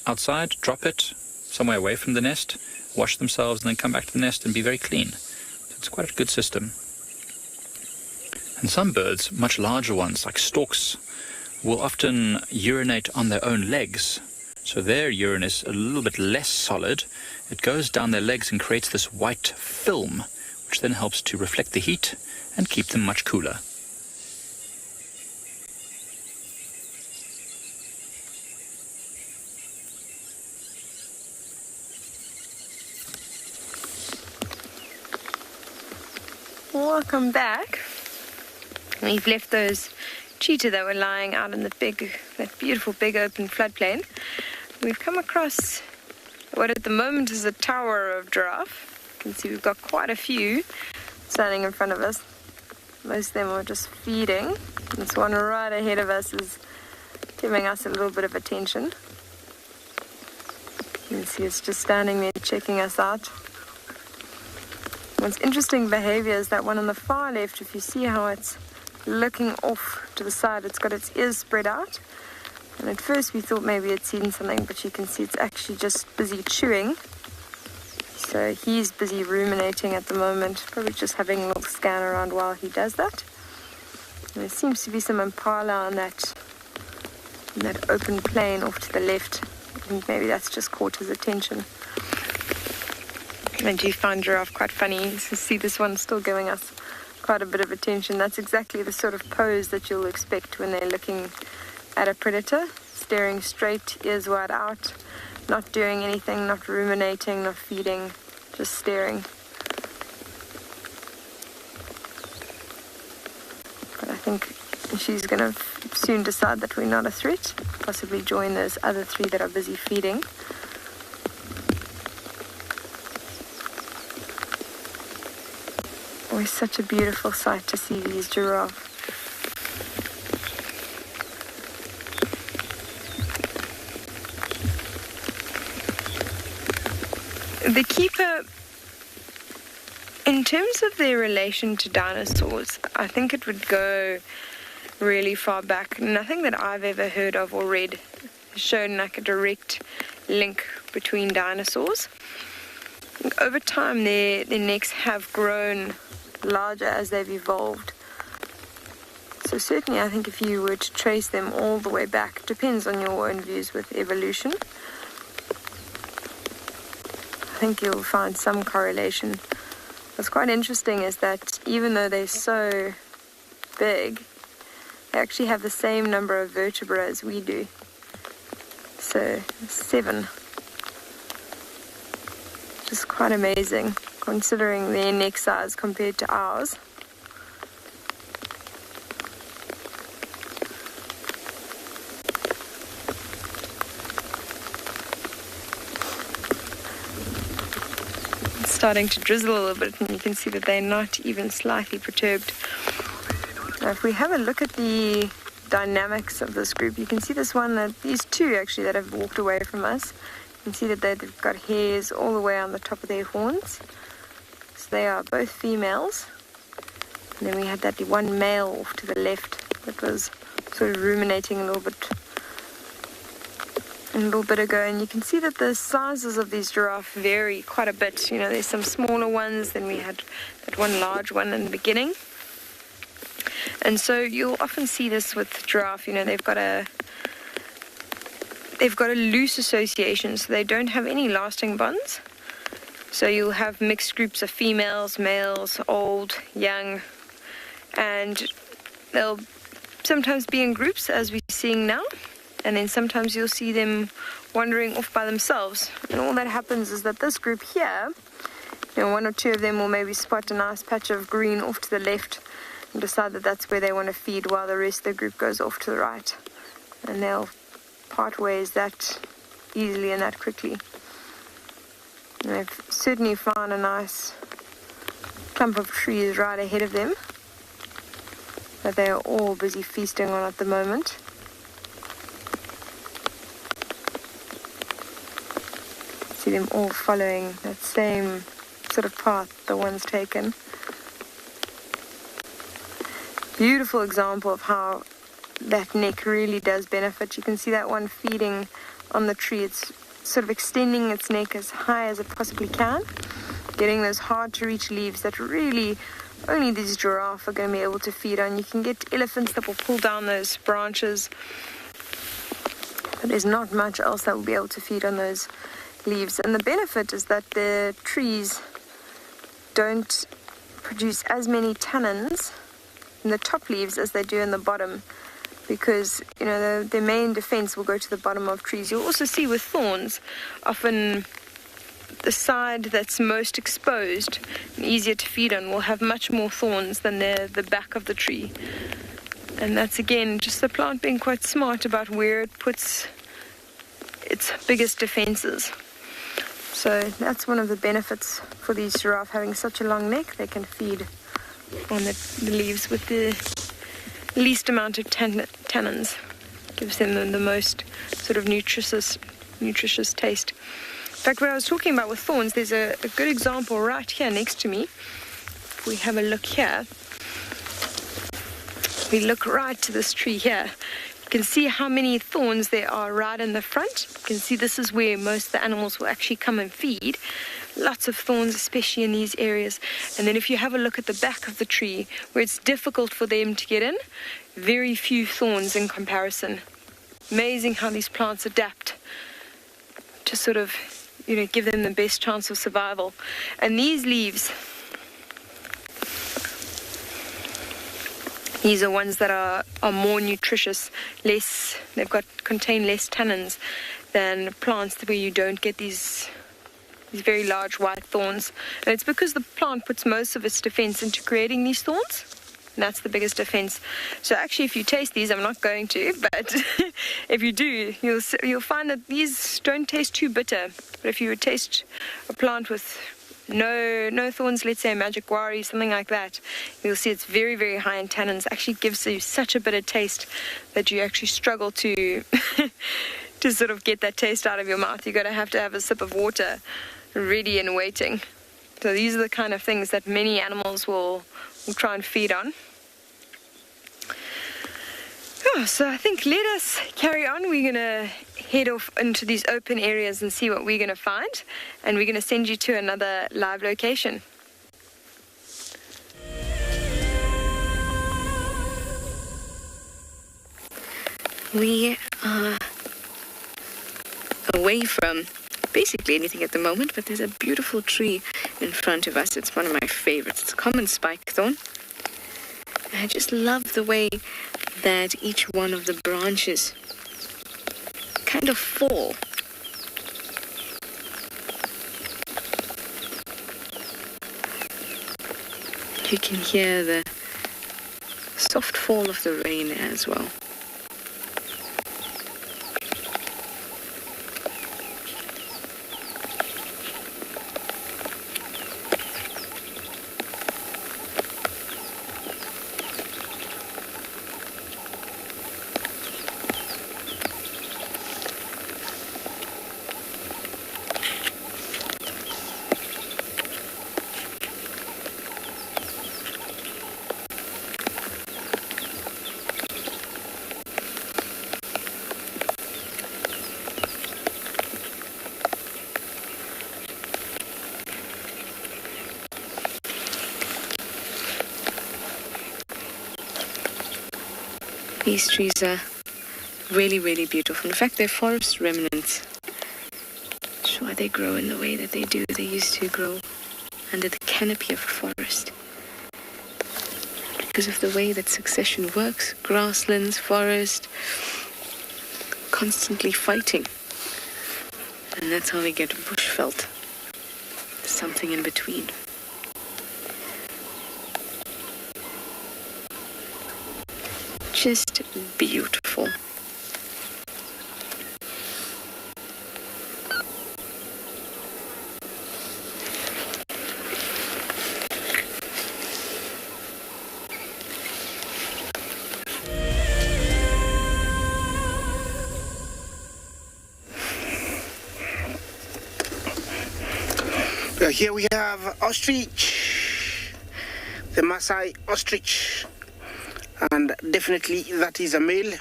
outside, drop it somewhere away from the nest, wash themselves, and then come back to the nest and be very clean. It's quite a good system. And some birds, much larger ones like storks, will often urinate on their own legs. So their urine is a little bit less solid. It goes down their legs and creates this white film, which then helps to reflect the heat and keep them much cooler. Welcome back. We've left those cheetah that were lying out in that beautiful big open floodplain. We've come across what at the moment is a tower of giraffe. You can see we've got quite a few standing in front of us. Most of them are just feeding. This one right ahead of us is giving us a little bit of attention. You can see it's just standing there checking us out. What's interesting behavior is that one on the far left. If you see how it's looking off to the side, it's got its ears spread out. And at first we thought maybe it's seen something, but you can see it's actually just busy chewing. So he's busy ruminating at the moment, probably just having a little scan around while he does that. And there seems to be some impala on that open plain off to the left. I think maybe that's just caught his attention. I do find giraffe quite funny. You see this one still giving us quite a bit of attention. That's exactly the sort of pose that you'll expect when they're looking at a predator. Staring straight, ears wide out, not doing anything, not ruminating, not feeding, just staring. But I think she's going to soon decide that we're not a threat, possibly join those other three that are busy feeding. Always such a beautiful sight to see these giraffe. The keeper, in terms of their relation to dinosaurs, I think it would go really far back. Nothing that I've ever heard of or read has shown like a direct link between dinosaurs. Over time, their necks have grown larger as they've evolved. So certainly I think if you were to trace them all the way back, depends on your own views with evolution, I think you'll find some correlation. What's quite interesting is that even though they're so big, they actually have the same number of vertebrae as we do. So 7. Just quite amazing, considering their neck size compared to ours. It's starting to drizzle a little bit, and you can see that they're not even slightly perturbed. Now, if we have a look at the dynamics of this group, you can see these two actually that have walked away from us. You can see that they've got hairs all the way on the top of their horns. So they are both females. And then we had that one male off to the left that was sort of ruminating a little bit ago. And you can see that the sizes of these giraffe vary quite a bit. You know, there's some smaller ones. Then we had that one large one in the beginning. And so you'll often see this with giraffe. You know, they've got a loose association, so they don't have any lasting bonds. So you'll have mixed groups of females, males, old, young, and they'll sometimes be in groups, as we're seeing now, and then sometimes you'll see them wandering off by themselves. And all that happens is that this group here, you know, one or two of them will maybe spot a nice patch of green off to the left and decide that that's where they want to feed, while the rest of the group goes off to the right. and they'll part ways that easily and that quickly. And they've certainly found a nice clump of trees right ahead of them that they are all busy feasting on at the moment. See them all following that same sort of path the one's taken. Beautiful example of how that neck really does benefit. You can see that one feeding on the tree. It's sort of extending its neck as high as it possibly can, getting those hard to reach leaves that really only these giraffe are going to be able to feed on. You can get elephants that will pull down those branches, but there's not much else that will be able to feed on those leaves. And the benefit is that the trees don't produce as many tannins in the top leaves as they do in the bottom, because their main defense will go to the bottom of trees. You'll also see with thorns, often the side that's most exposed and easier to feed on will have much more thorns than the back of the tree. And that's again just the plant being quite smart about where it puts its biggest defenses. So that's one of the benefits for these giraffe having such a long neck. They can feed on the leaves with the least amount of tannins. Gives them the most sort of nutritious taste. In fact, what I was talking about with thorns, there's a good example right here next to me. If we have a look here, we look right to this tree here. You can see how many thorns there are right in the front. You can see this is where most of the animals will actually come and feed. Lots of thorns, especially in these areas. And then if you have a look at the back of the tree, where it's difficult for them to get in, very few thorns in comparison. Amazing how these plants adapt to sort of, give them the best chance of survival. And these leaves, these are ones that are more nutritious, contain less tannins than plants where you don't get these very large white thorns. And it's because the plant puts most of its defense into creating these thorns. And that's the biggest defense. So actually, if you taste these, I'm not going to, but if you do, you'll find that these don't taste too bitter. But if you would taste a plant with no thorns, let's say a magic guari, something like that, you'll see it's very, very high in tannins. Actually gives you such a bitter taste that you actually struggle to to sort of get that taste out of your mouth. You're going to have a sip of water ready and waiting. So these are the kind of things that many animals will try and feed on. So I think let us carry on. We're going to head off into these open areas and see what we're going to find. And we're going to send you to another live location. We are away from basically anything at the moment, but there's a beautiful tree in front of us. It's one of my favorites. It's a common spike thorn. I just love the way that each one of the branches kind of fall. You can hear the soft fall of the rain as well. These trees are really, really beautiful. In fact, they're forest remnants. That's why they grow in the way that they do. They used to grow under the canopy of a forest. Because of the way that succession works, grasslands, forest, constantly fighting. And that's how we get bushveld. Something in between. Just beautiful. Here we have ostrich, the Maasai ostrich, and definitely that is a male.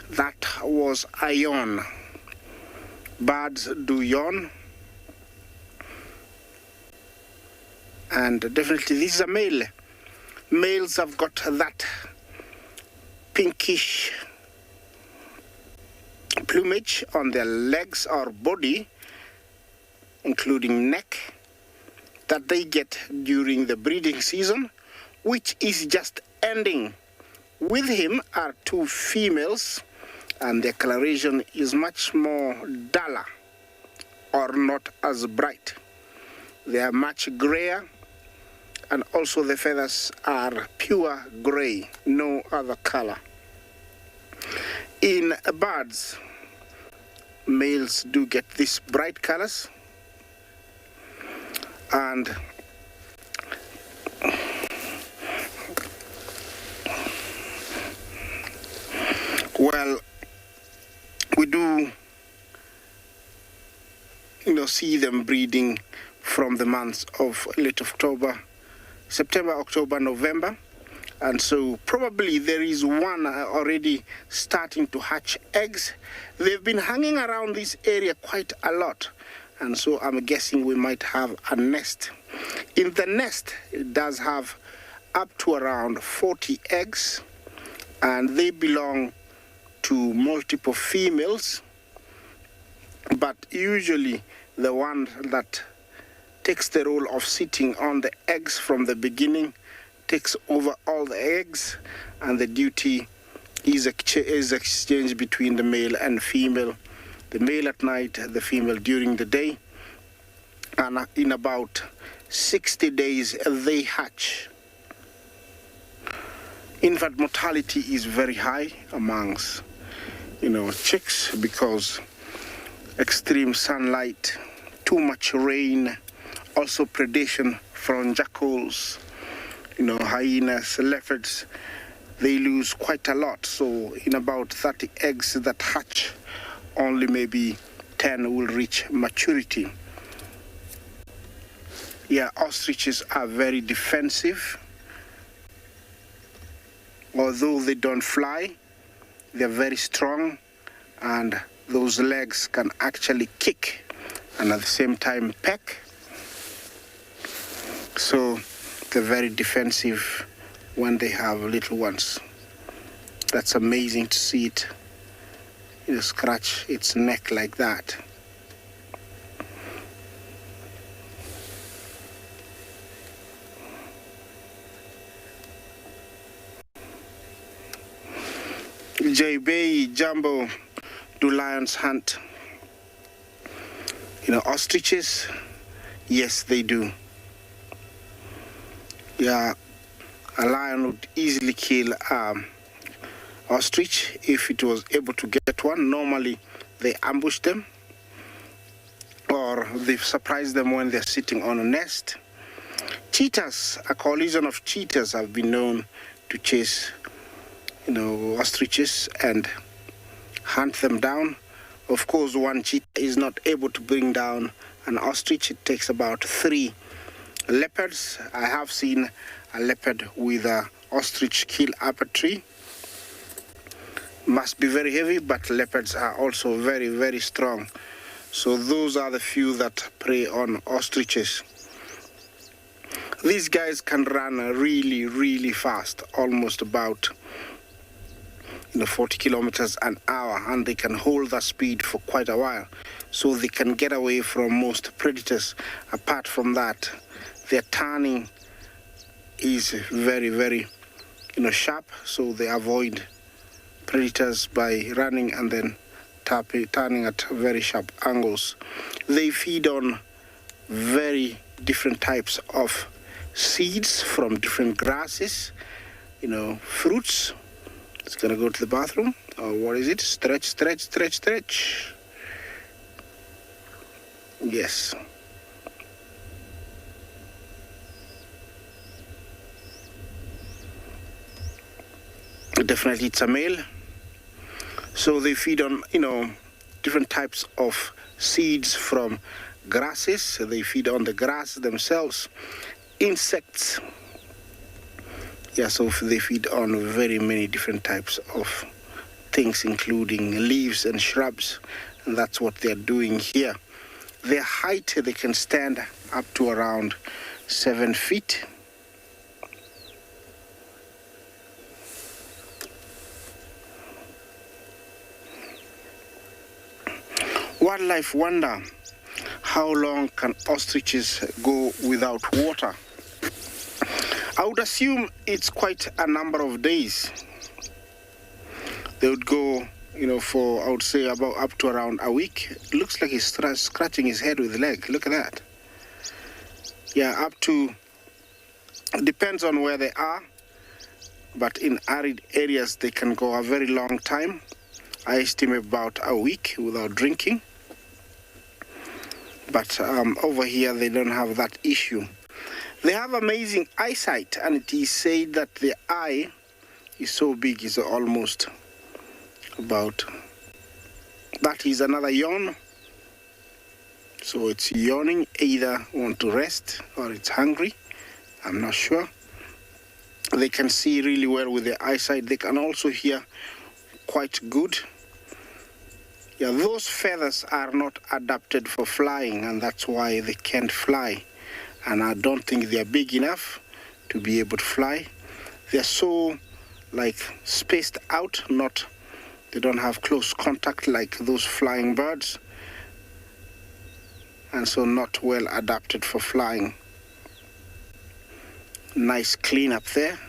That was a yawn. Birds do yawn, and definitely this is a male. Males have got that pinkish plumage on their legs or body, including neck, that they get during the breeding season, which is just ending. With him are two females, and their coloration is much more duller or not as bright. They are much grayer, and also the feathers are pure gray, no other color. In birds, males do get these bright colors, and well, we do see them breeding from the months of late October, September, October, November, and so probably there is one already starting to hatch eggs. They've been hanging around this area quite a lot, and so I'm guessing we might have a nest. In the nest, it does have up to around 40 eggs, and they belong to multiple females, but usually the one that takes the role of sitting on the eggs from the beginning takes over all the eggs, and the duty is exchanged between the male and female. The male at night, the female during the day, and in about 60 days they hatch. Infant mortality is very high amongst chicks because extreme sunlight, too much rain, also predation from jackals, hyenas, leopards. They lose quite a lot. So in about 30 eggs that hatch, only maybe 10 will reach maturity. Yeah, ostriches are very defensive. Although they don't fly, they're very strong, and those legs can actually kick and at the same time peck. So they're very defensive when they have little ones. That's amazing to see it. Scratch its neck like that. J-Bay, Jumbo, do lions hunt? Ostriches? Yes, they do. Yeah, a lion would easily kill ostrich if it was able to get one. Normally, they ambush them, or they surprise them when they're sitting on a nest. Cheetahs, a coalition of cheetahs have been known to chase ostriches and hunt them down. Of course, one cheetah is not able to bring down an ostrich. It takes about 3 leopards. I have seen a leopard with an ostrich kill up a tree. Must be very heavy, but leopards are also very, very strong. So those are the few that prey on ostriches. These guys can run really, really fast, almost about 40 kilometers an hour, and they can hold that speed for quite a while. So they can get away from most predators. Apart from that, their turning is very, very sharp, so they avoid predators by running and then turning at very sharp angles. They feed on very different types of seeds from different grasses, fruits. It's gonna go to the bathroom. Or what is it? Stretch, stretch, stretch, stretch. Yes. Definitely it's a male. So they feed on, different types of seeds from grasses. They feed on the grass themselves. Insects. Yeah, so they feed on very many different types of things, including leaves and shrubs. And that's what they're doing here. Their height, they can stand up to around 7 feet. Wildlife wonder, how long can ostriches go without water? I would assume it's quite a number of days. They would go, for, I would say, about up to around a week. It looks like he's scratching his head with the leg. Look at that. Yeah, up to, depends on where they are, but in arid areas, they can go a very long time. I estimate about a week without drinking. But over here, they don't have that issue. They have amazing eyesight, and it is said that the eye is so big, it's almost about, that is another yawn. So it's yawning, either want to rest or it's hungry. I'm not sure. They can see really well with their eyesight. They can also hear quite good. Yeah, those feathers are not adapted for flying, and that's why they can't fly. And I don't think they're big enough to be able to fly. They're so, spaced out, they don't have close contact like those flying birds, and so not well adapted for flying. Nice clean up there.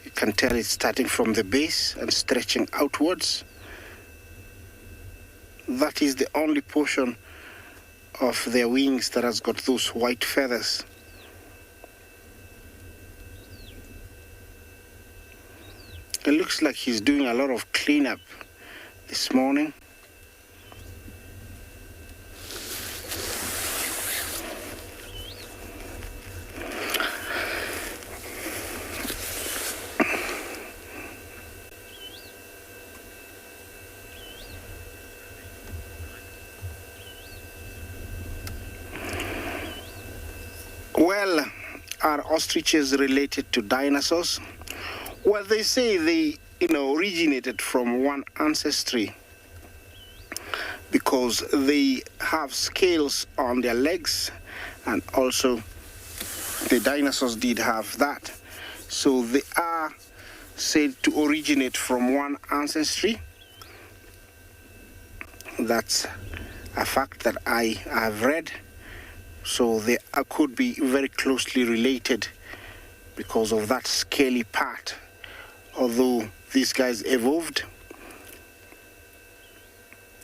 You can tell it's starting from the base and stretching outwards. That is the only portion of their wings that has got those white feathers. It looks like he's doing a lot of cleanup this morning. Well, are ostriches related to dinosaurs? Well, they say they, originated from one ancestry because they have scales on their legs, and also the dinosaurs did have that. So they are said to originate from one ancestry. That's a fact that I have read. So they could be very closely related because of that scaly part, although these guys evolved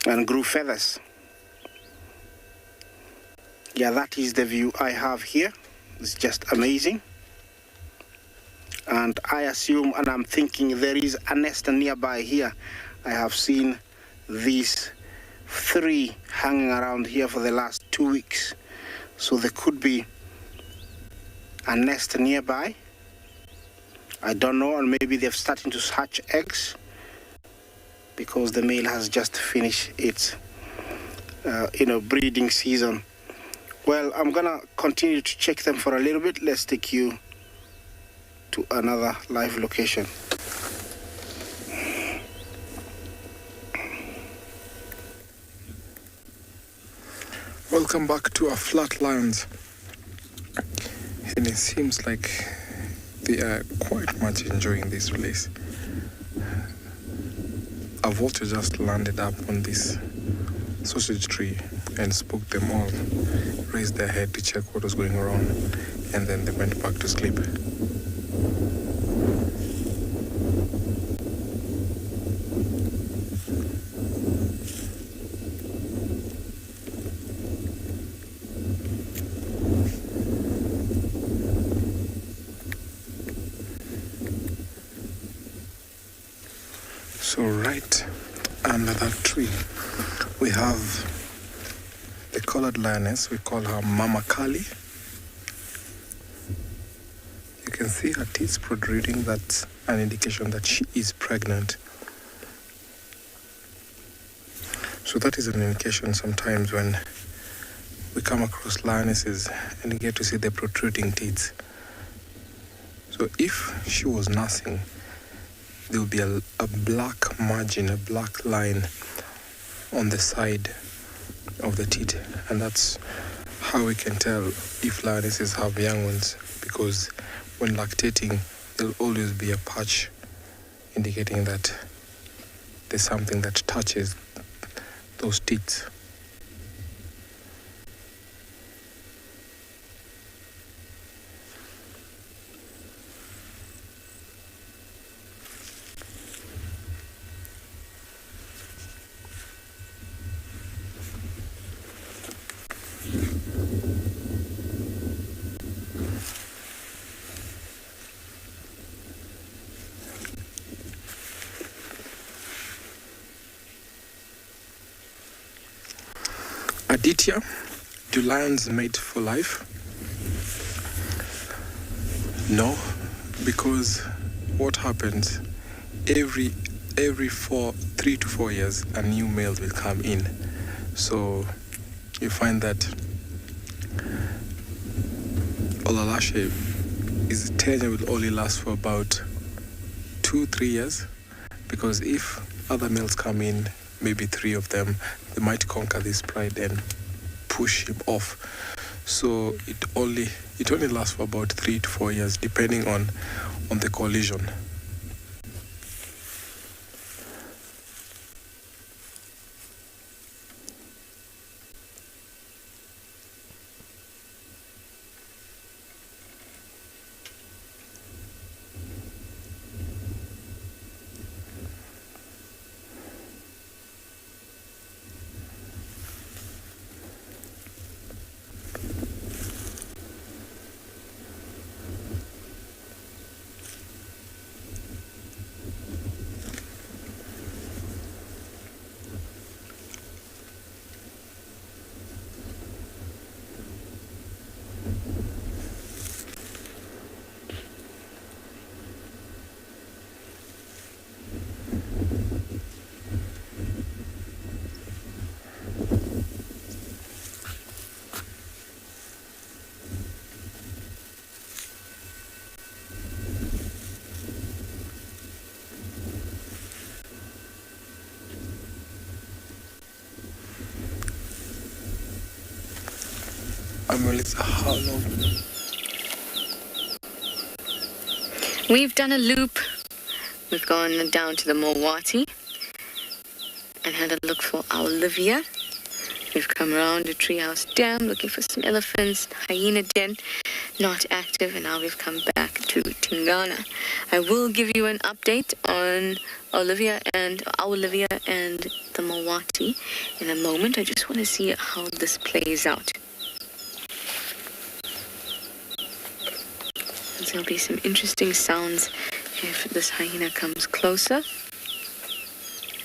and grew feathers. Yeah, that is the view I have here. It's just amazing. And I assume, and I'm thinking, there is a nest nearby here. I have seen these 3 hanging around here for the last 2 weeks. So there could be a nest nearby. I don't know, and maybe they're starting to hatch eggs because the male has just finished its, breeding season. Well, I'm gonna continue to check them for a little bit. Let's take you to another live location. Welcome back to our flatlands. And it seems like they are quite much enjoying this place. A vulture just landed up on this sausage tree and spooked them all, raised their head to check what was going on, and then they went back to sleep. So right under that tree, we have the colored lioness. We call her Mama Kali. You can see her teeth protruding. That's an indication that she is pregnant. So that is an indication sometimes when we come across lionesses and we get to see the protruding teeth. So if she was nursing, there will be a black margin, a black line on the side of the teeth, and that's how we can tell if lionesses have young ones, because when lactating there'll always be a patch indicating that there's something that touches those teeth. Aditya, do lions mate for life? No, because what happens, every 3 to 4 years, a new male will come in. So you find that Olalashe is tenure will only last for about 2-3 years, because if other males come in, maybe 3 of them, they might conquer this pride and push him off. So it only lasts for about 3 to 4 years, depending on the collision. Melissa, how long? We've done a loop. We've gone down to the Mowati and had a look for our Olivia. We've come around the Treehouse Dam looking for some elephants, hyena den, not active, and now we've come back to Tingana. I will give you an update on our Olivia and the Mowati in a moment. I just want to see how this plays out. There'll be some interesting sounds if this hyena comes closer.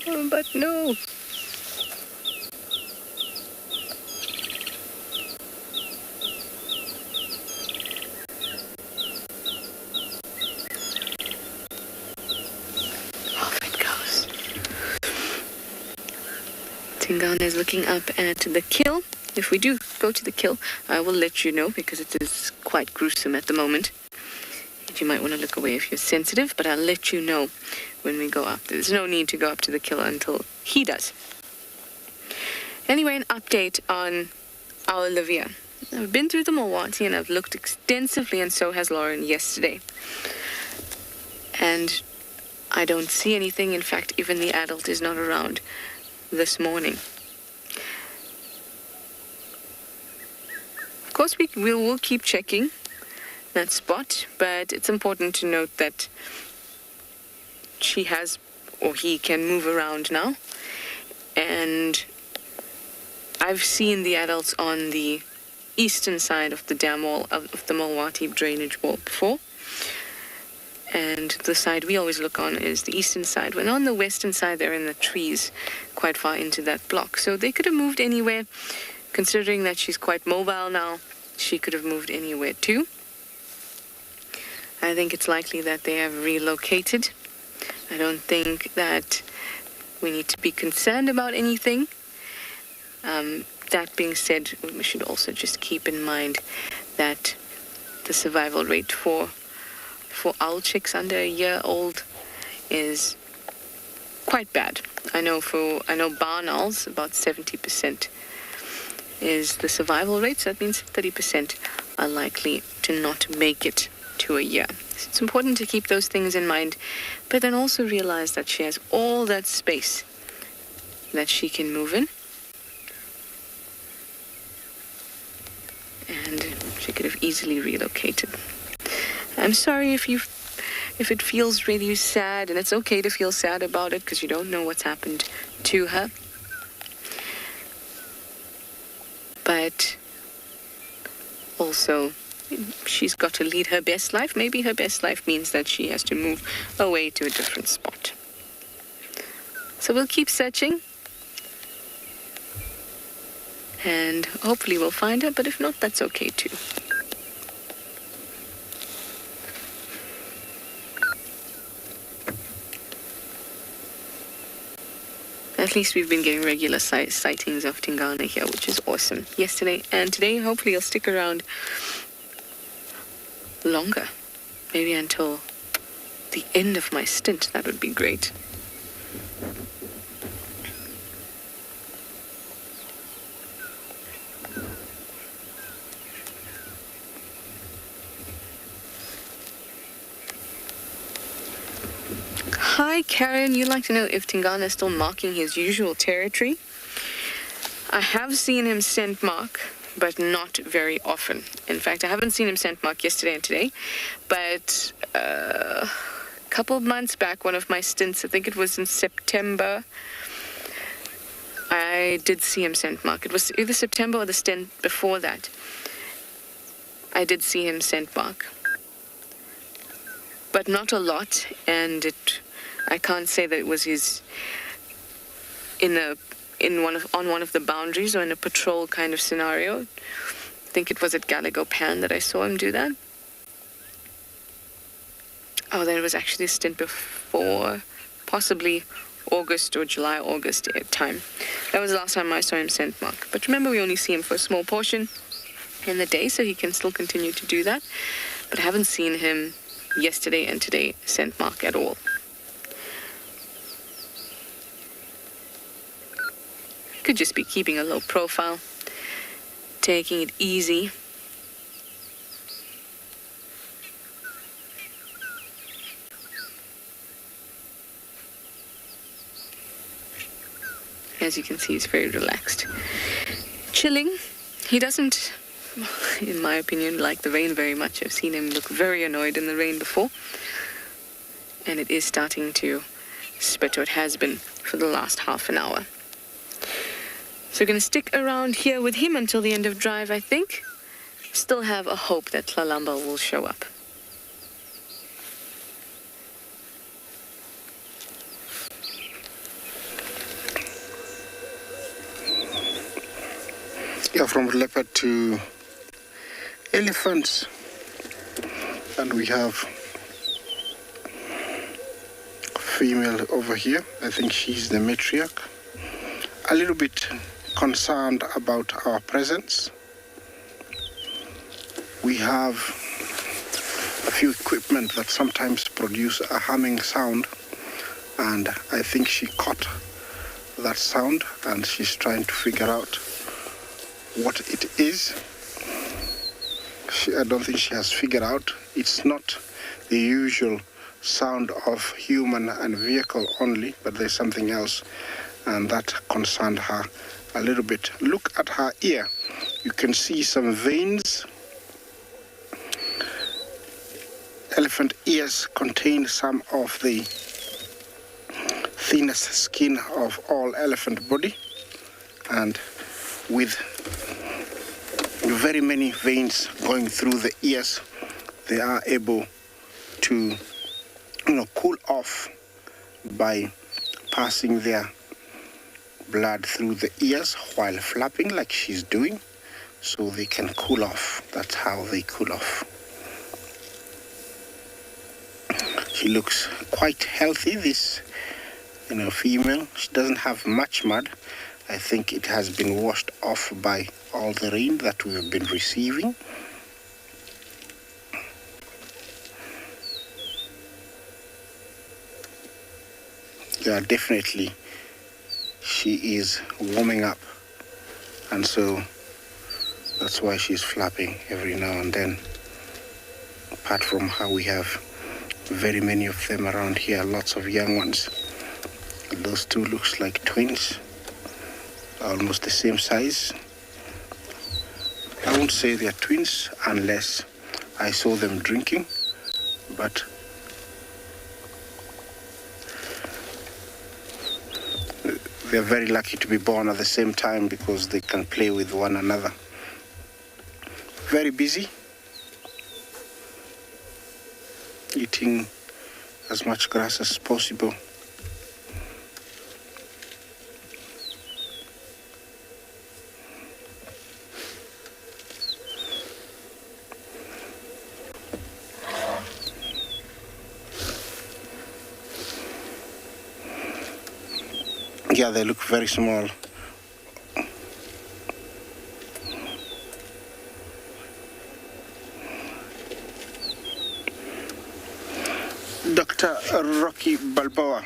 Oh, but no. Off it goes. Tingana is looking up at the kill. If we do go to the kill, I will let you know, because it is quite gruesome at the moment. You might want to look away if you're sensitive, but I'll let you know when we go up. There's no need to go up to the killer until he does. Anyway, an update on our Olivia. I've been through the Mowati and I've looked extensively, and so has Lauren yesterday. And I don't see anything. In fact, even the adult is not around this morning. Of course, we will keep checking that spot, but it's important to note that she has, or he can move around now, and I've seen the adults on the eastern side of the dam wall, of the Mowati drainage wall before, and the side we always look on is the eastern side. When on the western side, they're in the trees quite far into that block, so they could have moved anywhere. Considering that she's quite mobile now, she could have moved anywhere too. I think it's likely that they have relocated. I don't think that we need to be concerned about anything. That being said, we should also just keep in mind that the survival rate for owl chicks under a year old is quite bad. I know barn owls, about 70% is the survival rate, so that means 30% are likely to not make it to a year. So it's important to keep those things in mind, but then also realize that she has all that space that she can move in, and she could have easily relocated. I'm sorry if it feels really sad, and it's okay to feel sad about it because you don't know what's happened to her. But also, she's got to lead her best life. Maybe her best life means that she has to move away to a different spot. So we'll keep searching, and hopefully we'll find her, but if not, that's okay too. At least we've been getting regular sightings of Tingana here, which is awesome. Yesterday and today, hopefully you'll stick around longer. Maybe until the end of my stint. That would be great. Hi, Karen. You'd like to know if Tingana is still marking his usual territory? I have seen him scent mark, but not very often. In fact, I haven't seen him scent mark yesterday and today, but a couple of months back, one of my stints, I think it was in September, I did see him scent mark. It was either September or the stint before that. I did see him scent mark, but not a lot, and I can't say that it was his on one of the boundaries or in a patrol kind of scenario. I think it was at Gallagher Pan that I saw him do that. Oh, then it was actually a stint before, possibly August or July, August time. That was the last time I saw him scent mark. But remember, we only see him for a small portion in the day, so he can still continue to do that. But I haven't seen him yesterday and today scent mark at all. Could just be keeping a low profile, taking it easy. As you can see, he's very relaxed. Chilling. He doesn't, in my opinion, like the rain very much. I've seen him look very annoyed in the rain before. And it is starting to spit, or it has been for the last half an hour. So we're going to stick around here with him until the end of drive, I think. Still have a hope that Tlalamba will show up. Yeah, from leopard to elephants. And we have a female over here. I think she's the matriarch. A little bit concerned about our presence. We have a few equipment that sometimes produce a humming sound, and I think she caught that sound and she's trying to figure out what it is. I don't think she has figured out. It's not the usual sound of human and vehicle only, but there's something else, and that concerned her a little bit. Look at her ear. You can see some veins. Elephant ears contain some of the thinnest skin of all elephant body, and with very many veins going through the ears, they are able to cool off by passing their blood through the ears while flapping like she's doing, so they can cool off. That's how they cool off. She looks quite healthy, this female. She doesn't have much mud. I think it has been washed off by all the rain that we have been receiving. Yeah, definitely she is warming up, and so that's why she's flapping every now and then. Apart from how we have very many of them around here, lots of young ones. Those two looks like twins, almost the same size. I won't say they're twins unless I saw them drinking, but they're very lucky to be born at the same time because they can play with one another. Very busy, eating as much grass as possible. Yeah, they look very small. Dr. Rocky Balboa,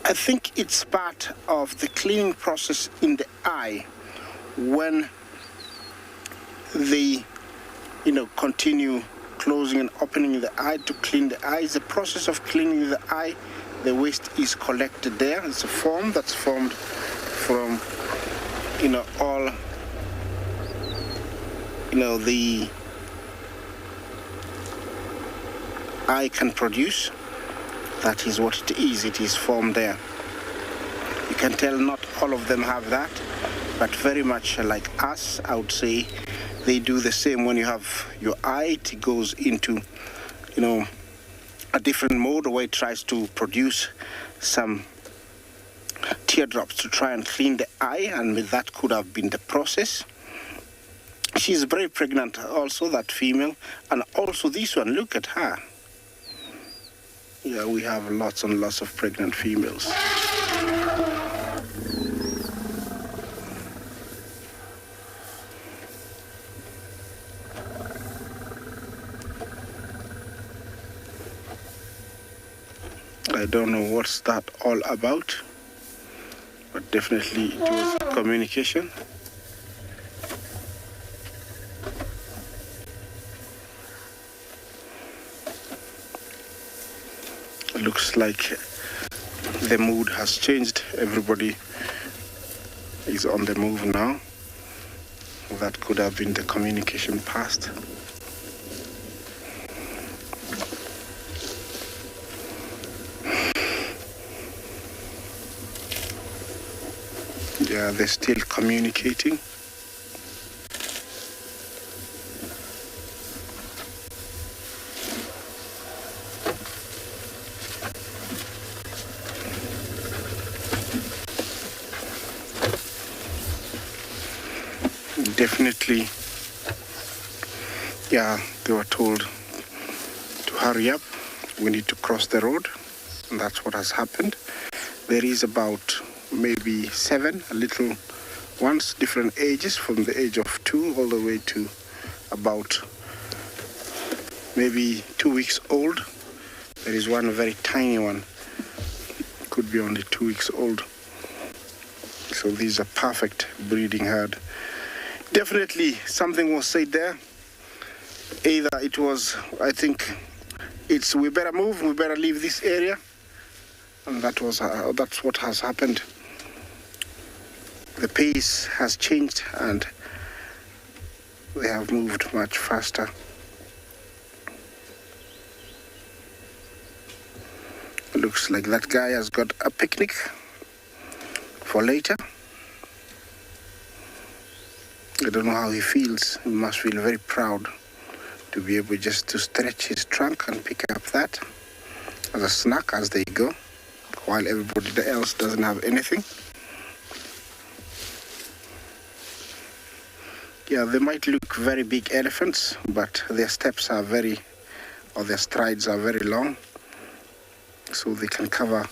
I think it's part of the cleaning process in the eye when they, continue closing and opening the eye to clean the eye. It's the process of cleaning the eye. The waste is collected there. It's a foam that's formed from, all, the eye can produce. That is what it is. It is formed there. You can tell not all of them have that, but very much like us, I would say they do the same. When you have your eye, it goes into, a different mode where it tries to produce some teardrops to try and clean the eye, and that could have been the process. She's very pregnant also, that female, and also this one, look at her. Yeah, we have lots and lots of pregnant females. I don't know what's that all about, but definitely it was communication. It looks like the mood has changed. Everybody is on the move now. That could have been the communication past. Yeah, they're still communicating. Definitely, yeah, they were told to hurry up. We need to cross the road, and that's what has happened. There is about maybe 7 little ones, different ages, from the age of 2 all the way to about maybe 2 weeks old. There is one very tiny one, could be only 2 weeks old. So these are perfect breeding herd. Definitely something was said there. Either it was, I think it's we better move, we better leave this area, and that's what has happened. The pace has changed and they have moved much faster. Looks like that guy has got a picnic for later. I don't know how he feels. He must feel very proud to be able just to stretch his trunk and pick up that as a snack as they go, while everybody else doesn't have anything. Yeah, they might look very big elephants, but their steps are their strides are very long, so they can cover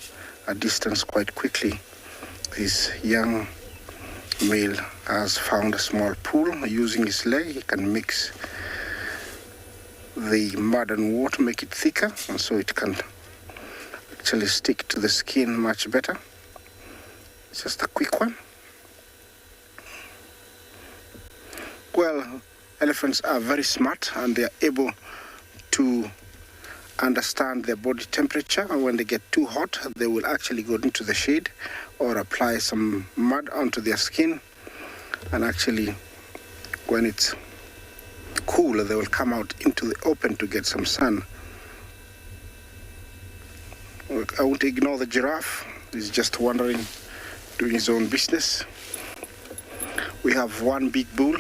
a distance quite quickly. This young male has found a small pool. Using his leg, he can mix the mud and water, make it thicker, and so it can actually stick to the skin much better. Just a quick one. Well, elephants are very smart and they are able to understand their body temperature, and when they get too hot, they will actually go into the shade or apply some mud onto their skin, and actually when it's cool, they will come out into the open to get some sun. I won't ignore the giraffe. He's just wandering, doing his own business. We have one big bull.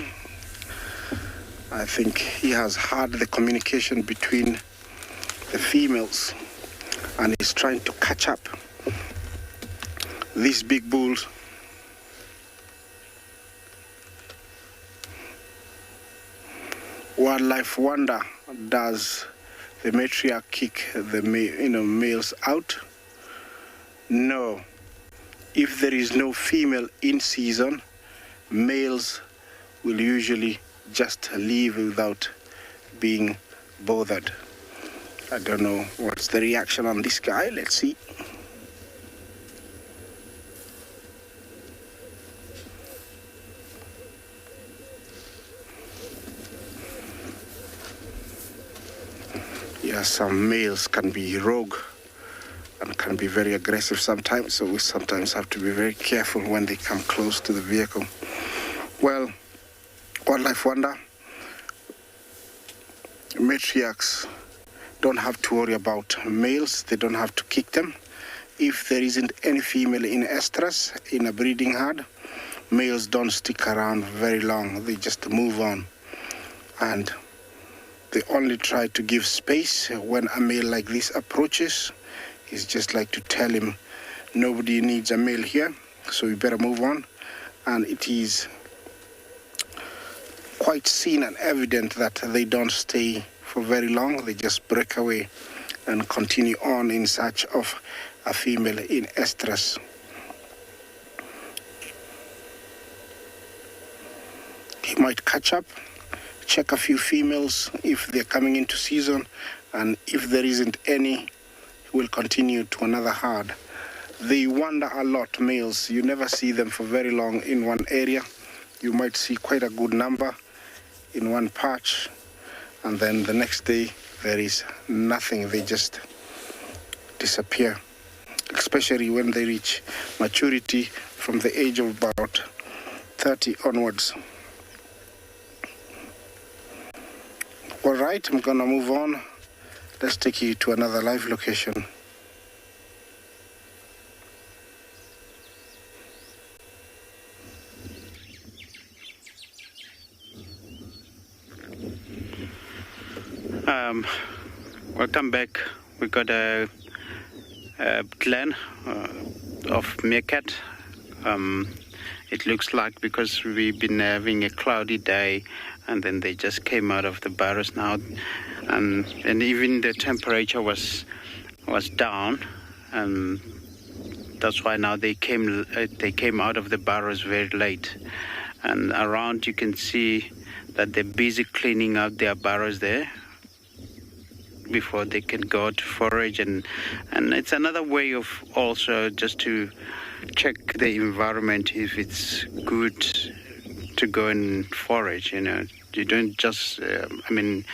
I think he has heard the communication between the females and he's trying to catch up. These big bulls Wildlife wonder, does the matriarch kick the males out? No. If there is no female in season, males will usually just leave without being bothered. I don't know what's the reaction on this guy. Let's see. Yeah, some males can be rogue and can be very aggressive sometimes, so we sometimes have to be very careful when they come close to the vehicle. Well, wildlife wonder, matriarchs don't have to worry about males. They don't have to kick them. If there isn't any female in estrus, in a breeding herd, males don't stick around very long. They just move on. And they only try to give space when a male like this approaches. It's just like to tell him, nobody needs a male here, so you better move on. And it is quite seen and evident that they don't stay for very long. They just break away and continue on in search of a female in estrus. He might catch up, check a few females if they're coming into season, and if there isn't any, he will continue to another herd. They wander a lot, males. You never see them for very long in one area. You might see quite a good number in one patch, and then the next day there is nothing. They just disappear, especially when they reach maturity from the age of about 30 onwards. All right, I'm gonna move on. Let's take you to another live location. Welcome back. We got a clan of meerkat. It looks like because we've been having a cloudy day, and then they just came out of the burrows now, and even the temperature was down, and that's why now they came out of the burrows very late. And around you can see that they're busy cleaning out their burrows there before they can go to forage, and it's another way of also just to check the environment if it's good to go and forage. You don't just it's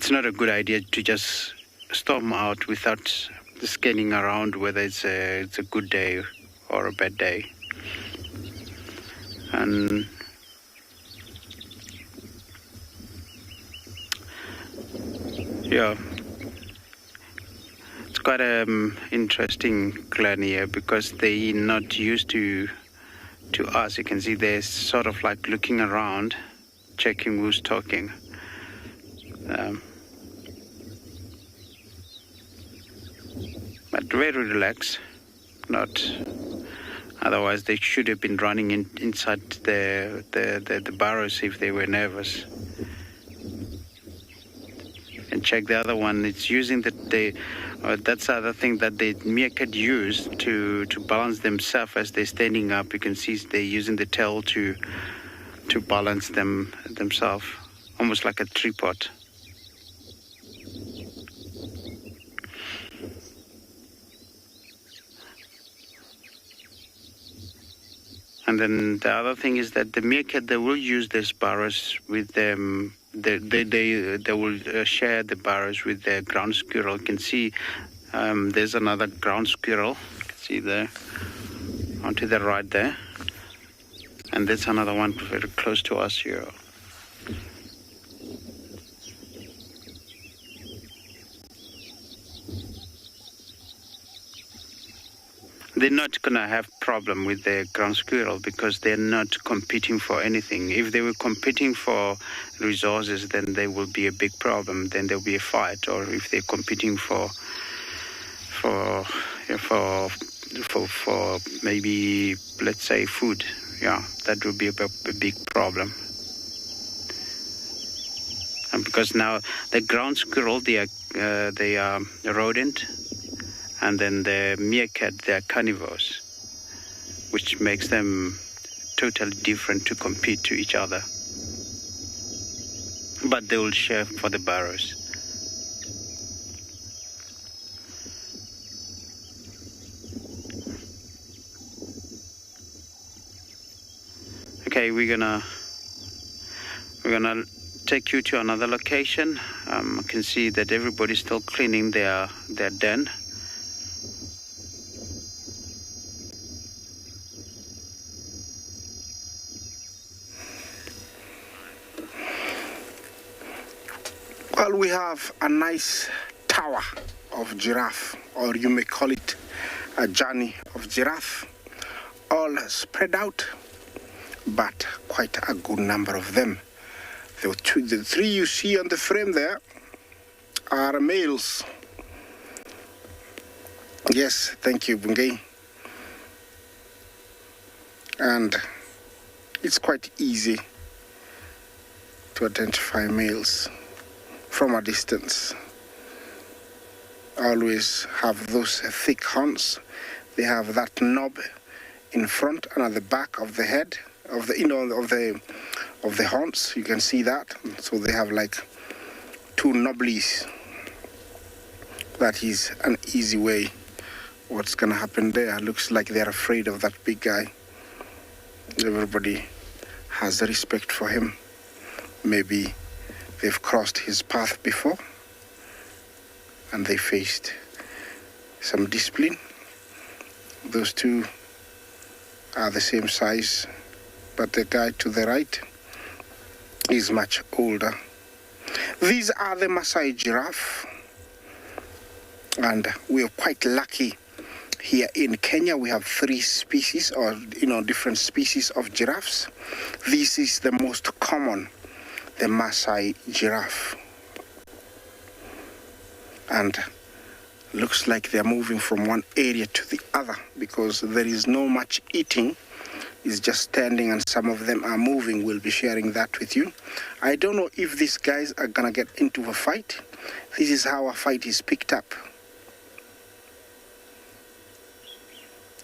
not a good idea to just storm out without scanning around whether it's a good day or a bad day. And yeah, it's quite an interesting clan here because they're not used to us. You can see they're sort of like looking around, checking who's talking. But very relaxed, not. Otherwise, they should have been running inside the burrows if they were nervous. And check the other one. It's using the That's the other thing that the meerkat use to balance themselves as they're standing up. You can see they're using the tail to balance themselves, almost like a tripod. And then the other thing is that the meerkat, they will use these burrows with them. They will share the burrows with the ground squirrel. You can see there's another ground squirrel. You can see there, onto the right there. And there's another one very close to us here. They're not going to have problem with the ground squirrel because they're not competing for anything. If they were competing for resources, then there will be a big problem. Then there'll be a fight. Or if they're competing for maybe, let's say, food, yeah, that would be a big problem. And because now the ground squirrel, they are rodent. And then the meerkat, they're carnivores, which makes them totally different to compete to each other. But they will share for the burrows. Okay, we're gonna take you to another location. I can see that everybody's still cleaning their den. Well, we have a nice tower of giraffe, or you may call it a journey of giraffe, all spread out, but quite a good number of them. The three you see on the frame there are males. Yes, thank you, Bungay. And it's quite easy to identify males from a distance. Always have those thick horns. They have that knob in front and at the back of the head of the of the horns. You can see that. So they have like two knobblies. That is an easy way. What's gonna happen there? Looks like they're afraid of that big guy. Everybody has respect for him. Maybe they've crossed his path before and they faced some discipline. Those two are the same size, but the guy to the right is much older. These are the Maasai giraffe, and we are quite lucky here in Kenya. We have 3 species, or different species of giraffes. This is the most common, the Maasai giraffe, and looks like they're moving from one area to the other because there is no much eating. It's just standing, and some of them are moving. We'll be sharing that with you. I don't know if these guys are gonna get into a fight. This is how a fight is picked up.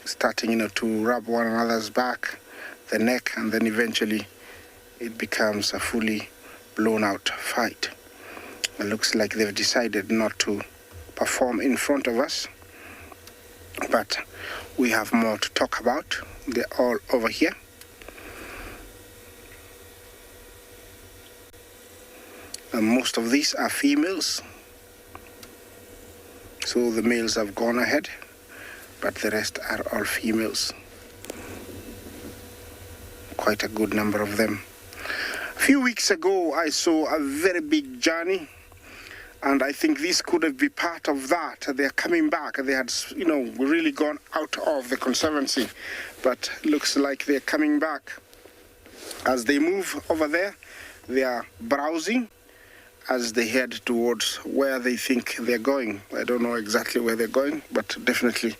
Starting to rub one another's back, the neck, and then eventually it becomes a fully blown out fight. It looks like they've decided not to perform in front of us, but we have more to talk about. They're all over here. And most of these are females, so the males have gone ahead, but the rest are all females. Quite a good number of them. A few weeks ago, I saw a very big journey, and I think this could have been part of that. They're coming back. They had, really gone out of the conservancy, but looks like they're coming back. As they move over there, they are browsing as they head towards where they think they're going. I don't know exactly where they're going, but definitely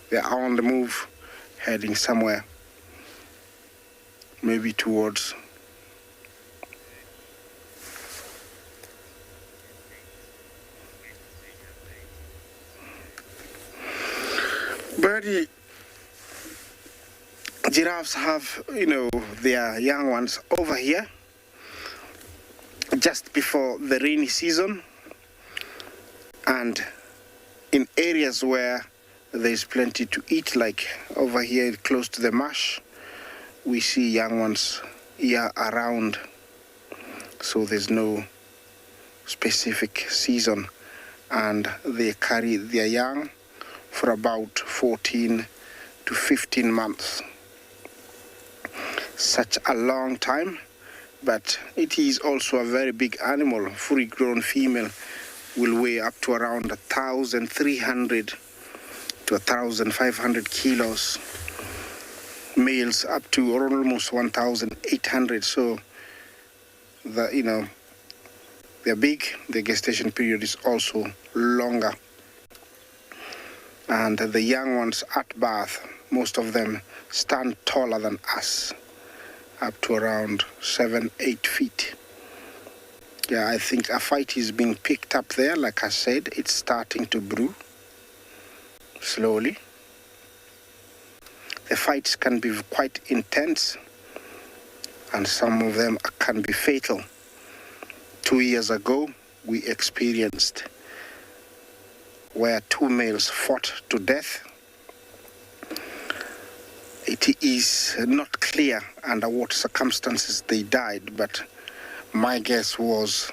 they are on the move, heading somewhere, maybe towards Already, giraffes have, their young ones over here just before the rainy season, and in areas where there's plenty to eat, like over here close to the marsh, we see young ones year around. So there's no specific season, and they carry their young for about 14 to 15 months. Such a long time, but it is also a very big animal. Fully grown female will weigh up to around 1,300 to 1,500 kilos. Males up to almost 1,800. So they're big. The gestation period is also longer. And the young ones at birth, most of them stand taller than us, up to around 7-8 feet. Yeah, I think a fight is being picked up there. Like I said, it's starting to brew slowly. The fights can be quite intense, and some of them can be fatal. 2 years ago, we experienced where 2 males fought to death. It is not clear under what circumstances they died, but my guess was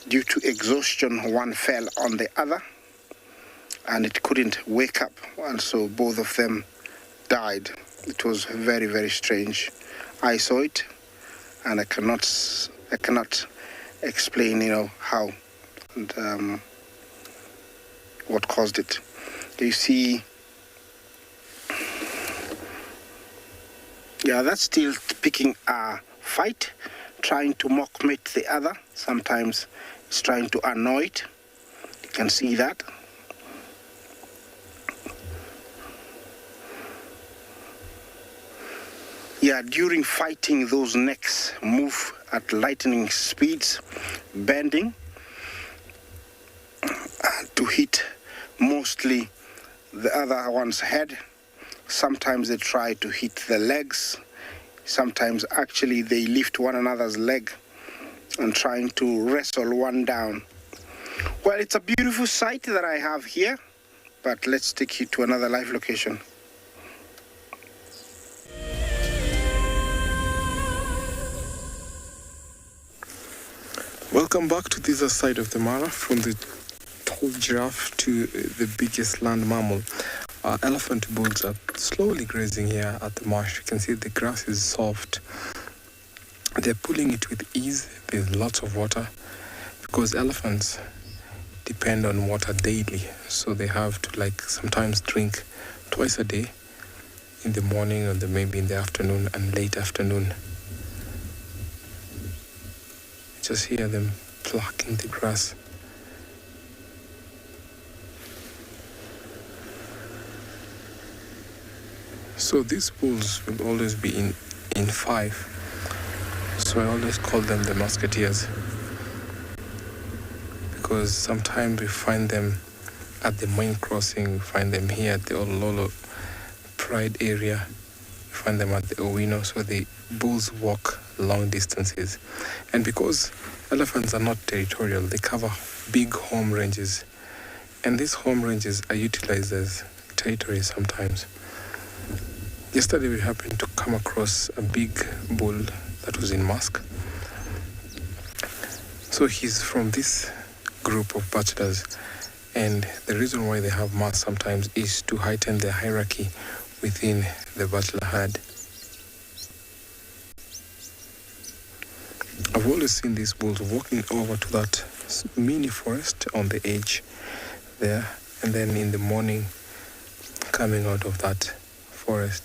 due to exhaustion, one fell on the other and it couldn't wake up, and so both of them died. It was very, very strange. I saw it, and I cannot explain, how and what caused it. You see, yeah, that's still picking a fight, trying to mock-mate the other. Sometimes it's trying to annoy it. You can see that. Yeah, during fighting, those necks move at lightning speeds, bending to hit mostly the other one's head. Sometimes they try to hit the legs. Sometimes actually they lift one another's leg and trying to wrestle one down. Well, it's a beautiful sight that I have here, but let's take you to another live location. Welcome back to this side of the Mara, from the tall giraffe to the biggest land mammal. Elephant bulls are slowly grazing here at the marsh. You can see the grass is soft. They're pulling it with ease. There's lots of water because elephants depend on water daily. So they have to sometimes drink twice a day, in the morning or maybe in the afternoon and late afternoon. Just hear them plucking the grass. So these bulls will always be in 5. So I always call them the musketeers, because sometimes we find them at the main crossing, we find them here at the Ololo Pride area, we find them at the Owino. So the bulls walk long distances, and because elephants are not territorial, they cover big home ranges, and these home ranges are utilized as territory sometimes. Yesterday we happened to come across a big bull that was in mask. So he's from this group of bachelors, and the reason why they have masks sometimes is to heighten the hierarchy within the bachelor herd. I've always seen these bulls walking over to that mini forest on the edge there, and then in the morning coming out of that forest.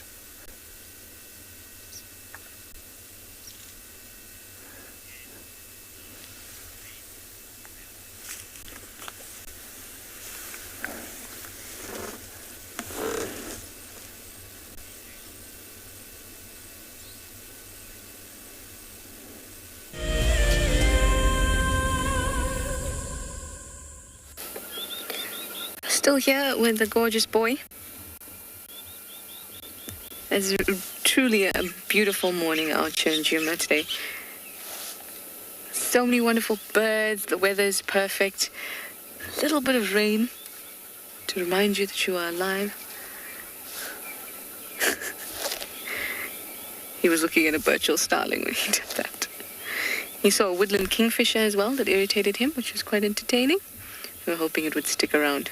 Still here with the gorgeous boy. It's truly a beautiful morning out here in Djuma today. So many wonderful birds, the weather is perfect. A little bit of rain to remind you that you are alive. He was looking at a Birchall starling when he did that. He saw a woodland kingfisher as well that irritated him, which was quite entertaining. We were hoping it would stick around.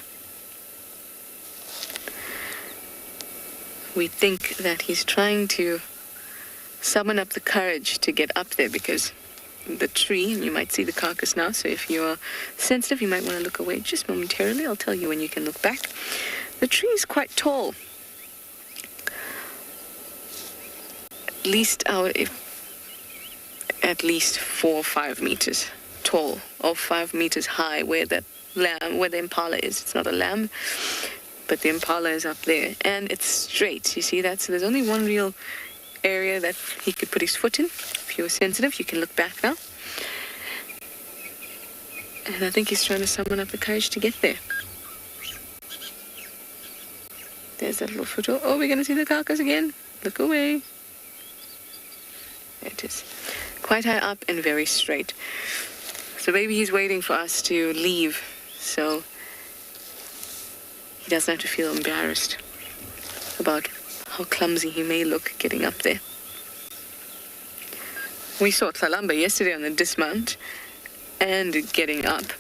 We think that he's trying to summon up the courage to get up there because the tree, and you might see the carcass now, so if you are sensitive, you might want to look away just momentarily. I'll tell you when you can look back. The tree is quite tall. At least 4 or 5 meters tall, or 5 meters high, where the impala is. It's not a lamb, but the impala is up there, and it's straight. You see that? So there's only one real area that he could put his foot in. If you're sensitive, you can look back now. And I think he's trying to summon up the courage to get there. There's that little foot. Oh, we're going to see the carcass again. Look away. There it is. Quite high up and very straight. So maybe he's waiting for us to leave, so he doesn't have to feel embarrassed about how clumsy he may look getting up there. We saw Tlalamba yesterday on the dismount and getting up.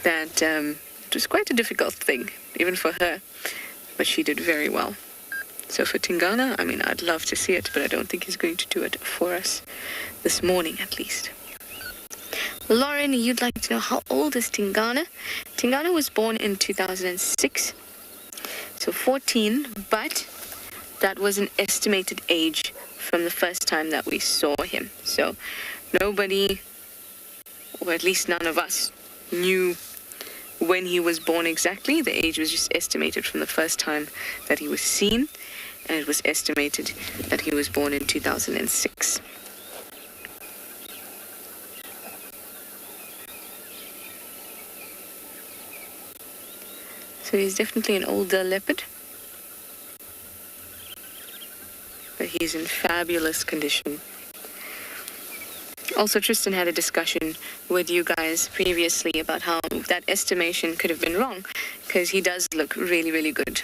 That it was quite a difficult thing, even for her, but she did very well. So for Tingana, I mean, I'd love to see it, but I don't think he's going to do it for us this morning, at least. Lauren, you'd like to know how old is Tingana? Tingana was born in 2006, so 14, but that was an estimated age from the first time that we saw him. So nobody, or at least none of us, knew when he was born exactly. The age was just estimated from the first time that he was seen, and it was estimated that he was born in 2006. So he's definitely an older leopard, but he's in fabulous condition. Also, Tristan had a discussion with you guys previously about how that estimation could have been wrong, because he does look really, really good.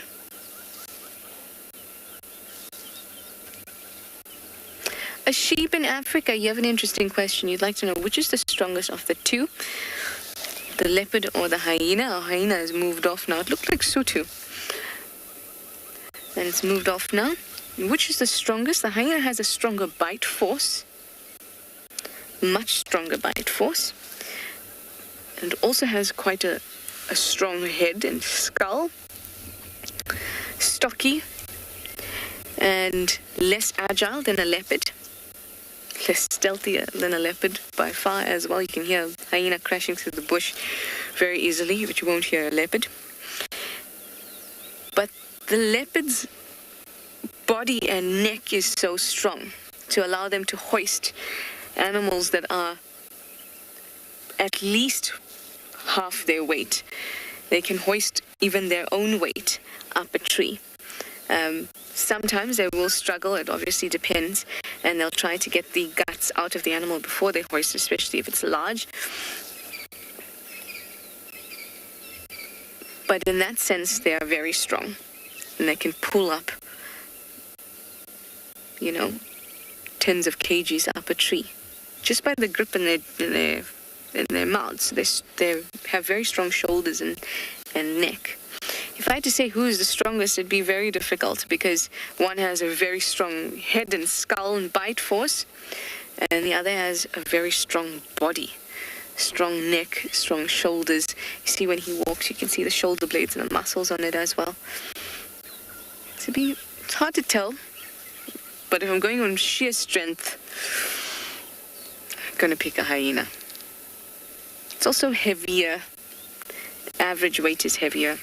A sheep in Africa, you have an interesting question. You'd like to know which is the strongest of the two, the leopard or the hyena. Our hyena has moved off now. It looked like Sutu, and it's moved off now. Which is the strongest? The hyena has a stronger bite force, much stronger bite force, and also has quite a strong head and skull, stocky, and less agile than a leopard, less stealthy than a leopard by far as well. You can hear a hyena crashing through the bush very easily, but you won't hear a leopard. But the leopard's body and neck is so strong to allow them to hoist animals that are at least half their weight. They can hoist even their own weight up a tree. Sometimes they will struggle, it obviously depends, and they'll try to get the guts out of the animal before they hoist, especially if it's large. But in that sense, they are very strong, and they can pull up, tens of kgs up a tree just by the grip in their mouths. They have very strong shoulders and neck. If I had to say who is the strongest, it'd be very difficult, because one has a very strong head and skull and bite force, and the other has a very strong body, strong neck, strong shoulders. You see when he walks, you can see the shoulder blades and the muscles on it as well. It's hard to tell, but if I'm going on sheer strength, I'm going to pick a hyena. It's also heavier. Average weight is heavier.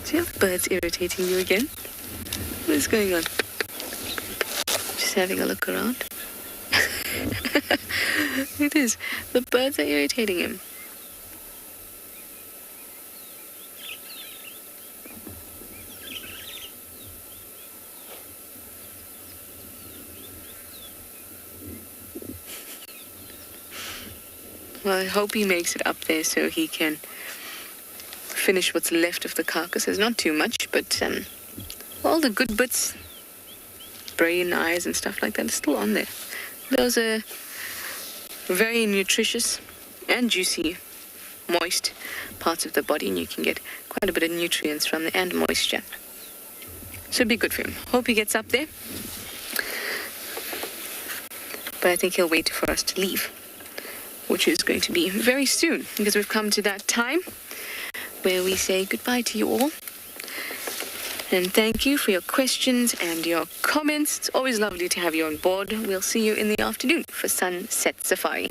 Do you have birds irritating you again? What is going on? Just having a look around. It is. The birds are irritating him. Well, I hope he makes it up there so he can finish what's left of the carcasses. Not too much, but all the good bits, brain, eyes, and stuff like that is still on there. Those are very nutritious and juicy, moist parts of the body, and you can get quite a bit of nutrients from there and moisture. Should be good for him. Hope he gets up there. But I think he'll wait for us to leave, which is going to be very soon, because we've come to that time where we say goodbye to you all. And thank you for your questions and your comments. It's always lovely to have you on board. We'll see you in the afternoon for Sunset Safari.